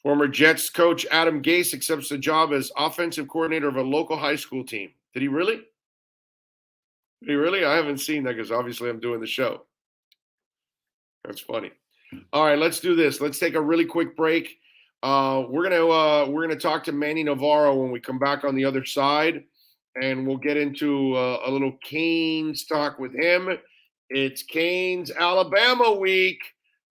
Speaker 6: Former Jets coach Adam Gase accepts the job as offensive coordinator of a local high school team. Did he really? Did he really? I haven't seen that because obviously I'm doing the show. That's funny. All right, let's do this. Let's take a really quick break. We're gonna talk to Manny Navarro when we come back on the other side, and we'll get into a little Canes talk with him. It's Canes Alabama week,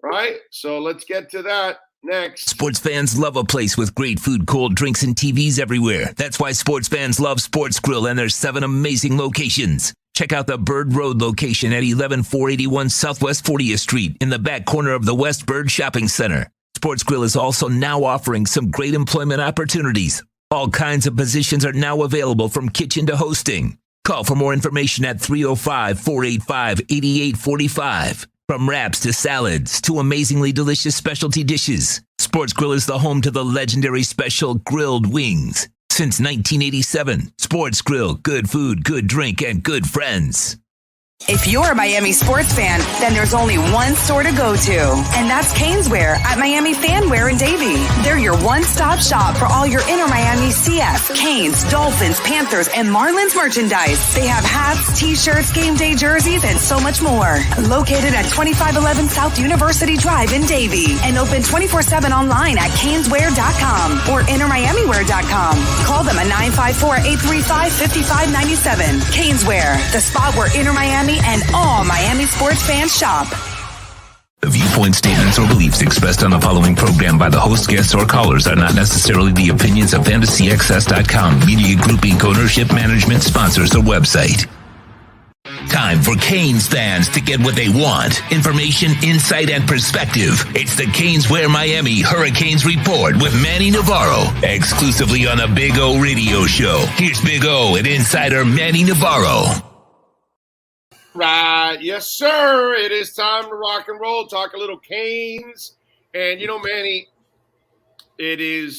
Speaker 6: right? So let's get to that next.
Speaker 4: Sports fans love a place with great food, cold drinks, and TVs everywhere. That's why sports fans love Sports Grill and their 7 amazing locations. Check out the Bird Road location at 11481 Southwest 40th Street in the back corner of the West Bird Shopping Center. Sports Grill is also now offering some great employment opportunities. All kinds of positions are now available, from kitchen to hosting. Call for more information at 305-485-8845. From wraps to salads to amazingly delicious specialty dishes, Sports Grill is the home to the legendary special grilled wings. Since 1987, Sports Grill, good food, good drink, and good friends.
Speaker 3: If you're a Miami sports fan, then there's only one store to go to, and that's Caneswear at Miami Fanwear in Davie. They're your one-stop shop for all your inner Miami CF, Canes, Dolphins, Panthers, and Marlins merchandise. They have hats, t-shirts, game day jerseys, and so much more. Located at 2511 South University Drive in Davie, and open 24/7 online at caneswear.com or innermiamiwear.com. Call them at 954-835-5597. Caneswear, the spot where inner Miami and all Miami sports fans shop.
Speaker 4: The viewpoint, statements, or beliefs expressed on the following program by the host, guests, or callers are not necessarily the opinions of FantasyXS.com, Media Group Inc. ownership, management, sponsors, or website. Time for Canes fans to get what they want. Information, insight, and perspective. It's the Caneswear Miami Hurricanes Report with Manny Navarro, exclusively on the Big O Radio Show. Here's Big O and insider Manny Navarro.
Speaker 6: Right. Yes, sir. It is time to rock and roll, talk a little Canes. And, Manny, I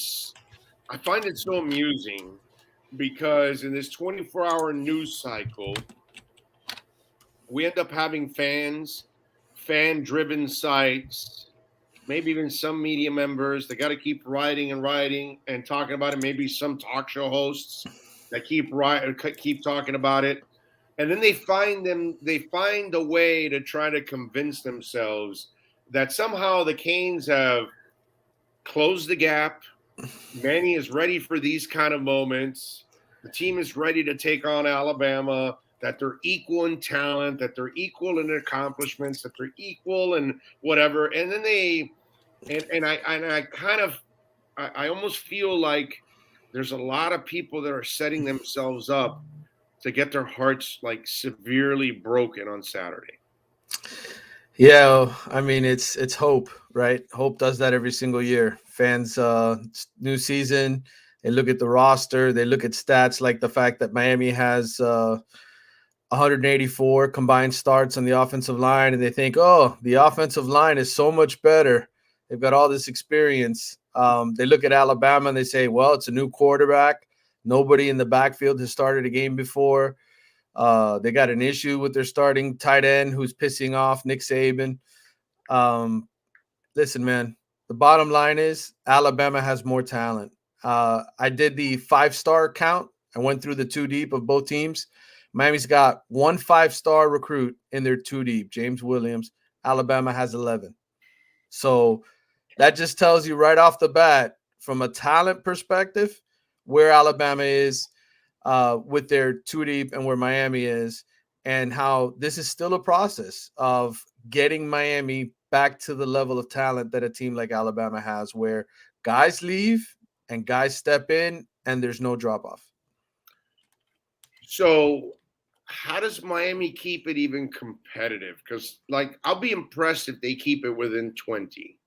Speaker 6: find it so amusing because in this 24-hour news cycle, we end up having fan-driven sites, maybe even some media members that got to keep writing and talking about it, maybe some talk show hosts that keep talking about it. And then they find a way to try to convince themselves that somehow the Canes have closed the gap. Manny is ready for these kind of moments. The team is ready to take on Alabama, that they're equal in talent, that they're equal in accomplishments, that they're equal in whatever. And then I almost feel like there's a lot of people that are setting themselves up to get their hearts like severely broken on Saturday.
Speaker 9: Yeah, I mean it's hope, right? Hope does that every single year. Fans, new season, they look at the roster, they look at stats like the fact that Miami has 184 combined starts on the offensive line, and they think, oh, the offensive line is so much better. They've got all this experience. They look at Alabama and they say, well, it's a new quarterback. Nobody in the backfield has started a game before. They got an issue with their starting tight end who's pissing off Nick Saban. Listen, man, the bottom line is Alabama has more talent. I did the 5-star count. I went through the 2 deep of both teams. Miami's got 1 5-star recruit in their 2 deep, James Williams. Alabama has 11. So that just tells you right off the bat, from a talent perspective, where Alabama is with their 2 deep and where Miami is, and how this is still a process of getting Miami back to the level of talent that a team like Alabama has, where guys leave and guys step in and there's no drop-off.
Speaker 6: So how does Miami keep it even competitive? Because, like, I'll be impressed if they keep it within 20.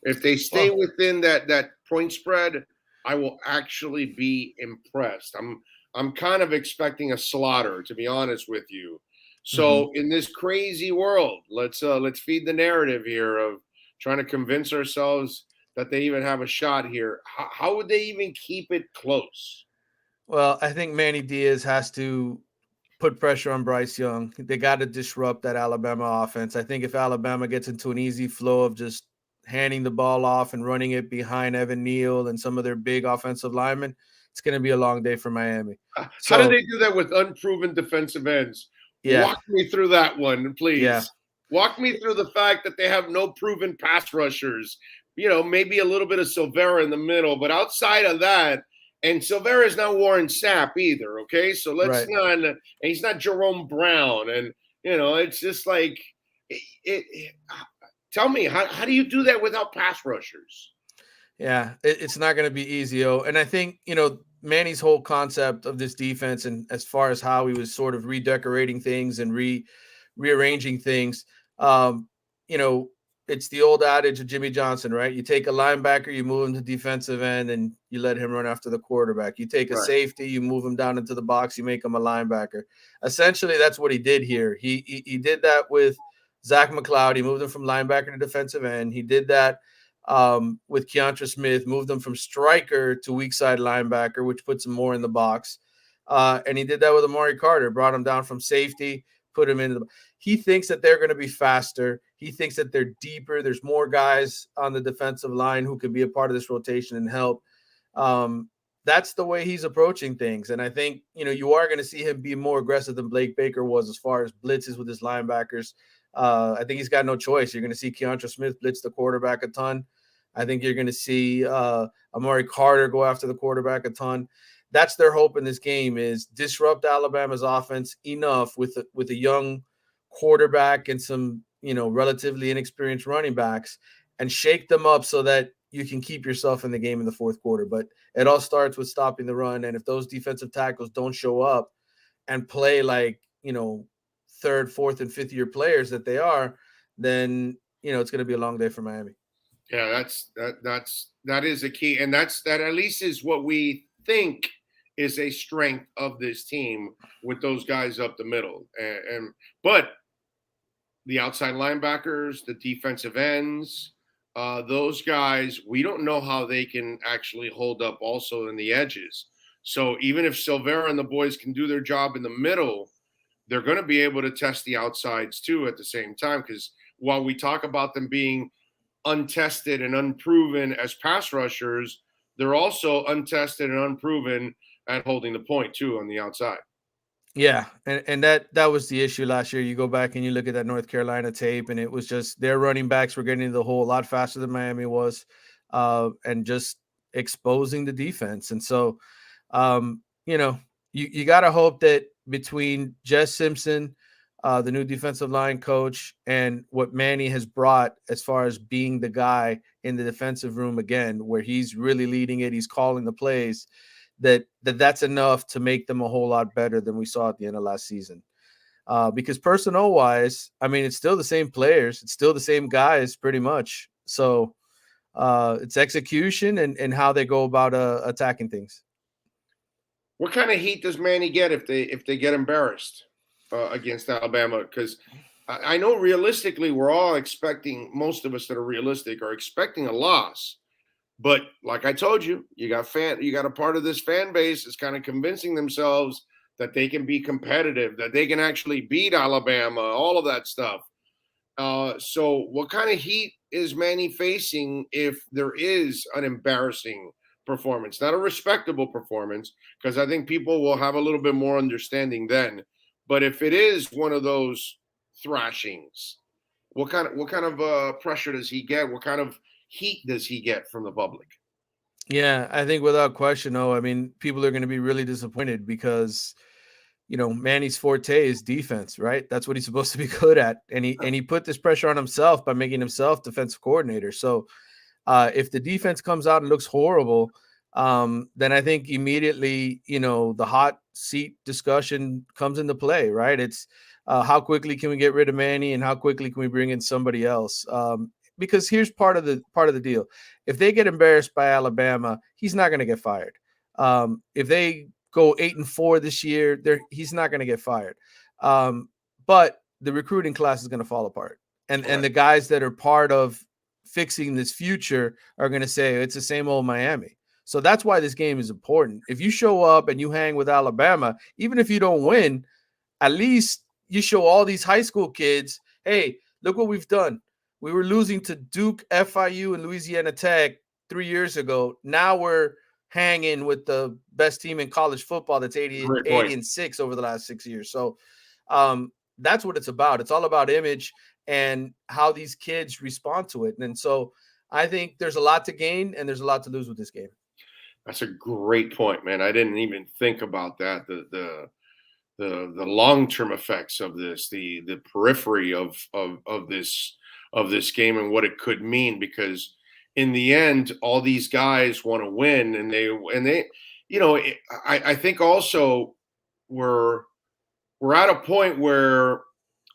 Speaker 6: If they stay within that point spread, I will actually be impressed. I'm kind of expecting a slaughter, to be honest with you. So in this crazy world, let's feed the narrative here of trying to convince ourselves that they even have a shot here. How would they even keep it close?
Speaker 9: Well, I think Manny Diaz has to put pressure on Bryce Young. They got to disrupt that Alabama offense. I think if Alabama gets into an easy flow of just handing the ball off and running it behind Evan Neal and some of their big offensive linemen, it's going to be a long day for Miami.
Speaker 6: How do they do that with unproven defensive ends?
Speaker 9: Yeah.
Speaker 6: Walk me through that one, please.
Speaker 9: Yeah.
Speaker 6: Walk me through the fact that they have no proven pass rushers. You know, maybe a little bit of Silvera in the middle, but outside of that, and Silvera is not Warren Sapp either, okay? So let's not – and he's not Jerome Brown. And, you know, it's just like tell me, how do you do that without pass rushers?
Speaker 9: Yeah, it's not going to be easy. And I think, you know, Manny's whole concept of this defense, and as far as how he was sort of redecorating things and rearranging things, you know, it's the old adage of Jimmy Johnson, right? You take a linebacker, you move him to defensive end, and you let him run after the quarterback. You take a safety, you move him down into the box, you make him a linebacker. Essentially, that's what he did here. He did that with Zach McLeod. He moved him from linebacker to defensive end. He did that with Keontra Smith, moved him from striker to weak side linebacker, which puts him more in the box. And he did that with Amari Carter, brought him down from safety, put him into the – he thinks that they're going to be faster. He thinks that they're deeper. There's more guys on the defensive line who could be a part of this rotation and help. That's the way he's approaching things. And I think, you know, you are going to see him be more aggressive than Blake Baker was as far as blitzes with his linebackers. I think he's got no choice. You're going to see Keontra Smith blitz the quarterback a ton. I think you're going to see Amari Carter go after the quarterback a ton. That's their hope in this game, is disrupt Alabama's offense enough with a young quarterback and some, you know, relatively inexperienced running backs, and shake them up so that you can keep yourself in the game in the fourth quarter. But it all starts with stopping the run. And if those defensive tackles don't show up and play like, you know, third, fourth, and fifth year players that they are, then, you know, it's going to be a long day for Miami.
Speaker 6: Yeah, that is a key. And that at least is what we think is a strength of this team, with those guys up the middle. But the outside linebackers, the defensive ends, those guys, we don't know how they can actually hold up also in the edges. So even if Silvera and the boys can do their job in the middle, they're going to be able to test the outsides too at the same time. Because while we talk about them being untested and unproven as pass rushers, they're also untested and unproven at holding the point too on the outside.
Speaker 9: Yeah, and that was the issue last year. You go back and you look at that North Carolina tape, and it was just their running backs were getting into the hole a lot faster than Miami was, and just exposing the defense. And so, you got to hope that between Jess Simpson, the new defensive line coach, and what Manny has brought as far as being the guy in the defensive room again, where he's really leading it, he's calling the plays, that's enough to make them a whole lot better than we saw at the end of last season. Because personnel wise, I mean, it's still the same players. It's still the same guys pretty much. So it's execution and how they go about attacking things.
Speaker 6: What kind of heat does Manny get if they get embarrassed against Alabama? Because I know realistically we're all expecting, most of us that are realistic are expecting a loss. But like I told you, you got a part of this fan base that's kind of convincing themselves that they can be competitive, that they can actually beat Alabama, all of that stuff. So what kind of heat is Manny facing if there is an embarrassing performance, not a respectable performance, because I think people will have a little bit more understanding then. But if it is one of those thrashings, what kind of pressure does he get? What kind of heat does he get from the public?
Speaker 9: Yeah, I think without question, I mean, people are going to be really disappointed because, Manny's forte is defense, right? That's what he's supposed to be good at. And he put this pressure on himself by making himself defensive coordinator. So if the defense comes out and looks horrible, then I think immediately, the hot seat discussion comes into play, right? It's how quickly can we get rid of Manny and how quickly can we bring in somebody else? Because here's part of the deal. If they get embarrassed by Alabama, he's not going to get fired. If they go 8-4 this year, he's not going to get fired. But the recruiting class is going to fall apart. And the guys that are part of fixing this future are going to say it's the same old Miami. So that's why this game is important. If you show up and you hang with Alabama, even if you don't win, at least you show all these high school kids, hey, look what we've done. We were losing to Duke, FIU, and Louisiana Tech 3 years ago. Now we're hanging with the best team in college football that's 80-6 over the last 6 years. So that's what it's about. It's all about image and how these kids respond to it. And so I think there's a lot to gain and there's a lot to lose with this game.
Speaker 6: That's a great point, man. I didn't even think about that. The long-term effects of this, the periphery of this game and what it could mean, because in the end, all these guys want to win, and they, I think also we're at a point where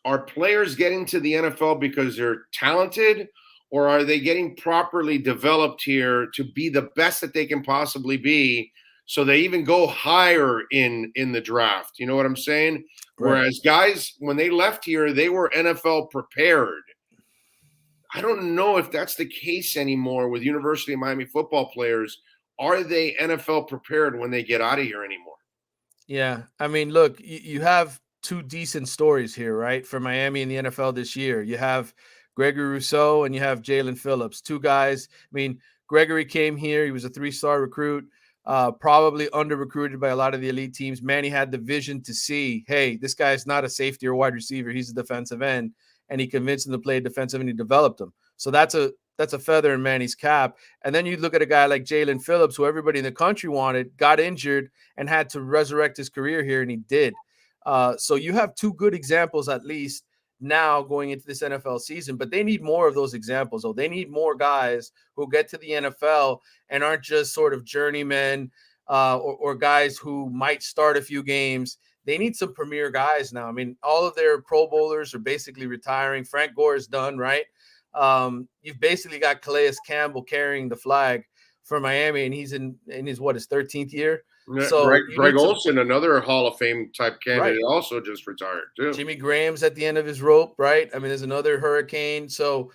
Speaker 6: are players getting to the NFL because they're talented, or are they getting properly developed here to be the best that they can possibly be? So they even go higher in the draft. You know what I'm saying? Right. Whereas guys, when they left here, they were NFL prepared. I don't know if that's the case anymore with University of Miami football players. Are they NFL prepared when they get out of here anymore?
Speaker 9: Yeah. I mean, look, you have two decent stories here, right? For Miami in the NFL this year. You have Gregory Rousseau and you have Jalen Phillips, two guys. I mean, Gregory came here. He was a 3-star recruit, probably under-recruited by a lot of the elite teams. Manny had the vision to see, hey, this guy's not a safety or wide receiver. He's a defensive end. And he convinced him to play defensive and he developed him. So that's a feather in Manny's cap. And then you look at a guy like Jalen Phillips, who everybody in the country wanted, got injured and had to resurrect his career here, and he did. So you have two good examples at least now going into this NFL season, but they need more of those examples. So they need more guys who get to the NFL and aren't just sort of journeymen or guys who might start a few games. They need some premier guys now. I mean, all of their Pro Bowlers are basically retiring. Frank Gore is done, right? You've basically got Calais Campbell carrying the flag for Miami, and he's in his 13th year.
Speaker 6: Yeah,
Speaker 9: so
Speaker 6: Greg Olsen, another Hall of Fame type candidate, right, also just retired too.
Speaker 9: Jimmy Graham's at the end of his rope, right? I mean, there's another Hurricane. So,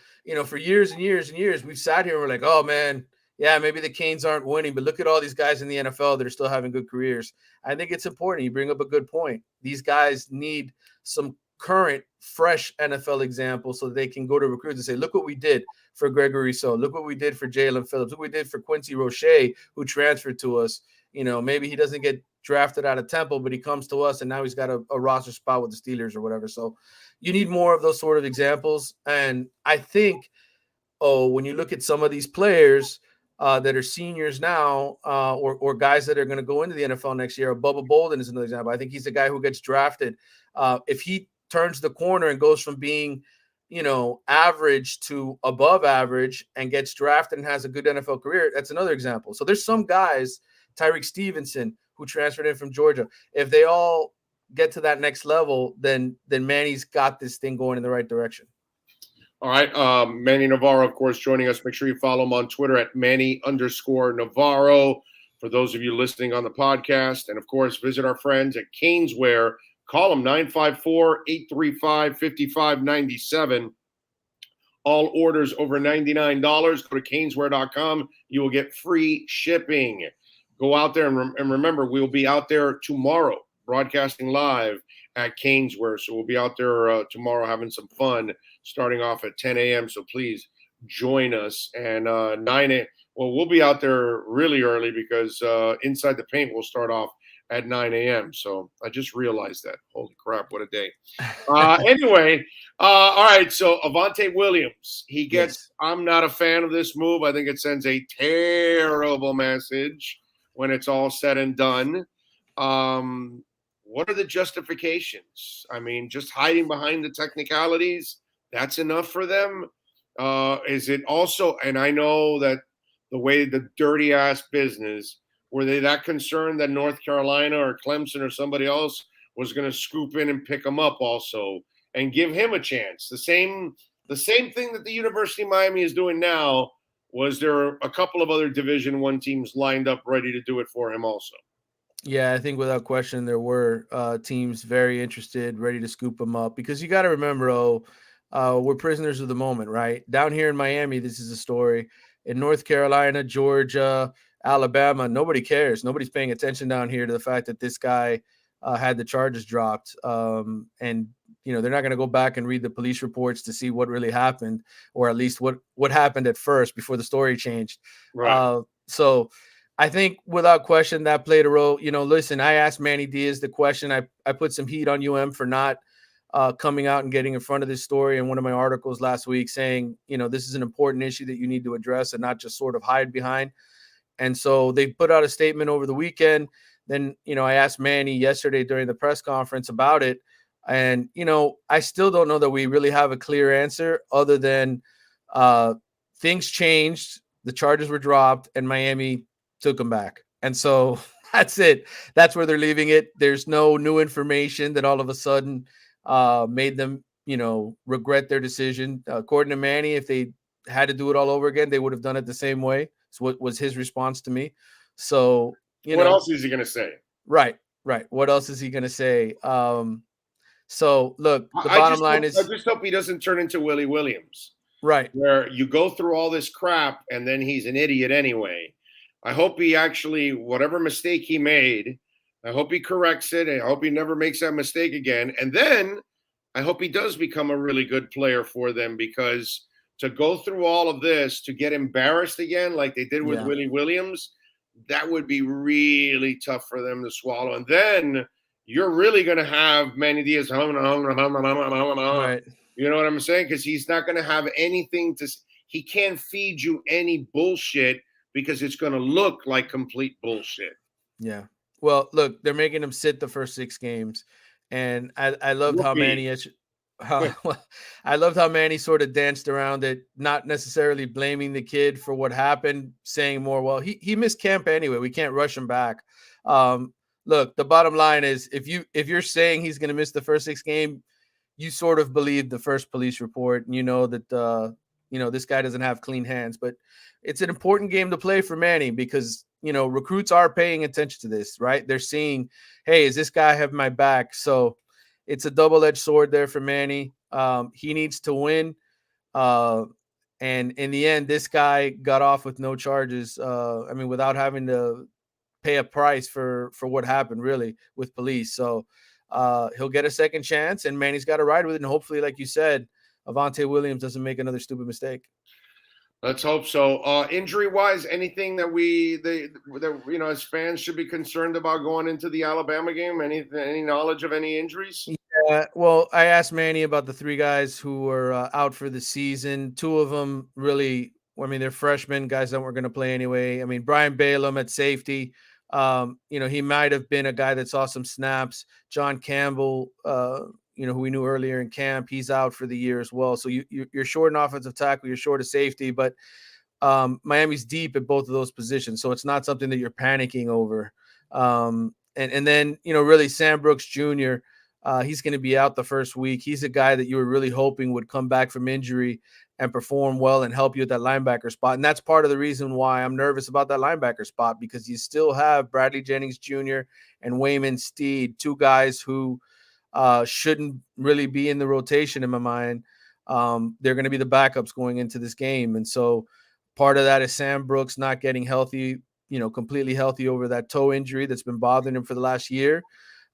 Speaker 9: for years and years and years, we've sat here and we're like, oh man, yeah, maybe the Canes aren't winning, but look at all these guys in the NFL that are still having good careers. I think it's important. You bring up a good point. These guys need some current, fresh NFL examples so that they can go to recruits and say, look what we did. for Gregory So. Look what we did for Jalen Phillips. Look what we did for Quincy Roche, who transferred to us. Maybe he doesn't get drafted out of Temple, but he comes to us, and now he's got a roster spot with the Steelers or whatever. So you need more of those sort of examples. And I think, when you look at some of these players that are seniors now, or guys that are going to go into the NFL next year, Bubba Bolden is another example. I think he's a guy who gets drafted. If he turns the corner and goes from being average to above average and gets drafted and has a good NFL career, that's another example. So there's some guys, Tyreek Stevenson, who transferred in from Georgia. If they all get to that next level, then Manny's got this thing going in the right direction.
Speaker 6: All right. Manny Navarro, of course, joining us. Make sure you follow him on Twitter at Manny_Navarro. For those of you listening on the podcast, and of course, visit our friends at Caneswear. Call them 954-835-5597. All orders over $99. Go to caneswear.com. You will get free shipping. Go out there and remember, we'll be out there tomorrow broadcasting live at Caneswear. So we'll be out there tomorrow having some fun starting off at 10 a.m. So please join us. And 9 a.m. Well, we'll be out there really early because Inside the Paint will start off at 9 a.m. So I just realized that. Holy crap, what a day. Anyway, all right, so Avante Williams, he gets
Speaker 9: Yes.
Speaker 6: I'm not a fan of this move. I think it sends a terrible message when it's all said and done. What are the justifications? I mean, just hiding behind the technicalities, that's enough for them? Is it also, and I know that the way the dirty ass business, were they that concerned that North Carolina or Clemson or somebody else was going to scoop in and pick him up also and give him a chance? The same thing that the University of Miami is doing now. Was there a couple of other Division I teams lined up ready to do it for him also?
Speaker 9: Yeah, I think without question there were teams very interested, ready to scoop him up, because you got to remember, we're prisoners of the moment, right? Down here in Miami, this is a story. In North Carolina, Georgia, Alabama, nobody cares. Nobody's paying attention down here to the fact that this guy had the charges dropped. And they're not going to go back and read the police reports to see what really happened, or at least what happened at first before the story changed.
Speaker 6: Right.
Speaker 9: So I think without question that played a role. Listen, I asked Manny Diaz the question. I put some heat on UM for not coming out and getting in front of this story in one of my articles last week, saying, this is an important issue that you need to address and not just sort of hide behind. And so they put out a statement over the weekend. Then, I asked Manny yesterday during the press conference about it. And, I still don't know that we really have a clear answer other than things changed. The charges were dropped and Miami took them back. And so that's it. That's where they're leaving it. There's no new information that all of a sudden made them, regret their decision. According to Manny, if they had to do it all over again, they would have done it the same way. So what was his response to me. So,
Speaker 6: what else is he going to say?
Speaker 9: Right. What else is he going to say? So look, the bottom line is,
Speaker 6: I just hope he doesn't turn into Willie Williams.
Speaker 9: Right.
Speaker 6: Where you go through all this crap and then he's an idiot anyway. I hope he actually, whatever mistake he made, I hope he corrects it. I hope he never makes that mistake again. And then I hope he does become a really good player for them, because to go through all of this, to get embarrassed again like they did with Willie Williams, that would be really tough for them to swallow. And then you're really going to have Manny Diaz. Right. You know what I'm saying? Because he's not going to have anything he can't feed you any bullshit, because it's going to look like complete bullshit.
Speaker 9: Yeah. Well, look, they're making him sit the first 6 games. And I loved how Manny I loved how Manny sort of danced around it, not necessarily blaming the kid for what happened, saying more, well, he missed camp anyway. We can't rush him back. Look, the bottom line is, if you're saying he's going to miss the first 6 games, you sort of believe the first police report, and that this guy doesn't have clean hands. But it's an important game to play for Manny, because recruits are paying attention to this, right? They're seeing, hey, is this guy have my back? So it's a double-edged sword there for Manny. He needs to win. And in the end, this guy got off with no charges. Without having to pay a price for what happened really with police. So he'll get a second chance, and Manny's got to ride with it. And hopefully, like you said, Avante Williams doesn't make another stupid mistake.
Speaker 6: Let's hope so. Injury-wise, anything that as fans should be concerned about going into the Alabama game? Any knowledge of any injuries?
Speaker 9: Yeah, well, I asked Manny about the 3 guys who were out for the season. 2 of them really, I mean, they're freshmen, guys that weren't going to play anyway. I mean, Brian Balaam at safety, he might have been a guy that saw some snaps. John Campbell, who we knew earlier in camp, he's out for the year as well. So you're short an offensive tackle, you're short a safety, but Miami's deep at both of those positions, so it's not something that you're panicking over. And then really Sam Brooks Jr. He's going to be out the first week. He's a guy that you were really hoping would come back from injury and perform well and help you at that linebacker spot. And that's part of the reason why I'm nervous about that linebacker spot, because you still have Bradley Jennings Jr. and Wayman Steed, 2 guys who shouldn't really be in the rotation in my mind. They're going to be the backups going into this game. And so part of that is Sam Brooks not getting healthy, completely healthy over that toe injury that's been bothering him for the last year.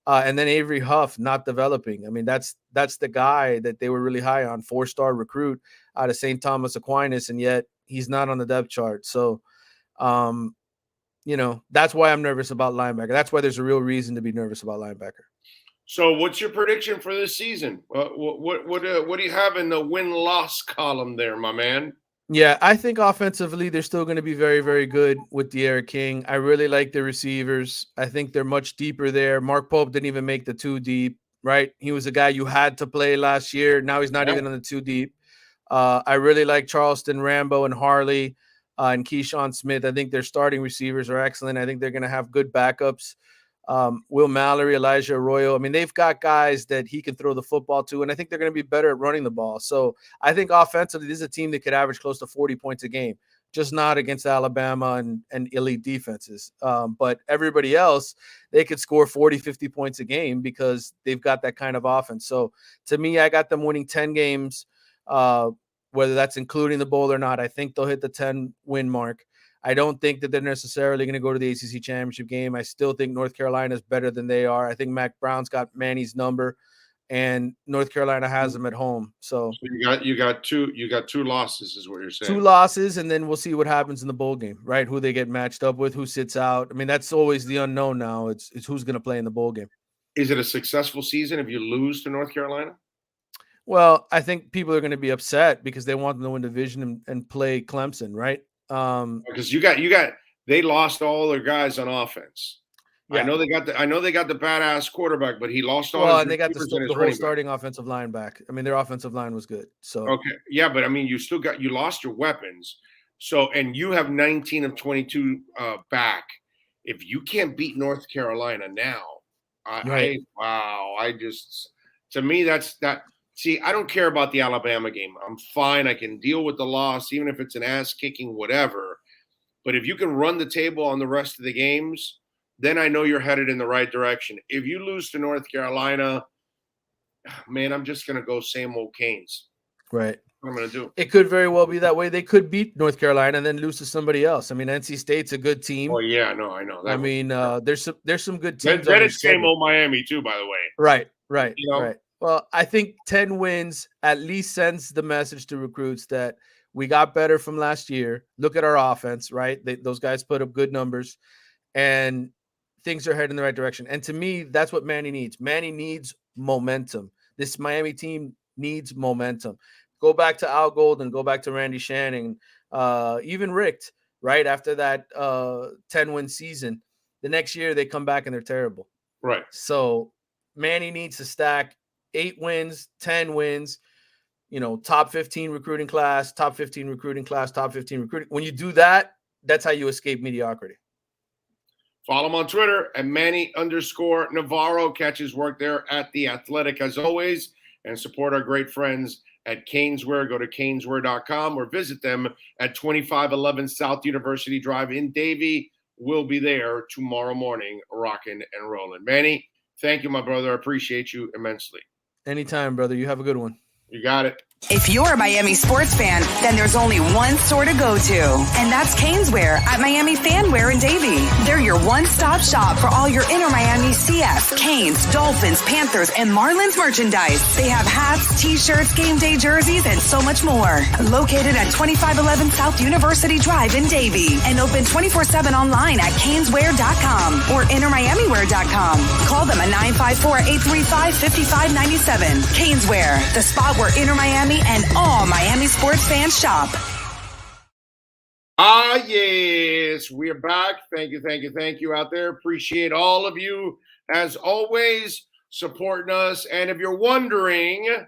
Speaker 9: And then Avery Huff not developing. I mean, that's the guy that they were really high on, 4-star recruit out of St. Thomas Aquinas, and yet he's not on the depth chart. So, that's why I'm nervous about linebacker. That's why there's a real reason to be nervous about linebacker.
Speaker 6: So, what's your prediction for this season? What do you have in the win-loss column there, my man?
Speaker 9: Yeah, I think offensively they're still going to be very, very good with De'Ara King. I really like the receivers. I think they're much deeper there. Mark Pope didn't even make the 2 deep, right? He was a guy you had to play last year. Now he's not even on the 2 deep. I really like Charleston Rambo and Harley and Keyshawn Smith. I think their starting receivers are excellent. I think they're going to have good backups. Will Mallory, Elijah Arroyo. I mean, they've got guys that he can throw the football to, and I think they're going to be better at running the ball. So I think offensively, this is a team that could average close to 40 points a game, just not against Alabama and elite defenses. But everybody else, they could score 40, 50 points a game because they've got that kind of offense. So to me, I got them winning 10 games, whether that's including the bowl or not. I think they'll hit the 10-win mark. I don't think that they're necessarily going to go to the ACC championship game. I still think North Carolina is better than they are. I think Mac Brown's got Manny's number, and North Carolina has them at home. So
Speaker 6: you got two losses, is what you're saying.
Speaker 9: 2 losses, and then we'll see what happens in the bowl game, right? Who they get matched up with, who sits out. I mean, that's always the unknown now. It's who's going to play in the bowl game.
Speaker 6: Is it a successful season if you lose to North Carolina?
Speaker 9: Well, I think people are going to be upset because they want them to win division and play Clemson, right?
Speaker 6: Because they lost all their guys on offense. Yeah. I know they got the badass quarterback, but he lost all.
Speaker 9: Well, and they got the whole starting offensive line back. I mean, their offensive line was good. So
Speaker 6: okay, yeah, but I mean, you lost your weapons. So, and you have 19 of 22 back. If you can't beat North Carolina now, to me that's that. See, I don't care about the Alabama game. I'm fine. I can deal with the loss, even if it's an ass-kicking, whatever. But if you can run the table on the rest of the games, then I know you're headed in the right direction. If you lose to North Carolina, man, I'm just going to go same old Canes.
Speaker 9: Right.
Speaker 6: What I'm going to do.
Speaker 9: It could very well be that way. They could beat North Carolina and then lose to somebody else. I mean, NC State's a good team.
Speaker 6: Oh, yeah, no, I know.
Speaker 9: I mean, there's some good teams.
Speaker 6: That is same old Miami, too, by the way.
Speaker 9: Right. Right. Well, I think 10 wins at least sends the message to recruits that we got better from last year. Look at our offense, right? Those guys put up good numbers, and things are heading in the right direction. And to me, that's what Manny needs. Manny needs momentum. This Miami team needs momentum. Go back to Al Golden, go back to Randy Shannon, even Richt, right? After that 10-win season, the next year they come back and they're terrible.
Speaker 6: Right.
Speaker 9: So Manny needs to stack 8 wins, 10 wins, top 15 recruiting class, top 15 recruiting class, top 15 recruiting. When you do that, that's how you escape mediocrity.
Speaker 6: Follow him on Twitter at Manny_Navarro. Catch his work there at The Athletic as always, and support our great friends at Caneswear. Go to caneswear.com or visit them at 2511 South University Drive in Davie. We'll be there tomorrow morning, rocking and rolling. Manny, thank you, my brother. I appreciate you immensely.
Speaker 9: Anytime, brother. You have a good one.
Speaker 6: You got it.
Speaker 3: If you're a Miami sports fan, then there's only one store to go to, and that's Caneswear at Miami Fanwear in Davie. They're your one-stop shop for all your Inter Miami CF, Canes, Dolphins, Panthers, and Marlins merchandise. They have hats, t-shirts, game day jerseys, and so much more. Located at 2511 South University Drive in Davie, and open 24/7 online at caneswear.com or intermiamiwear.com. Call them at 954-835-5597. Caneswear, the spot where Inter Miami and all Miami sports fans shop.
Speaker 6: Yes, we're back. Thank you out there. Appreciate all of you, as always, supporting us. And if you're wondering,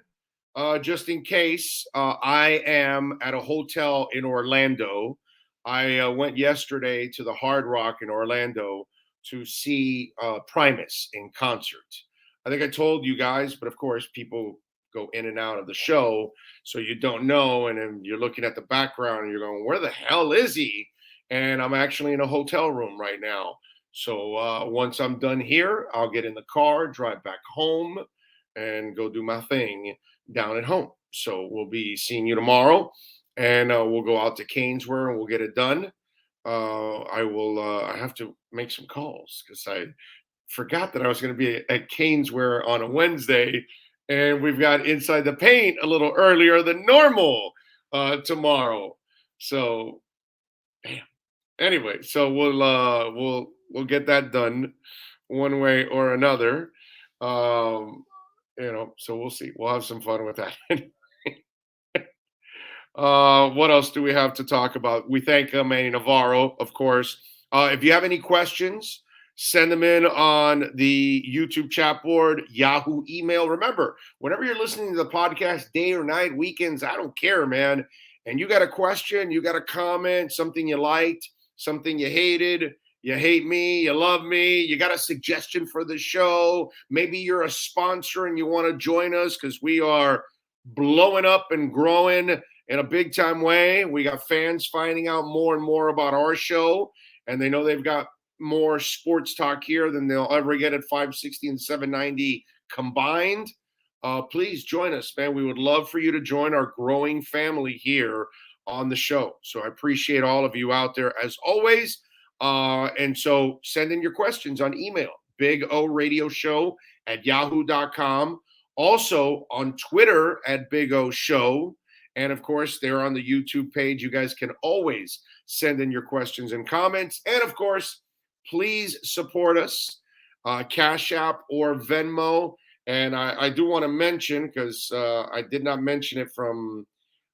Speaker 6: just in case, I am at a hotel in Orlando. I went yesterday to the Hard Rock in Orlando to see Primus in concert. I think I told you guys, but of course, people go in and out of the show, so you don't know, and then you're looking at the background and you're going, where the hell is he? And I'm actually in a hotel room right now. So once I'm done here, I'll get in the car, drive back home, and go do my thing down at home. So we'll be seeing you tomorrow, and we'll go out to Caneswear and we'll get it done. I have to make some calls because I forgot that I was going to be at Caneswear on a Wednesday. And we've got Inside the Paint a little earlier than normal tomorrow. So, bam. Anyway, so we'll get that done one way or another. So we'll see. We'll have some fun with that. What else do we have to talk about? We thank Manny Navarro, of course. If you have any questions, send them in on the YouTube chat board, Yahoo email. Remember, whenever you're listening to the podcast, day or night, weekends, I don't care, man. And you got a question, you got a comment, something you liked, something you hated, you hate me, you love me, you got a suggestion for the show. Maybe you're a sponsor and you want to join us because we are blowing up and growing in a big time way. We got fans finding out more and more about our show, and they know they've got more sports talk here than they'll ever get at 560 and 790 combined. Please join us, man. We would love for you to join our growing family here on the show. So I appreciate all of you out there as always. And so send in your questions on email, BigORadioShow@yahoo.com. Also on Twitter @BigOShow. And of course, they're on the YouTube page. You guys can always send in your questions and comments. And of course, please support us, Cash App or Venmo. And I do want to mention, because I did not mention it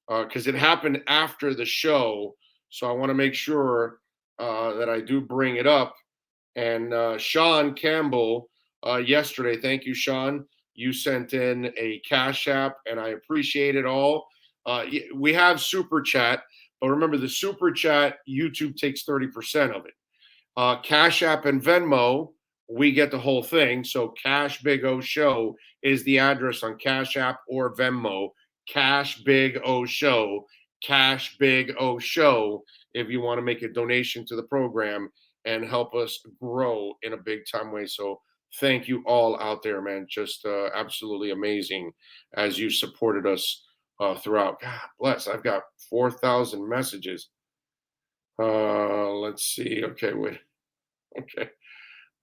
Speaker 6: because it happened after the show. So I want to make sure that I do bring it up. And Sean Campbell, yesterday, thank you, Sean. You sent in a Cash App, and I appreciate it all. We have Super Chat, but remember the Super Chat, YouTube takes 30% of it. Cash App and Venmo, we get the whole thing. So Cash Big O Show is the address on Cash App or Venmo. Cash Big O Show. Cash Big O Show if you want to make a donation to the program and help us grow in a big time way. So thank you all out there, man. Just absolutely amazing as you supported us throughout. God bless. I've got 4,000 messages. Let's see. Okay, wait. Okay.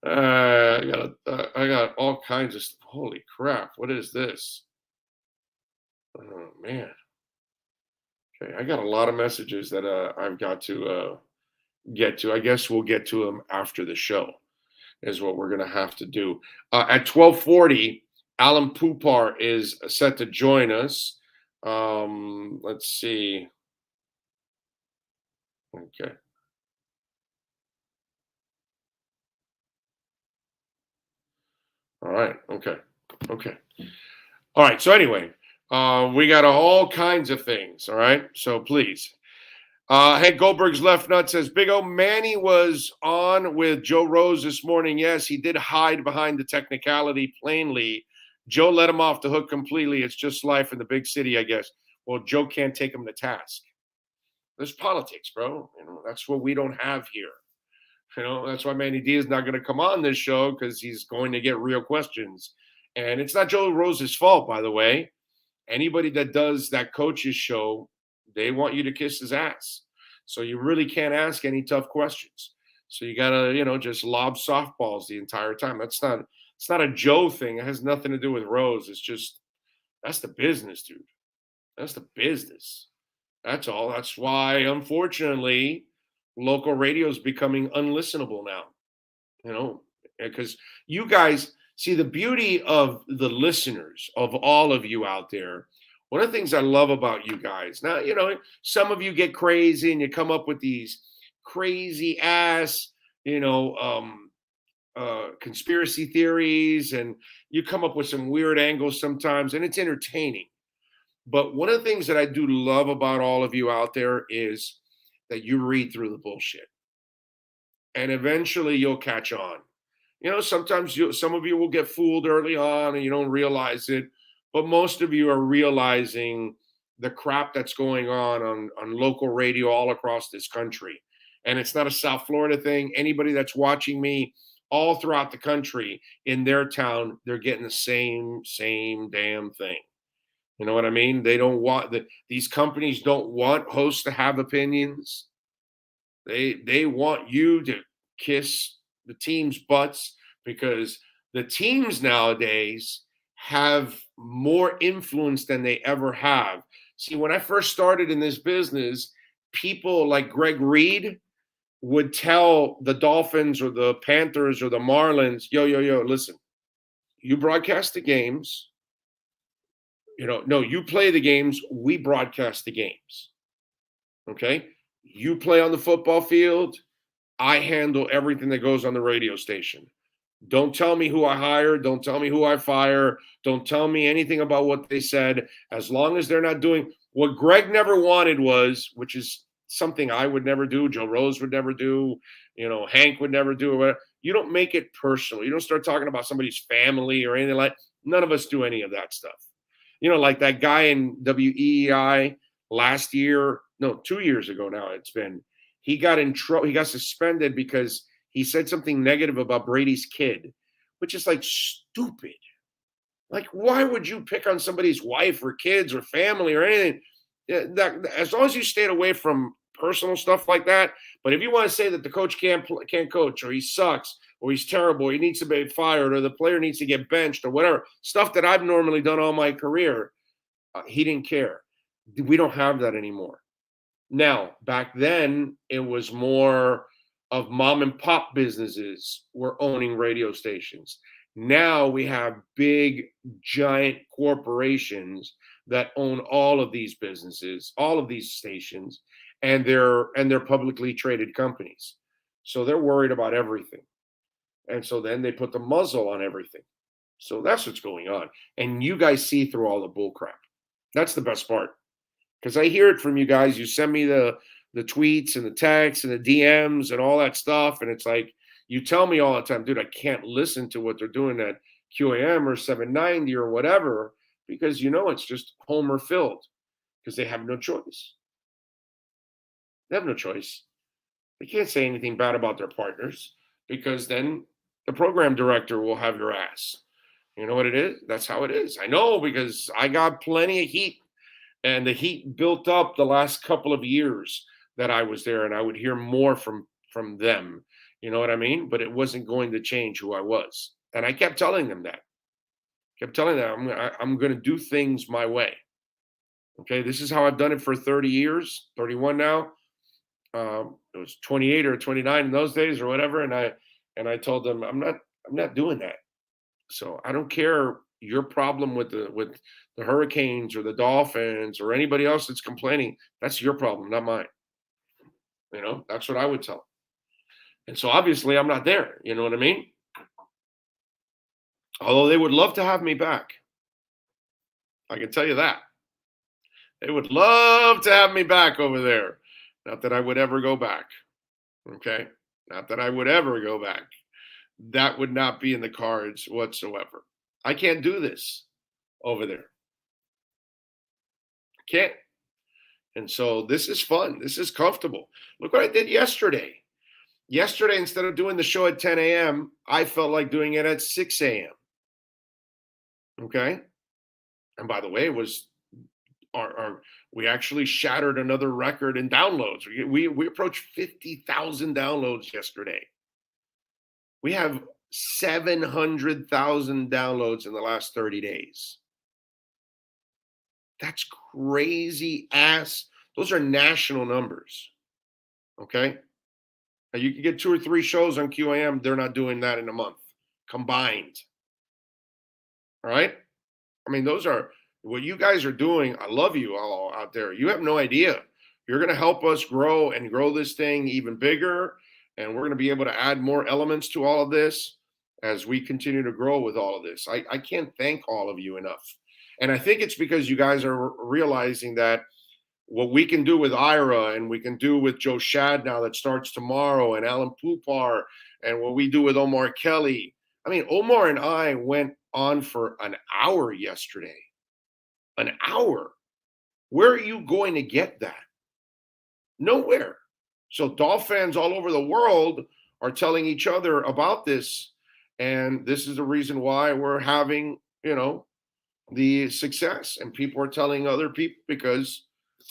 Speaker 6: I got all kinds of stuff. Holy crap. What is this? Oh, man. Okay, I got a lot of messages that I've got to get to. I guess we'll get to them after the show is what we're going to have to do. At 12:40, Alan Pupar is set to join us. Let's see. Okay. All right. Okay. All right. So anyway, we got all kinds of things. All right. So please. Hank Goldberg's Left Nut says, Big O, Manny was on with Joe Rose this morning. Yes, he did hide behind the technicality plainly. Joe let him off the hook completely. It's just life in the big city, I guess. Well, Joe can't take him to task. There's politics, bro. That's what we don't have here. That's why Manny Diaz is not going to come on this show, because he's going to get real questions. And it's not Joe Rose's fault, by the way. Anybody that does that coach's show, they want you to kiss his ass. So you really can't ask any tough questions. So you gotta, just lob softballs the entire time. It's not a Joe thing. It has nothing to do with Rose. It's just, that's the business, dude. That's the business. That's all. That's why, unfortunately, local radio is becoming unlistenable now. Because you guys see the beauty of the listeners, of all of you out there. One of the things I love about you guys, now, some of you get crazy and you come up with these crazy ass, conspiracy theories, and you come up with some weird angles sometimes, and it's entertaining. But one of the things that I do love about all of you out there is that you read through the bullshit, and eventually you'll catch on. Sometimes some of you will get fooled early on and you don't realize it, but most of you are realizing the crap that's going on local radio all across this country. And it's not a South Florida thing. Anybody that's watching me all throughout the country, in their town, they're getting the same damn thing. You know what I mean? They don't want these companies don't want hosts to have opinions. They want you to kiss the team's butts, because the teams nowadays have more influence than they ever have. See, when I first started in this business, people like Greg Reed would tell the Dolphins or the Panthers or the Marlins, yo, listen, you broadcast the games. No, you play the games. We broadcast the games. Okay? You play on the football field. I handle everything that goes on the radio station. Don't tell me who I hire. Don't tell me who I fire. Don't tell me anything about what they said. As long as they're not doing what Greg never wanted was, which is something I would never do, Joe Rose would never do, Hank would never do, or whatever. You don't make it personal. You don't start talking about somebody's family or anything like that. None of us do any of that stuff. Like that guy in WEEI last year, no, 2 years ago now it's been, he got in trouble. He got suspended because he said something negative about Brady's kid, which is like stupid. Like, why would you pick on somebody's wife or kids or family or anything? As long as you stayed away from personal stuff like that. But if you want to say that the coach can't coach, or he sucks, or he's terrible, or he needs to be fired, or the player needs to get benched, or whatever, stuff that I've normally done all my career, he didn't care. We don't have that anymore. Now, back then, it was more of mom and pop businesses were owning radio stations. Now we have big, giant corporations that own all of these businesses, all of these stations, and they're publicly traded companies. So they're worried about everything. And so then they put the muzzle on everything. So that's what's going on. And you guys see through all the bull crap. That's the best part. Because I hear it from you guys. You send me the tweets and the texts and the DMs and all that stuff. And it's like, you tell me all the time, dude, I can't listen to what they're doing at QAM or 790 or whatever, because it's just homer filled, because they have no choice. They have no choice. They can't say anything bad about their partners, because then the program director will have your ass. You know what it is? That's how it is. I know, because I got plenty of heat, and the heat built up the last couple of years that I was there, and I would hear more from them. You know what I mean? But it wasn't going to change who I was. And I kept telling them that. Kept telling them I'm going to do things my way. Okay, this is how I've done it for 30 years, 31 now. It was 28 or 29 in those days or whatever. And I told them, I'm not doing that. So I don't care your problem with the Hurricanes or the Dolphins or anybody else that's complaining. That's your problem, not mine. That's what I would tell them. And so obviously I'm not there. You know what I mean? Although they would love to have me back. I can tell you that. They would love to have me back over there. Not that I would ever go back. Okay? Not that I would ever go back. That would not be in the cards whatsoever. I can't do this over there. I can't. And so this is fun. This is comfortable. Look what I did yesterday. Yesterday, instead of doing the show at 10 a.m., I felt like doing it at 6 a.m. Okay? And by the way, it was we actually shattered another record in downloads. We approached 50,000 downloads yesterday. We have 700,000 downloads in the last 30 days. That's crazy ass. Those are national numbers. Okay? Now you can get 2 or 3 shows on QAM. They're not doing that in a month combined. All right? I mean, those are what you guys are doing. I love you all out there. You have no idea. You're going to help us grow and grow this thing even bigger. And we're going to be able to add more elements to all of this as we continue to grow with all of this. I can't thank all of you enough. And I think it's because you guys are realizing that what we can do with Ira and we can do with Joe Shad now that starts tomorrow and Alan Pupar and what we do with Omar Kelly. I mean, Omar and I went on for an hour yesterday. An hour. Where are you going to get that? Nowhere. So Dolphin fans all over the world are telling each other about this. And this is the reason why we're having, the success. And people are telling other people because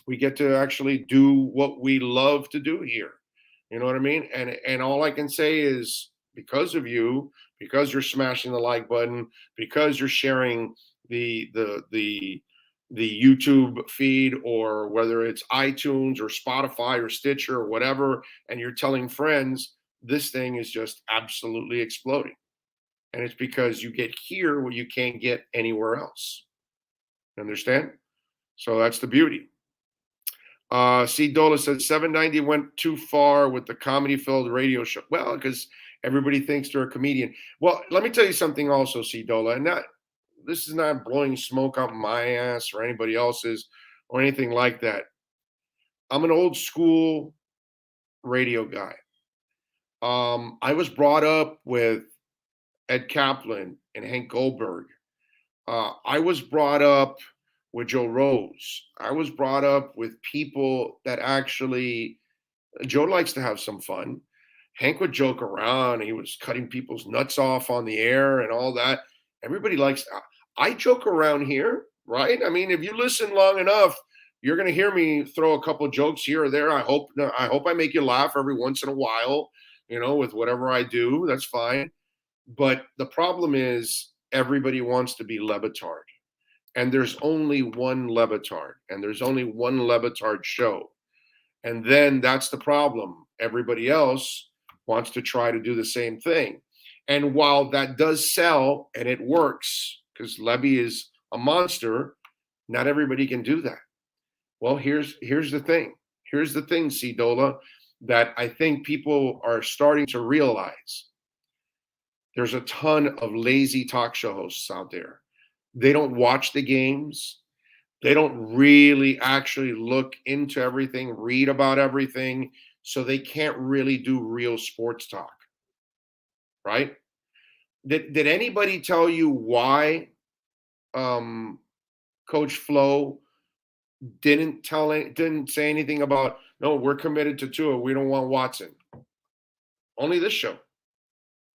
Speaker 6: we get to actually do what we love to do here. You know what I mean? And all I can say is because of you, because you're smashing the like button, because you're sharing the YouTube feed, or whether it's iTunes or Spotify or Stitcher or whatever, and you're telling friends, this thing is just absolutely exploding. And it's because you get here where you can't get anywhere else. Understand? So that's the beauty. C. Dola said 790 went too far with the comedy-filled radio show. Well, because everybody thinks they're a comedian. Well, let me tell you something also, C. Dola, and this is not blowing smoke up my ass or anybody else's or anything like that. I'm an old school radio guy. I was brought up with Ed Kaplan and Hank Goldberg. I was brought up with Joe Rose. I was brought up with people that actually, Joe likes to have some fun. Hank would joke around. He was cutting people's nuts off on the air and all that. Everybody likes, I joke around here, right? I mean, if you listen long enough, you're going to hear me throw a couple jokes here or there. I hope I make you laugh every once in a while, with whatever I do. That's fine. But the problem is everybody wants to be Le Batard. And there's only one Le Batard. And there's only one Le Batard show. And then that's the problem. Everybody else wants to try to do the same thing. And while that does sell and it works, because Levy is a monster, not everybody can do that. Well, here's the thing. Here's the thing, C. Dola, that I think people are starting to realize. There's a ton of lazy talk show hosts out there. They don't watch the games. They don't really actually look into everything, read about everything, so they can't really do real sports talk, right? Did anybody tell you why Coach Flo didn't say anything about, no, we're committed to Tua, we don't want Watson? Only this show.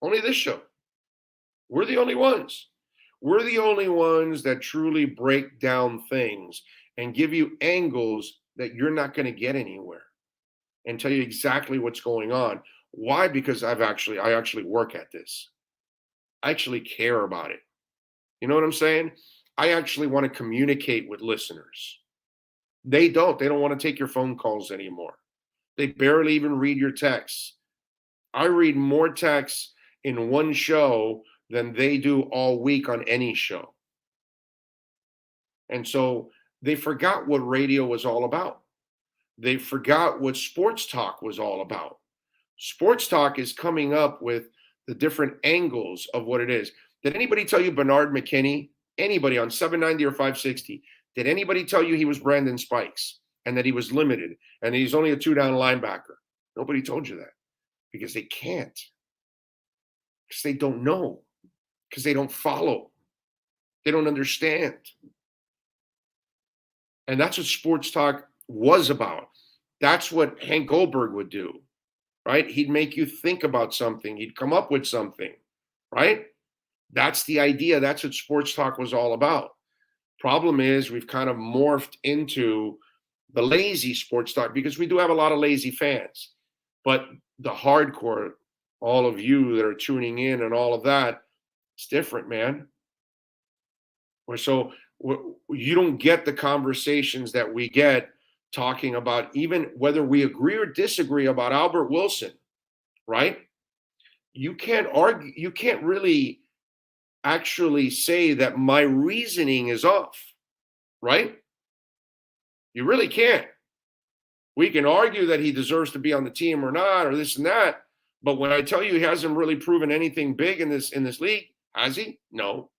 Speaker 6: Only this show. We're the only ones. We're the only ones that truly break down things and give you angles that you're not going to get anywhere and tell you exactly what's going on. Why? Because I actually work at this. I actually care about it. You know what I'm saying? I actually want to communicate with listeners. They don't want to take your phone calls anymore. They barely even read your texts. I read more texts in one show than they do all week on any show. And so they forgot what radio was all about. They forgot what sports talk was all about. Sports talk is coming up with the different angles of what it is. Did anybody tell you Bernard McKinney? Anybody on 790 or 560? Did anybody tell you he was Brandon Spikes and that he was limited and he's only a 2-down linebacker? Nobody told you that because they can't. Because they don't know. Because they don't follow. They don't understand. And that's what sports talk was about. That's what Hank Goldberg would do, right? He'd make you think about something. He'd come up with something, right? That's the idea. That's what sports talk was all about. Problem is we've kind of morphed into the lazy sports talk because we do have a lot of lazy fans. But the hardcore, all of you that are tuning in and all of that, it's different, man. So you don't get the conversations that we get talking about even whether we agree or disagree about Albert Wilson, right? You can't argue. You can't really actually say that my reasoning is off, right? You really can't. We can argue that he deserves to be on the team or not, or this and that. But when I tell you he hasn't really proven anything big in this league, has he? No.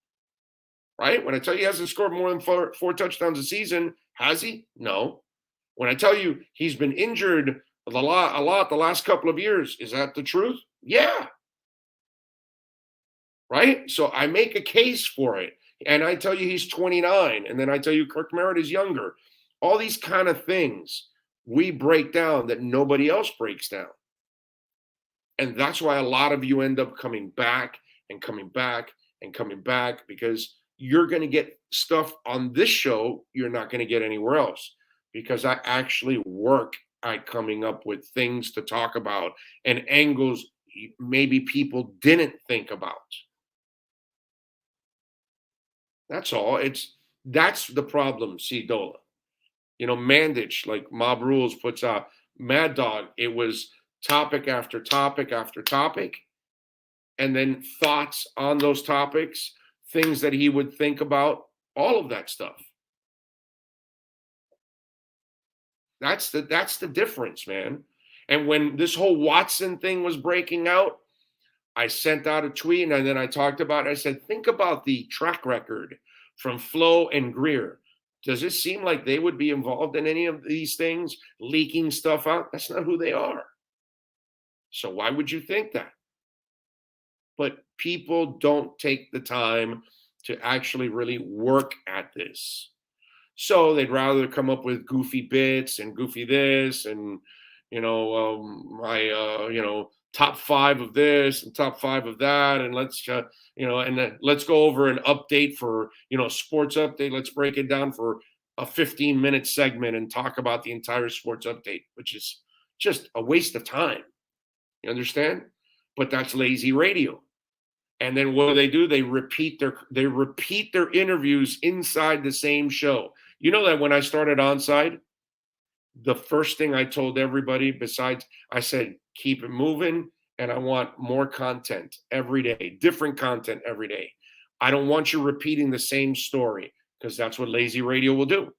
Speaker 6: Right? When I tell you he hasn't scored more than four touchdowns a season, has he? No. When I tell you he's been injured a lot the last couple of years, is that the truth? Yeah. Right? So I make a case for it. And I tell you he's 29. And then I tell you Kirk Merritt is younger. All these kind of things we break down that nobody else breaks down. And that's why a lot of you end up coming back and coming back and coming back, because you're going to get stuff on this show you're not going to get anywhere else, because I actually work at coming up with things to talk about and angles maybe people didn't think about. That's all. That's the problem, C. Dola. You know, Mandich, like Mob Rules puts out, Mad Dog, it was topic after topic after topic, and then thoughts on those topics, things that he would think about, all of that stuff. That's the difference, man. And when this whole Watson thing was breaking out, I sent out a tweet and then I talked about it. I said, think about the track record from Flo and Greer. Does it seem like they would be involved in any of these things, leaking stuff out? That's not who they are. So why would you think that? But people don't take the time to actually really work at this. So they'd rather come up with goofy bits and goofy this and, top 5 of this and top 5 of that. And let's, let's go over an update for, sports update. Let's break it down for a 15-minute segment and talk about the entire sports update, which is just a waste of time. You understand? But that's lazy radio. And then what do? They repeat their interviews inside the same show. You know that when I started Onside, the first thing I told everybody I said, keep it moving, and I want more content every day, different content every day. I don't want you repeating the same story, because that's what lazy radio will do.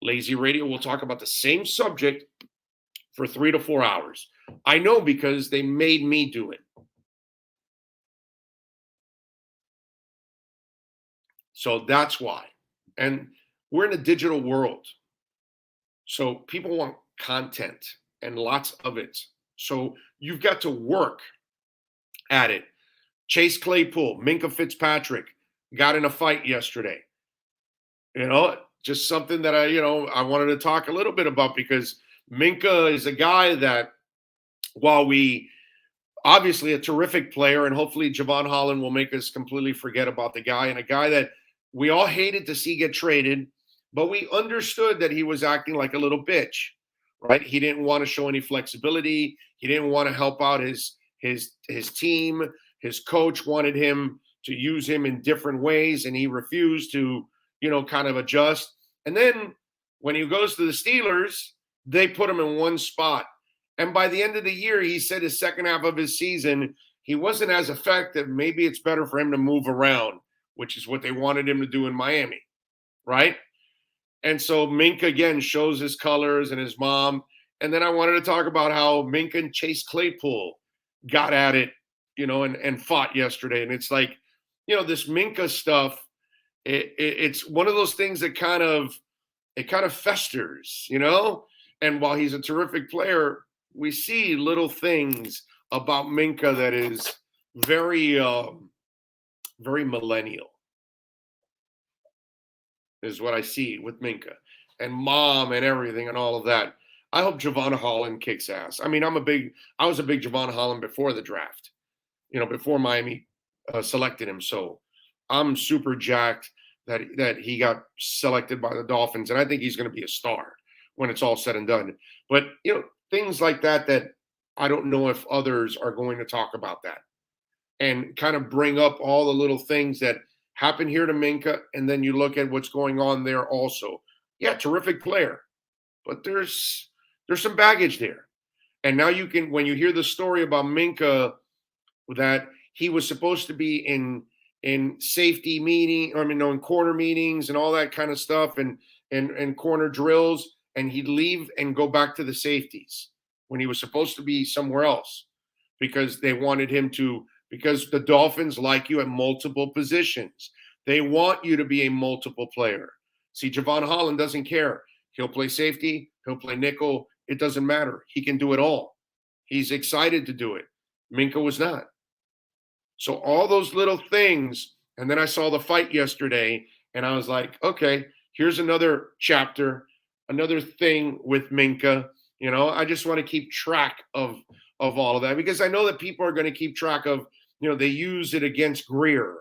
Speaker 6: Lazy radio will talk about the same subject for 3 to 4 hours. I know, because they made me do it. So that's why. And we're in a digital world. So people want content and lots of it. So you've got to work at it. Chase Claypool, Minkah Fitzpatrick got in a fight yesterday. Just something that I wanted to talk a little bit about, because Minkah is a guy that, while we obviously a terrific player, and hopefully Javon Holland will make us completely forget about the guy, and a guy that we all hated to see get traded, but we understood that he was acting like a little bitch, right? He didn't want to show any flexibility. He didn't want to help out his team. His coach wanted him to use him in different ways, and he refused to, kind of adjust. And then when he goes to the Steelers, they put him in one spot. And by the end of the year, he said his second half of his season, he wasn't as effective. Maybe it's better for him to move around, which is what they wanted him to do in Miami, right? And so Minkah, again, shows his colors and his mom. And then I wanted to talk about how Minkah and Chase Claypool got at it, and fought yesterday. And it's like, this Minkah stuff, it's one of those things that kind of festers, And while he's a terrific player, we see little things about Minkah that is very, very millennial, is what I see with Minkah and mom and everything and all of that. I hope Javon Holland kicks ass. I mean, I was a big Javon Holland before the draft, before Miami selected him. So I'm super jacked that he got selected by the Dolphins, and I think he's going to be a star when it's all said and done. But things like that I don't know if others are going to talk about that and kind of bring up all the little things that happen here to Minkah, and then you look at what's going on there also. Yeah, terrific player, but there's some baggage there. And now you can, when you hear the story about Minkah, that he was supposed to be in safety meeting, in corner meetings and all that kind of stuff, and corner drills, and he'd leave and go back to the safeties when he was supposed to be somewhere else because they wanted him to, because the Dolphins like you at multiple positions. They want you to be a multiple player. See, Javon Holland doesn't care. He'll play safety, he'll play nickel. It doesn't matter. He can do it all. He's excited to do it. Minkah was not. So all those little things, and then I saw the fight yesterday, and I was like, okay, here's another chapter, another thing with Minkah. I just want to keep track of all of that because I know that people are going to keep track of, they use it against Greer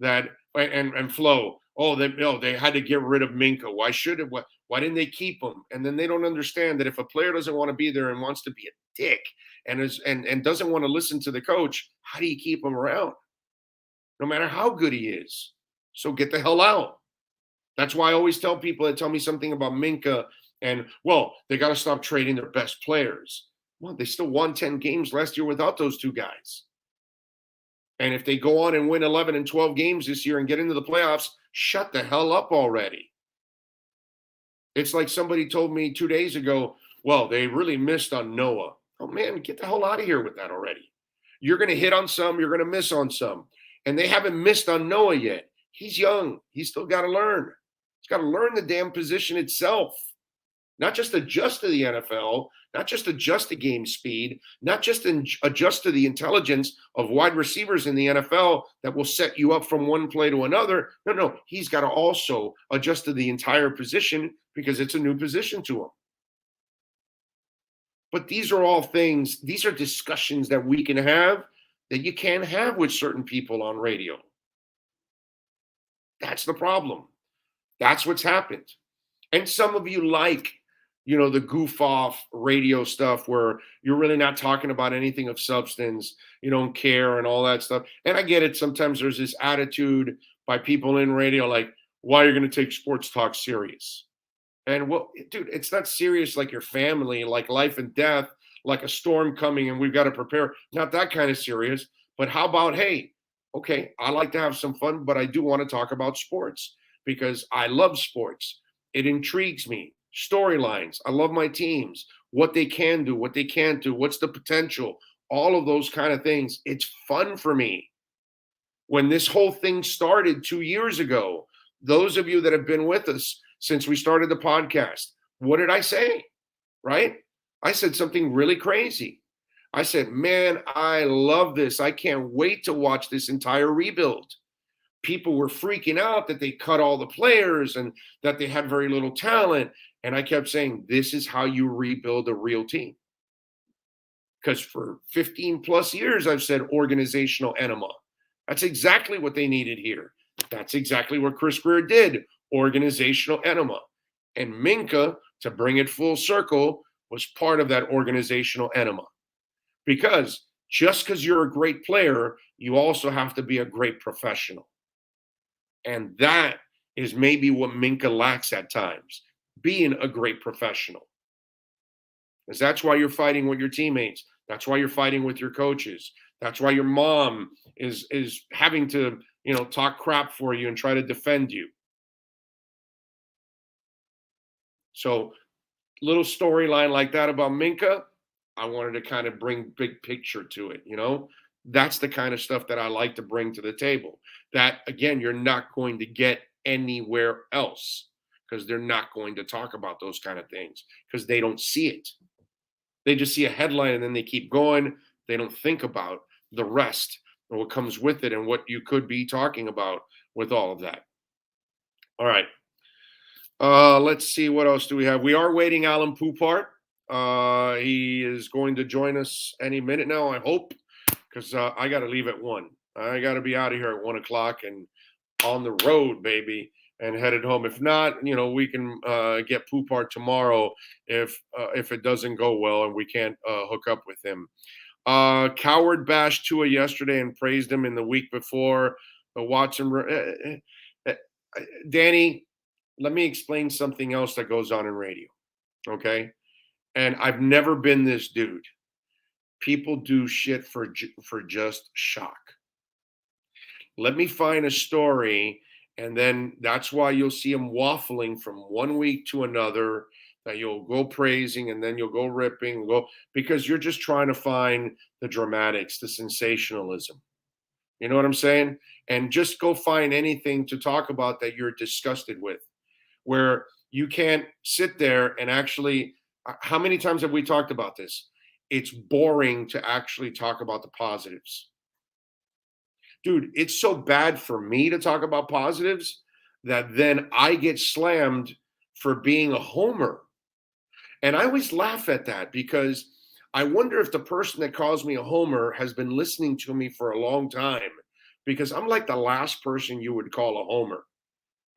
Speaker 6: and Flo. Oh, they had to get rid of Minkah. Why didn't they keep him? And then they don't understand that if a player doesn't want to be there and wants to be a dick and doesn't want to listen to the coach, how do you keep him around? No matter how good he is. So get the hell out. That's why I always tell people that tell me something about Minkah and, well, they got to stop trading their best players. Well, they still won 10 games last year without those two guys. And if they go on and win 11 and 12 games this year and get into the playoffs, shut the hell up already. It's like somebody told me 2 days ago, well, they really missed on Noah. Oh, man, get the hell out of here with that already. You're going to hit on some, you're going to miss on some. And they haven't missed on Noah yet. He's young. He's still got to learn. He's got to learn the damn position itself. Not just adjust to the NFL, not just adjust to game speed, not just adjust to the intelligence of wide receivers in the NFL that will set you up from one play to another. No, he's got to also adjust to the entire position because it's a new position to him. But these are all things, these are discussions that we can have that you can't have with certain people on radio. That's the problem. That's what's happened. And some of you like, the goof off radio stuff where you're really not talking about anything of substance. You don't care and all that stuff. And I get it. Sometimes there's this attitude by people in radio, like, why are you going to take sports talk serious? And well, dude, it's not serious like your family, like life and death, like a storm coming and we've got to prepare. Not that kind of serious. But how about, hey, okay, I like to have some fun, but I do want to talk about sports because I love sports. It intrigues me. Storylines. I love my teams, what they can do, what they can't do, what's the potential, all of those kind of things. It's fun for me. When this whole thing started 2 years ago, those of you that have been with us since we started the podcast, what did I say? Right? I said something really crazy. I said, man, I love this. I can't wait to watch this entire rebuild. People were freaking out that they cut all the players and that they had very little talent. And I kept saying, this is how you rebuild a real team. Because for 15 plus years, I've said organizational enema. That's exactly what they needed here. That's exactly what Chris Greer did, organizational enema. And Minkah, to bring it full circle, was part of that organizational enema. Because just because you're a great player, you also have to be a great professional. And that is maybe what Minkah lacks at times, being a great professional. Because that's why you're fighting with your teammates. That's why you're fighting with your coaches. That's why your mom is having to, talk crap for you and try to defend you. So, little storyline like that about Minkah, I wanted to kind of bring big picture to it, That's the kind of stuff that I like to bring to the table. That, again, you're not going to get anywhere else because they're not going to talk about those kind of things because they don't see it. They just see a headline and then they keep going. They don't think about the rest or what comes with it and what you could be talking about with all of that. All right. Let's see. What else do we have? We are waiting Alan Poupart. He is going to join us any minute now, I hope, because I got to leave at 1. I got to be out of here at 1 o'clock and on the road, baby. and headed home. If not, we can get Poupart tomorrow if it doesn't go well and we can't hook up with him. Coward bashed Tua yesterday and praised him in the week before. Watson, Danny, let me explain something else that goes on in radio, okay? And I've never been this dude. People do shit for just shock. Let me find a story, and then that's why you'll see them waffling from one week to another, that you'll go praising and then you'll go ripping, because you're just trying to find the dramatics, the sensationalism. You know what I'm saying? And just go find anything to talk about that you're disgusted with, where you can't sit there and actually, how many times have we talked about this? It's boring to actually talk about the positives. Dude, it's so bad for me to talk about positives that then I get slammed for being a homer. And I always laugh at that, because I wonder if the person that calls me a homer has been listening to me for a long time, because I'm like the last person you would call a homer,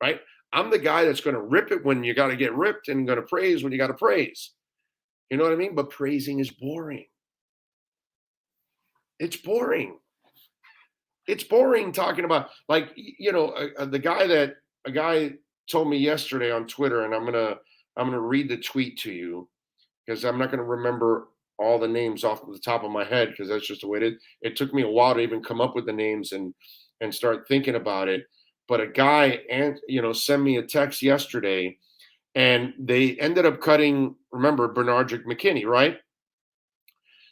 Speaker 6: right? I'm the guy that's going to rip it when you got to get ripped and going to praise when you got to praise. You know what I mean? But praising is boring. It's boring. It's boring talking about, like, a guy told me yesterday on Twitter, and I'm gonna read the tweet to you, because I'm not gonna remember all the names off the top of my head, because that's just the way it is. It took me a while to even come up with the names and start thinking about it. But a guy sent me a text yesterday, and they ended up cutting, remember, Bernardrick McKinney, right?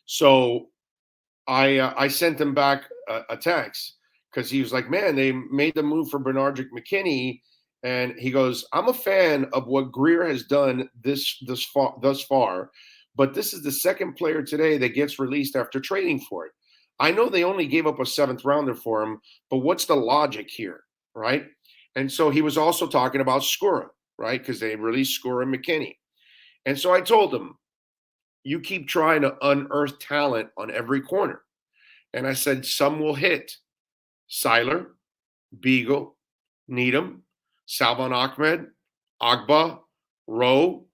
Speaker 6: So I sent him back a text, because he was like, man, they made the move for Bernardrick McKinney. And he goes, I'm a fan of what Greer has done thus far, but this is the second player today that gets released after trading for it. I know they only gave up a 7th rounder for him, but what's the logic here, right? And so he was also talking about Skura, right? Because they released Skura and McKinney. And so I told him, you keep trying to unearth talent on every corner. And I said, some will hit. Seiler, Beagle, Needham, Salvon Ahmed, Agba, Rowe,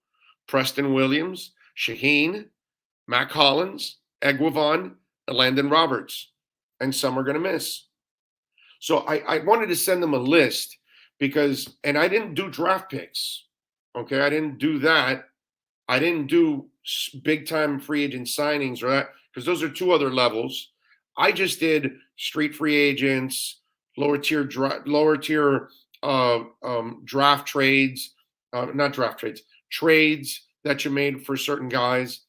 Speaker 6: Preston Williams, Shaheen, Mac Hollins, Egwavon, and Landon Roberts. And some are going to miss. So I wanted to send them a list, because, and I didn't do draft picks. Okay, I didn't do that. I didn't do big time free agent signings or that, because those are 2 other levels. I just did street free agents, lower tier draft trades, trades that you made for certain guys.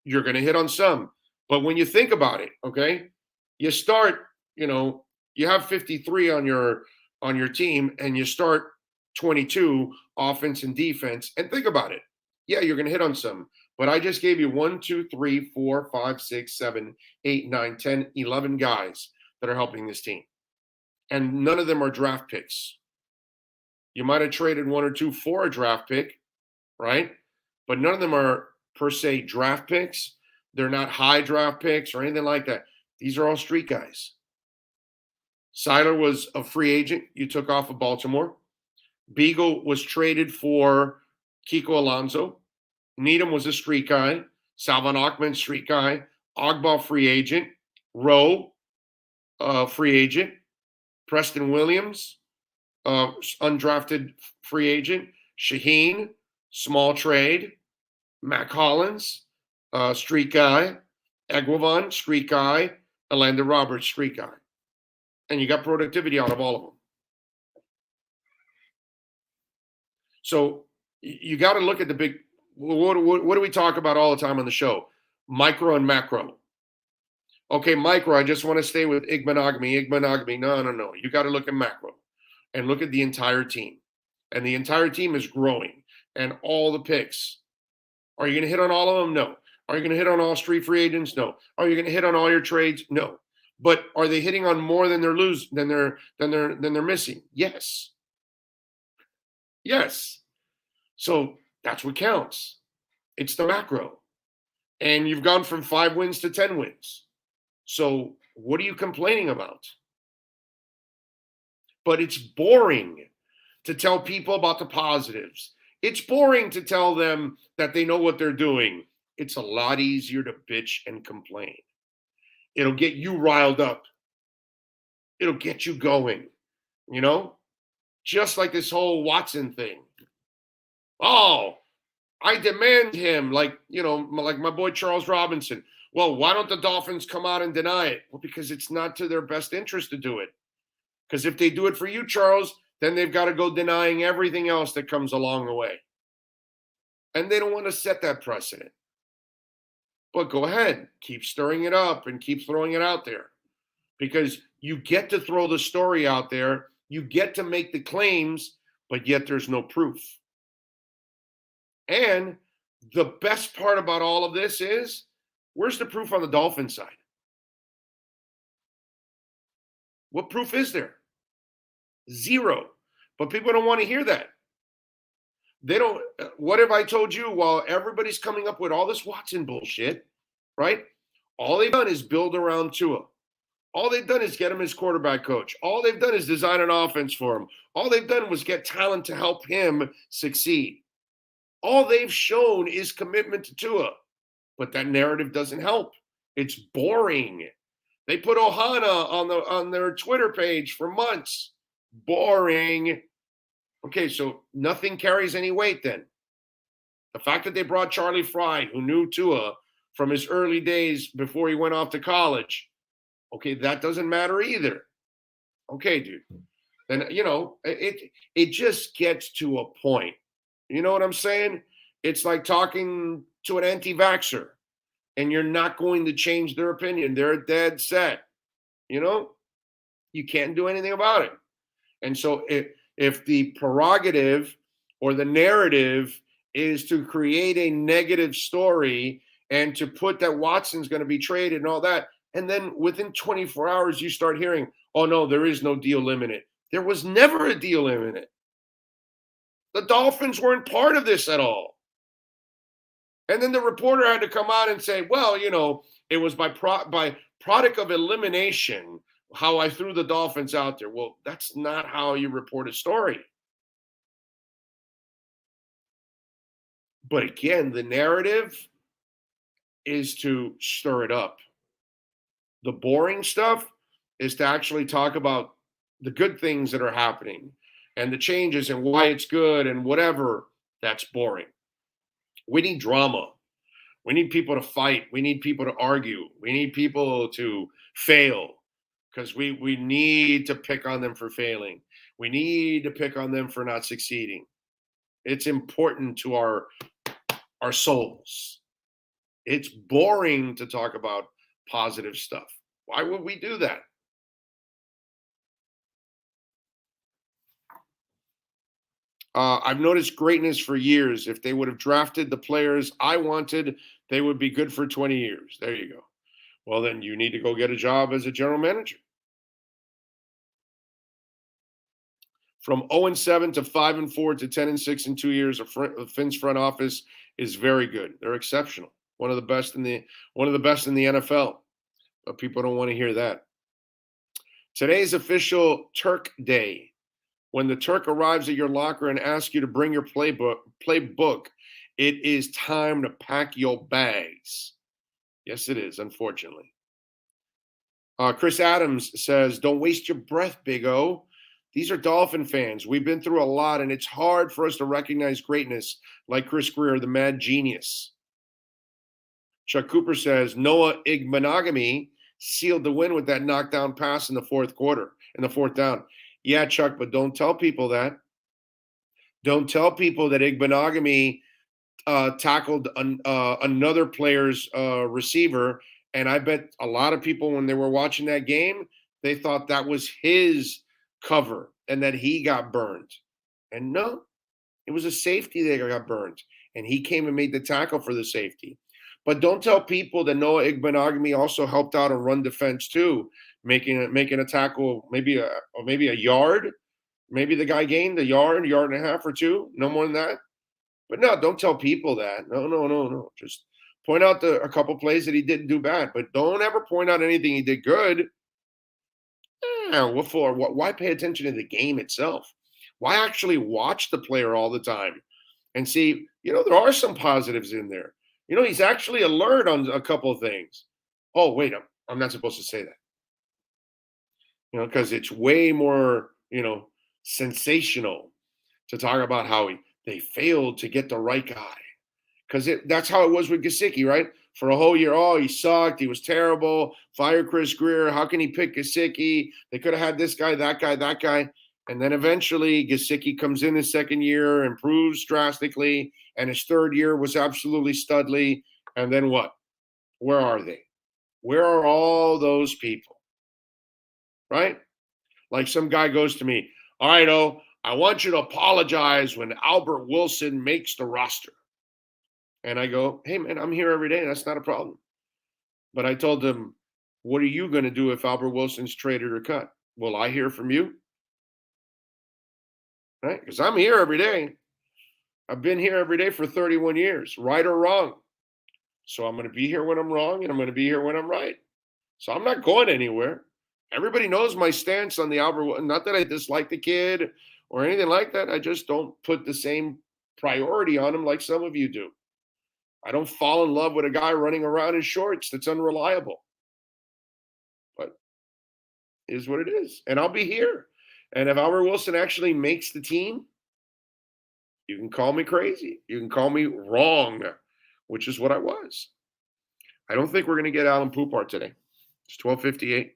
Speaker 6: You're going to hit on some. But when you think about it, okay, you start, you have 53 on your team, and you start 22 offense and defense, and think about it. Yeah, you're going to hit on some. But I just gave you 1, 2, 3, 4, 5, 6, 7, 8, 9, 10, 11 guys that are helping this team. And none of them are draft picks. You might have traded 1 or 2 for a draft pick, right? But none of them are per se draft picks. They're not high draft picks or anything like that. These are all street guys. Seiler was a free agent you took off of Baltimore. Beagle was traded for Kiko Alonso. Needham was a street guy. Salvon Ahmed, street guy. Agba, free agent. Rowe, free agent. Preston Williams, undrafted free agent. Shaheen, small trade. Mac Hollins, street guy. Egwavon, street guy. Alanda Roberts, street guy. And you got productivity out of all of them. So you got to look at the big. What do we talk about all the time on the show? Micro and macro. Okay, micro, I just want to stay with Igbenogamy. No. You got to look at macro and look at the entire team. And the entire team is growing. And all the picks. Are you going to hit on all of them? No. Are you going to hit on all street free agents? No. Are you going to hit on all your trades? No. But are they hitting on more than they're missing? Yes. Yes. So that's what counts. It's the macro. And you've gone from 5 wins to 10 wins. So what are you complaining about? But it's boring to tell people about the positives. It's boring to tell them that they know what they're doing. It's a lot easier to bitch and complain. It'll get you riled up. It'll get you going, you know? Just like this whole Watson thing. Oh, I demand him, like, you know, like my boy Charles Robinson. Well, why don't the Dolphins come out and deny it? Well, because it's not to their best interest to do it. Because if they do it for you, Charles, then they've got to go denying everything else that comes along the way. And they don't want to set that precedent. But go ahead, keep stirring it up and keep throwing it out there. Because you get to throw the story out there, you get to make the claims, but yet there's no proof. And the best part about all of this is, where's the proof on the Dolphin side? What proof is there? Zero. But people don't want to hear that. They don't. What have I told you? While everybody's coming up with all this Watson bullshit, right? All they've done is build around Tua. All they've done is get him his quarterback coach. All they've done is design an offense for him. All they've done was get talent to help him succeed. All they've shown is commitment to Tua. But that narrative doesn't help. It's boring. They put Ohana on their Twitter page for months. Boring. Okay, so nothing carries any weight then. The fact that they brought Charlie Fry, who knew Tua from his early days before he went off to college, okay, that doesn't matter either. Okay, dude. Then, you know, it just gets to a point. You know what I'm saying? It's like talking to an anti-vaxxer, and you're not going to change their opinion. They're dead set. You know? You can't do anything about it. And so if the prerogative or the narrative is to create a negative story and to put that Watson's going to be traded and all that, and then within 24 hours you start hearing, oh no, there is no deal imminent. There was never a deal imminent. The Dolphins weren't part of this at all. And then the reporter had to come out and say, well, you know, it was by product of elimination how I threw the Dolphins out there. Well, that's not how you report a story. But again, the narrative is to stir it up. The boring stuff is to actually talk about the good things that are happening and the changes and why it's good and whatever. That's boring. We need drama. We need people to fight. We need people to argue. We need people to fail because we need to pick on them for failing. We need to pick on them for not succeeding. It's important to our souls. It's boring to talk about positive stuff. Why would we do that? I've noticed greatness for years. If they would have drafted the players I wanted, they would be good for 20 years. There you go. Well, then you need to go get a job as a general manager. From 0-7 to 5-4 to 10-6 in 2 years, Finn's front office is very good. They're exceptional. One of the best in the NFL. But people don't want to hear that. Today's official Turk Day. When the Turk arrives at your locker and asks you to bring your playbook, it is time to pack your bags. Yes, it is, unfortunately. Chris Adams says, don't waste your breath, Big O. These are Dolphin fans. We've been through a lot, and it's hard for us to recognize greatness like Chris Greer, the mad genius. Chuck Cooper says, Noah Igbenogany sealed the win with that knockdown pass in the fourth down. Yeah, Chuck, but don't tell people that. Don't tell people that Igbenogany tackled another player's receiver, and I bet a lot of people, when they were watching that game, they thought that was his cover and that he got burned. And no, it was a safety that got burned, and he came and made the tackle for the safety. But don't tell people that Noah Igbenogany also helped out on run defense too, making a tackle, maybe a yard. Maybe the guy gained a yard and a half or two, no more than that. But no, don't tell people that. No. Just point out a couple plays that he didn't do bad, but don't ever point out anything he did good. Yeah, what for? Why pay attention to the game itself? Why actually watch the player all the time and see, there are some positives in there. He's actually alert on a couple of things. Oh, wait, I'm not supposed to say that. Because it's way more, sensational to talk about how they failed to get the right guy. Because that's how it was with Gesicki, right? For a whole year, he sucked. He was terrible. Fire Chris Greer. How can he pick Gesicki? They could have had this guy, that guy, that guy. And then eventually Gesicki comes in his second year, improves drastically, and his third year was absolutely studly. And then what? Where are they? Where are all those people? Right? Like some guy goes to me, all right, I want you to apologize when Albert Wilson makes the roster. And I go, hey, man, I'm here every day. That's not a problem. But I told him, what are you going to do if Albert Wilson's traded or cut? Will I hear from you? Right? Because I'm here every day. I've been here every day for 31 years, right or wrong. So I'm going to be here when I'm wrong, and I'm going to be here when I'm right. So I'm not going anywhere. Everybody knows my stance on the Albert. Not that I dislike the kid or anything like that. I just don't put the same priority on him like some of you do. I don't fall in love with a guy running around in shorts that's unreliable. But it is what it is. And I'll be here. And if Albert Wilson actually makes the team, you can call me crazy. You can call me wrong, which is what I was. I don't think we're going to get Alan Poupart today. It's 12:58.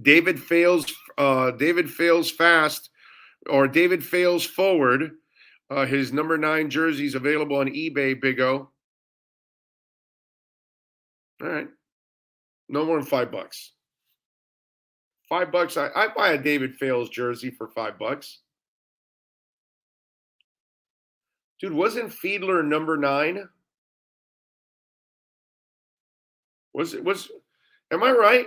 Speaker 6: David fails fast, or David fails forward. His number 9 jersey is available on eBay, Big O. All right. No more than $5. $5. I buy a David Fales jersey for $5. Dude, wasn't Fiedler number 9? Am I right?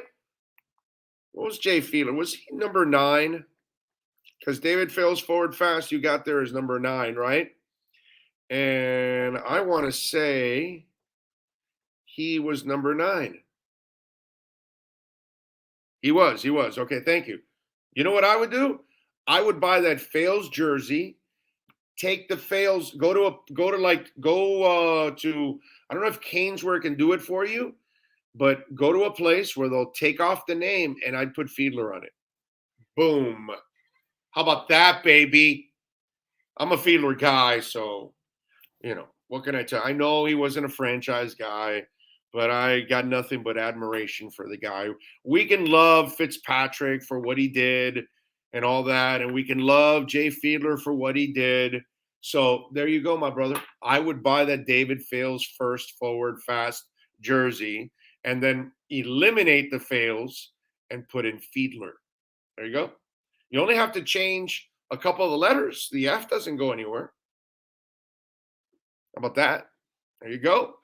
Speaker 6: What was Jay Fiedler? Was he number 9? Because David Fales forward fast, you got there as number 9, right? And I want to say he was number 9. He was. Okay, thank you. You know what I would do? I would buy that Fales jersey, take the Fales, go to I don't know if Caneswear can do it for you, but go to a place where they'll take off the name and I'd put Fiedler on it. Boom. How about that, baby? I'm a Fiedler guy, so, what can I tell? I know he wasn't a franchise guy, but I got nothing but admiration for the guy. We can love Fitzpatrick for what he did and all that, and we can love Jay Fiedler for what he did. So there you go, my brother. I would buy that David Fales first forward fast jersey and then eliminate the Fales and put in Fiedler. There you go. You only have to change a couple of the letters. The F doesn't go anywhere. How about that? There you go.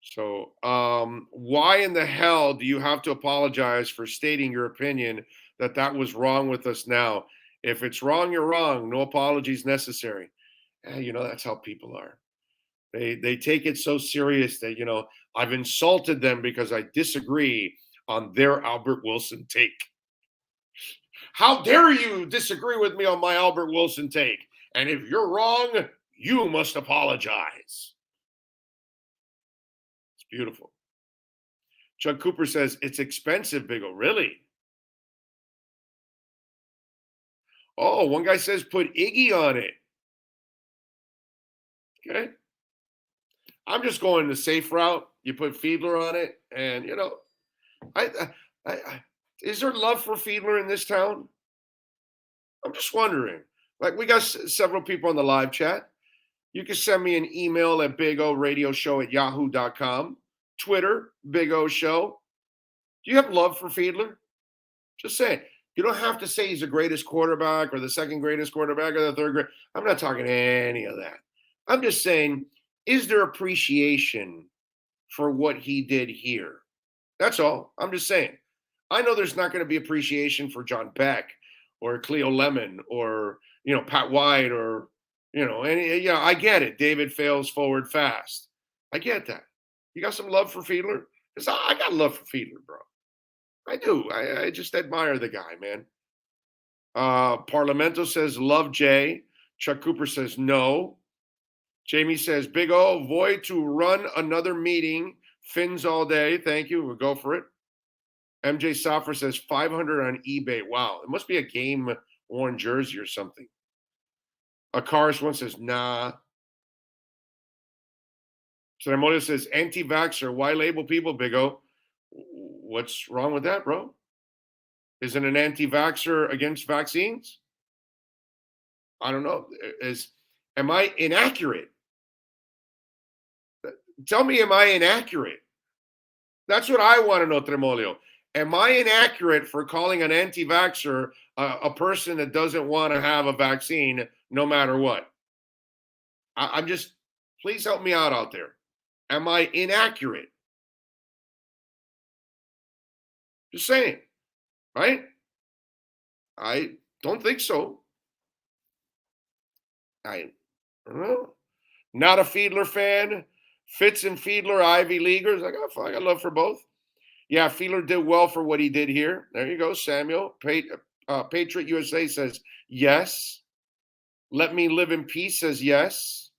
Speaker 6: So why in the hell do you have to apologize for stating your opinion that was wrong with us now? If it's wrong, you're wrong. No apologies necessary. That's how people are. They take it so serious that, I've insulted them because I disagree on their Albert Wilson take. How dare you disagree with me on my Albert Wilson take? And if you're wrong, you must apologize. It's beautiful. Chuck Cooper says, it's expensive, Big O. Really? Oh, one guy says put Iggy on it. Okay. I'm just going the safe route. You put Fiedler on it, and is there love for Fiedler in this town? I'm just wondering. Like, we got several people on the live chat. You can send me an email at bigoradioshow@yahoo.com. Twitter, Big O Show. Do you have love for Fiedler? Just say it. You don't have to say he's the greatest quarterback or the second greatest quarterback or the third great. I'm not talking any of that. I'm just saying, is there appreciation for what he did here? That's all. I'm just saying. I know there's not going to be appreciation for John Beck or Cleo Lemon or, Pat White or, I get it. David Fales forward fast. I get that. You got some love for Fiedler? Because I got love for Fiedler, bro. I do. I just admire the guy, man. Parlamento says, love Jay. Chuck Cooper says, no. Jamie says, Big O, avoid to run another meeting. Fins all day. Thank you. We'll go for it. MJ Safra says 500 on eBay. Wow. It must be a game-worn jersey or something. Akaris one says, nah. Ceremonia says, anti-vaxxer. Why label people, Big O? What's wrong with that, bro? Isn't an anti-vaxxer against vaccines? I don't know. Am I inaccurate? Tell me, am I inaccurate? That's what I want to know, Tremolio. Am I inaccurate for calling an anti-vaxxer a person that doesn't want to have a vaccine no matter what? I'm just, please help me out there. Am I inaccurate? Just saying, right? I don't think so. I don't know. Not a Fiedler fan. Fitz and Fiedler, Ivy Leaguers. I got love for both. Yeah, Fiedler did well for what he did here. There you go, Samuel. Patriot USA says yes. Let Me Live in Peace says yes.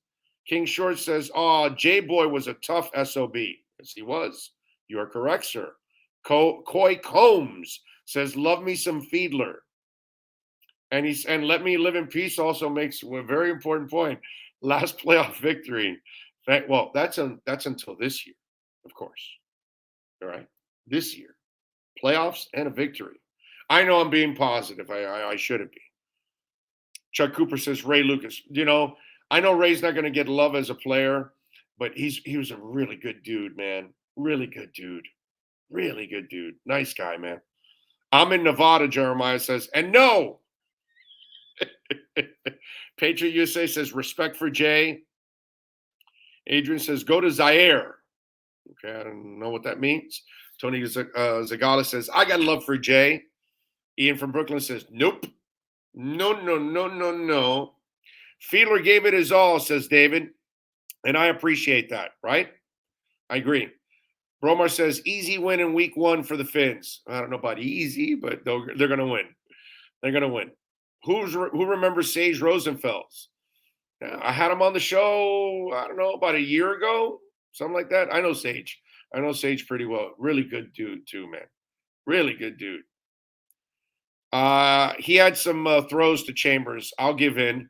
Speaker 6: King Short says, J-Boy was a tough SOB. Yes, he was. You are correct, sir. Coy Combs says, love me some Fiedler. And Let Me Live in Peace also makes a very important point. Last playoff victory. Well, that's until this year, of course. All right. This year. Playoffs and a victory. I know I'm being positive. I shouldn't be. Chuck Cooper says, Ray Lucas. I know Ray's not going to get love as a player, but he was a really good dude, man. Really good dude. Really good dude. Nice guy, man. I'm in Nevada, Jeremiah says, and no. Patriot USA says, respect for Jay. Adrian says, go to Zaire. Okay, I don't know what that means. Tony Zagala says, I got love for Jay. Ian from Brooklyn says, nope. No. Fiedler gave it his all, says David. And I appreciate that, right? I agree. Bromar says, easy win in week 1 for the Fins. I don't know about easy, but they're going to win. They're going to win. Who remembers Sage Rosenfels? I had him on the show, I don't know, about a year ago, something like that. I know Sage. I know Sage pretty well. Really good dude, too, man. Really good dude. He had some throws to Chambers. I'll give in.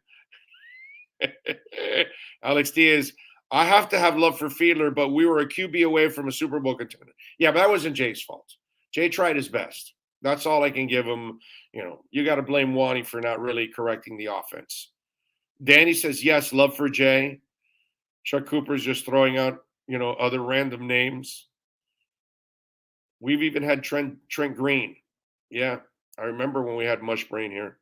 Speaker 6: Alex Diaz, I have to have love for Fiedler, but we were a QB away from a Super Bowl contender. Yeah, but that wasn't Jay's fault. Jay tried his best. That's all I can give him. You got to blame Wani for not really correcting the offense. Danny says, yes, love for Jay. Chuck Cooper's just throwing out, other random names. We've even had Trent Green. Yeah, I remember when we had Mush Brain here.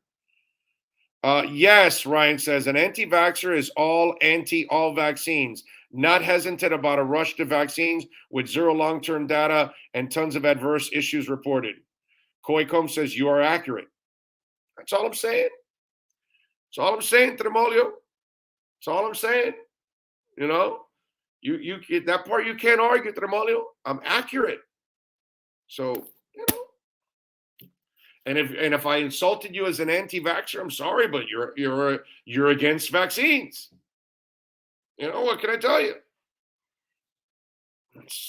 Speaker 6: Yes, Ryan says, an anti-vaxxer is all anti-all vaccines, not hesitant about a rush to vaccines with zero long-term data and tons of adverse issues reported. Coy Combs says, you are accurate. That's all I'm saying. That's all I'm saying, Tremolio. That's all I'm saying. You that part you can't argue, Tremolio. I'm accurate. So, and if I insulted you as an anti-vaxxer, I'm sorry, but you're against vaccines. What can I tell you?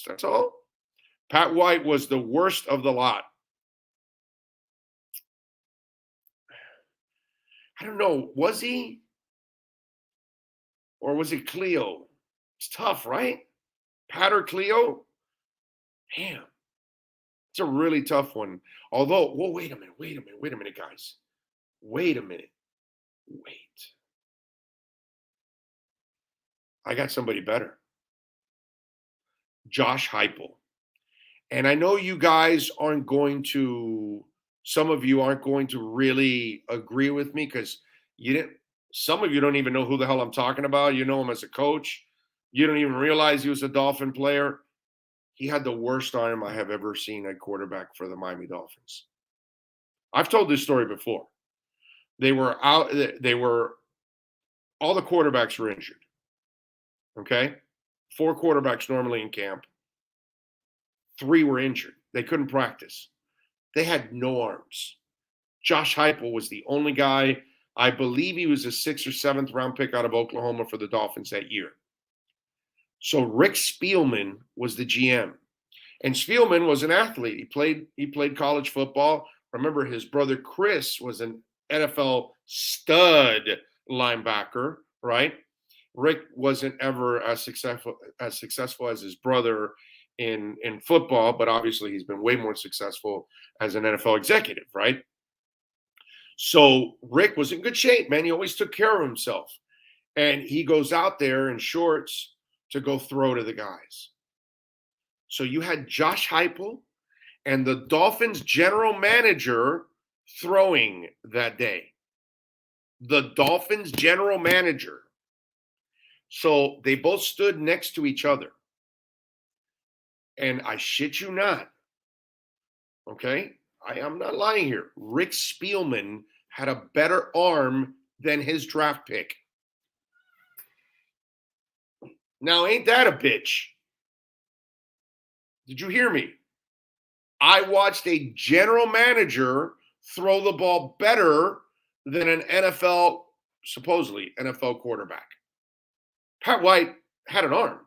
Speaker 6: That's all. Pat White was the worst of the lot. I don't know. Was he? Or was it Cleo? It's tough, right? Pat or Cleo? Damn. It's a really tough one. Although, wait a minute, guys. Wait a minute. Wait. I got somebody better. Josh Heupel. And I know you guys some of you aren't going to really agree with me because some of you don't even know who the hell I'm talking about. You know him as a coach. You don't even realize he was a Dolphin player. He had the worst arm I have ever seen at quarterback for the Miami Dolphins. I've told this story before. All the quarterbacks were injured. Okay? 4 quarterbacks normally in camp. 3 were injured. They couldn't practice. They had no arms. Josh Heupel was the only guy. I believe he was a 6th or 7th round pick out of Oklahoma for the Dolphins that year. So Rick Spielman was the GM. And Spielman was an athlete. He played college football. Remember, his brother Chris was an NFL stud linebacker, right? Rick wasn't ever as successful as his brother in football, but obviously he's been way more successful as an NFL executive, right? So Rick was in good shape, man. He always took care of himself. And he goes out there in shorts to go throw to the guys. So you had Josh Heupel and the Dolphins general manager throwing that day. The Dolphins general manager. So they both stood next to each other. And I shit you not. Okay? I am not lying here. Rick Spielman had a better arm than his draft pick. Now, ain't that a bitch? Did you hear me? I watched a general manager throw the ball better than an supposedly NFL quarterback. Pat White had an arm.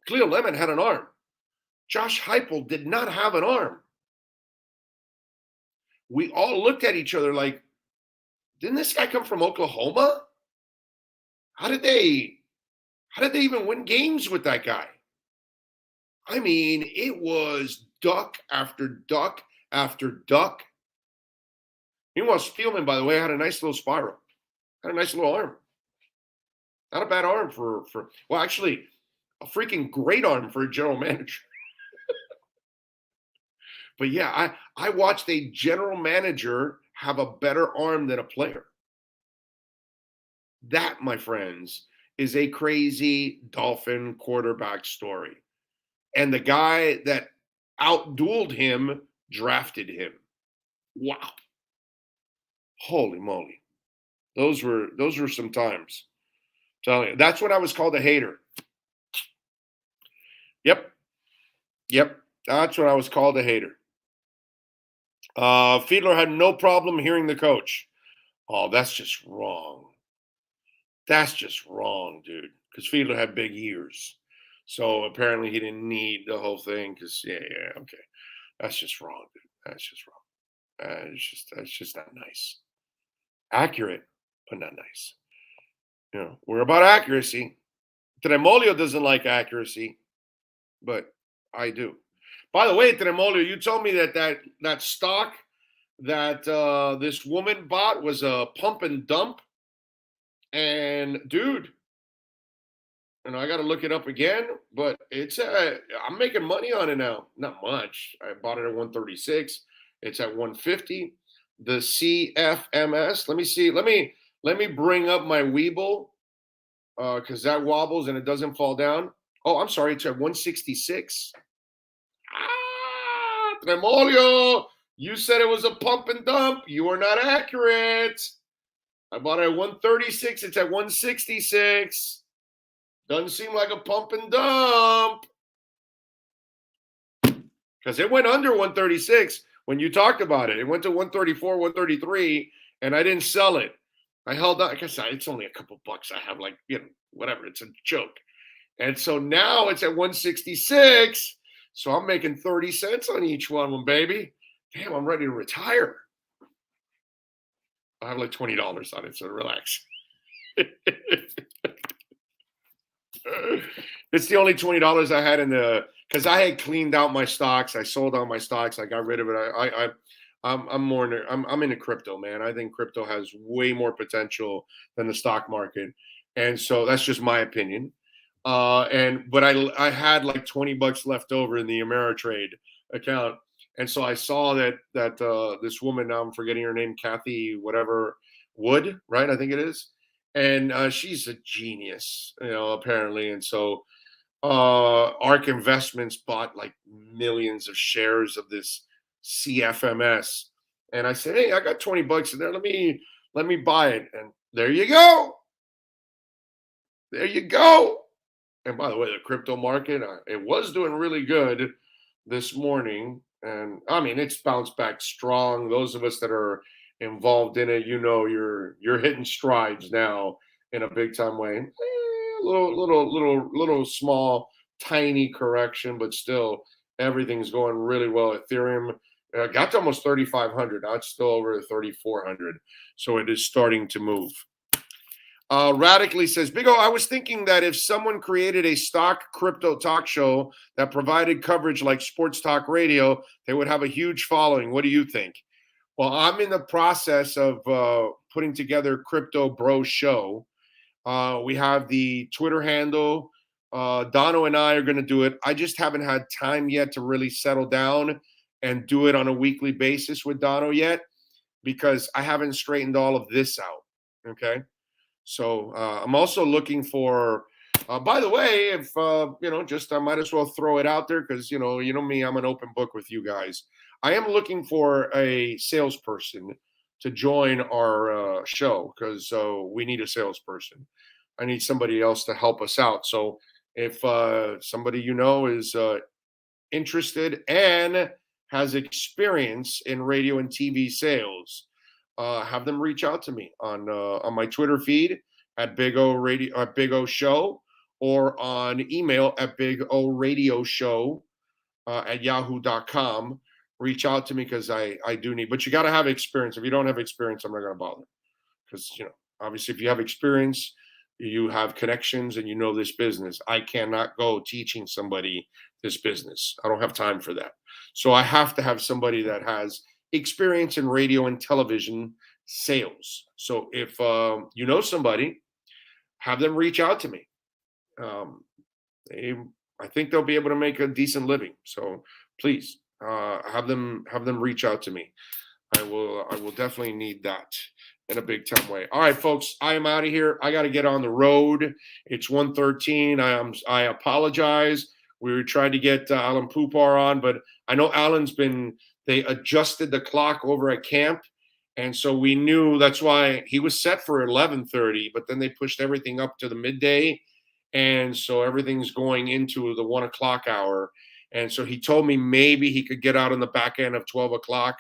Speaker 6: Cleo Lemon had an arm. Josh Heupel did not have an arm. We all looked at each other like, didn't this guy come from Oklahoma? How did they even win games with that guy? I mean, it was duck after duck after duck. Meanwhile, Spielman, by the way, had a nice little spiral. Had a nice little arm. Not a bad arm for well, actually, a freaking great arm for a general manager. But yeah, I watched a general manager have a better arm than a player. That, my friends, is a crazy Dolphin quarterback story. And the guy that outdueled him drafted him. Wow. Holy moly. Those were some times. I'm telling you. That's when I was called a hater. Yep. That's when I was called a hater. Fiedler had no problem hearing the coach. Oh, that's just wrong. That's just wrong, dude. Because Fiedler had big ears. So apparently he didn't need the whole thing because, okay. That's just wrong, dude. That's just wrong. That's just not nice. Accurate, but not nice. You know, we're about accuracy. Tremolio doesn't like accuracy, but I do. By the way, Tremolio, you told me that stock that this woman bought was a pump and dump. And dude, and I got to look it up again, but I'm making money on it now. Not much. I bought it at 136. It's at 150. The CFMS. Let me see. Let me bring up my Weeble because that wobbles and it doesn't fall down. Oh, I'm sorry. It's at 166. Tremolio, you said it was a pump and dump. You are not accurate. I bought it at 136. It's at 166. Doesn't seem like a pump and dump. Because it went under 136 when you talked about it. It went to 134, 133, and I didn't sell it. I held on. I guess it's only a couple bucks. I have whatever. It's a joke. And so now it's at 166. So I'm making 30 cents on each one, baby. Damn, I'm ready to retire. I have like $20 on it, so relax. It's the only $20 I had because I had cleaned out my stocks. I sold all my stocks. I got rid of it. I'm into crypto, man. I think crypto has way more potential than the stock market. And so that's just my opinion. But I had like $20 left over in the Ameritrade account. And so I saw that this woman, now I'm forgetting her name, Kathy, whatever, Wood, right? I think it is. And she's a genius, apparently. And so ARK Investments bought like millions of shares of this CFMS. And I said, hey, I got $20 in there. Let me buy it. And there you go. There you go. And by the way, the crypto market, it was doing really good this morning. And I mean, it's bounced back strong. Those of us that are involved in it, you're hitting strides now in a big time way. Little small, tiny correction, but still everything's going really well. Ethereum got to almost 3,500. Now it's still over 3,400. So it is starting to move. Radically says, Big O, I was thinking that if someone created a stock crypto talk show that provided coverage like sports talk radio, they would have a huge following. What do you think? Well, I'm in the process of putting together Crypto Bro Show. We have the Twitter handle. Dono and I are going to do it. I just haven't had time yet to really settle down and do it on a weekly basis with Dono yet, because I haven't straightened all of this out. Okay. So I'm also looking for, by the way, if, I might as well throw it out there because, you know me, I'm an open book with you guys. I am looking for a salesperson to join our show because we need a salesperson. I need somebody else to help us out. So if somebody is interested and has experience in radio and TV sales, have them reach out to me on my Twitter feed at Big O Radio, at Big O Show, or on email at Big O Radio Show at yahoo.com. Reach out to me because I do need, but you got to have experience. If you don't have experience, I'm not going to bother, because obviously if you have experience, you have connections and you know this business. I cannot go teaching somebody this business. I don't have time for that. So I have to have somebody that has experience in radio and television sales. So if you know somebody, have them reach out to me. I think they'll be able to make a decent living. So please have them reach out to me. I will definitely need that in a big time way. All right, folks, I am out of here. I got to get on the road. It's 1:13. I apologize. We were trying to get Alan Poupar on, but I know Alan's they adjusted the clock over at camp. And so we knew that's why he was set for 11:30, but then they pushed everything up to the midday. And so everything's going into the 1 o'clock hour. And so he told me maybe he could get out on the back end of 12 o'clock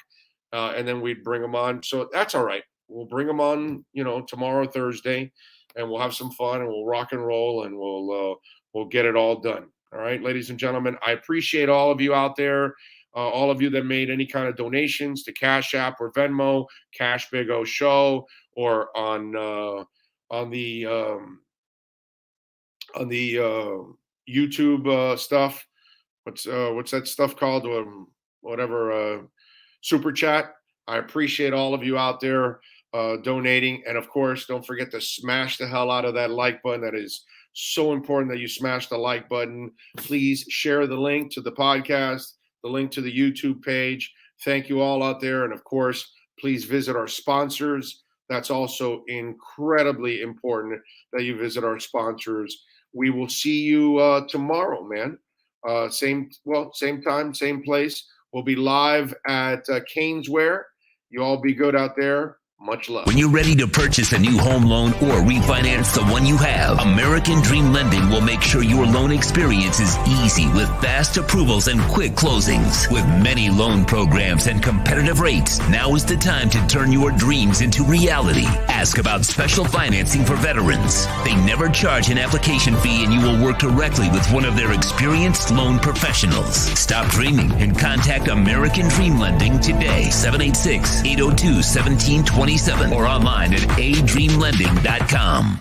Speaker 6: and then we'd bring him on. So that's all right. We'll bring him on, tomorrow, Thursday, and we'll have some fun and we'll rock and roll and we'll get it all done. All right, ladies and gentlemen, I appreciate all of you out there. All of you that made any kind of donations to Cash App or Venmo, Cash Big O Show, or on the YouTube stuff. What's that stuff called? Super Chat. I appreciate all of you out there donating, and of course, don't forget to smash the hell out of that like button. That is so important that you smash the like button. Please share the link to the podcast, the link to the YouTube page. Thank you all out there. And of course, please visit our sponsors. That's also incredibly important that you visit our sponsors. We will see you tomorrow, man. Same time, same place. We'll be live at Caneswear. You all be good out there. Much love.
Speaker 4: When you're ready to purchase a new home loan or refinance the one you have, American Dream Lending will make sure your loan experience is easy with fast approvals and quick closings. With many loan programs and competitive rates, now is the time to turn your dreams into reality. Ask about special financing for veterans. They never charge an application fee and you will work directly with one of their experienced loan professionals. Stop dreaming and contact American Dream Lending today. 786-802-1727 or online at adreamlending.com.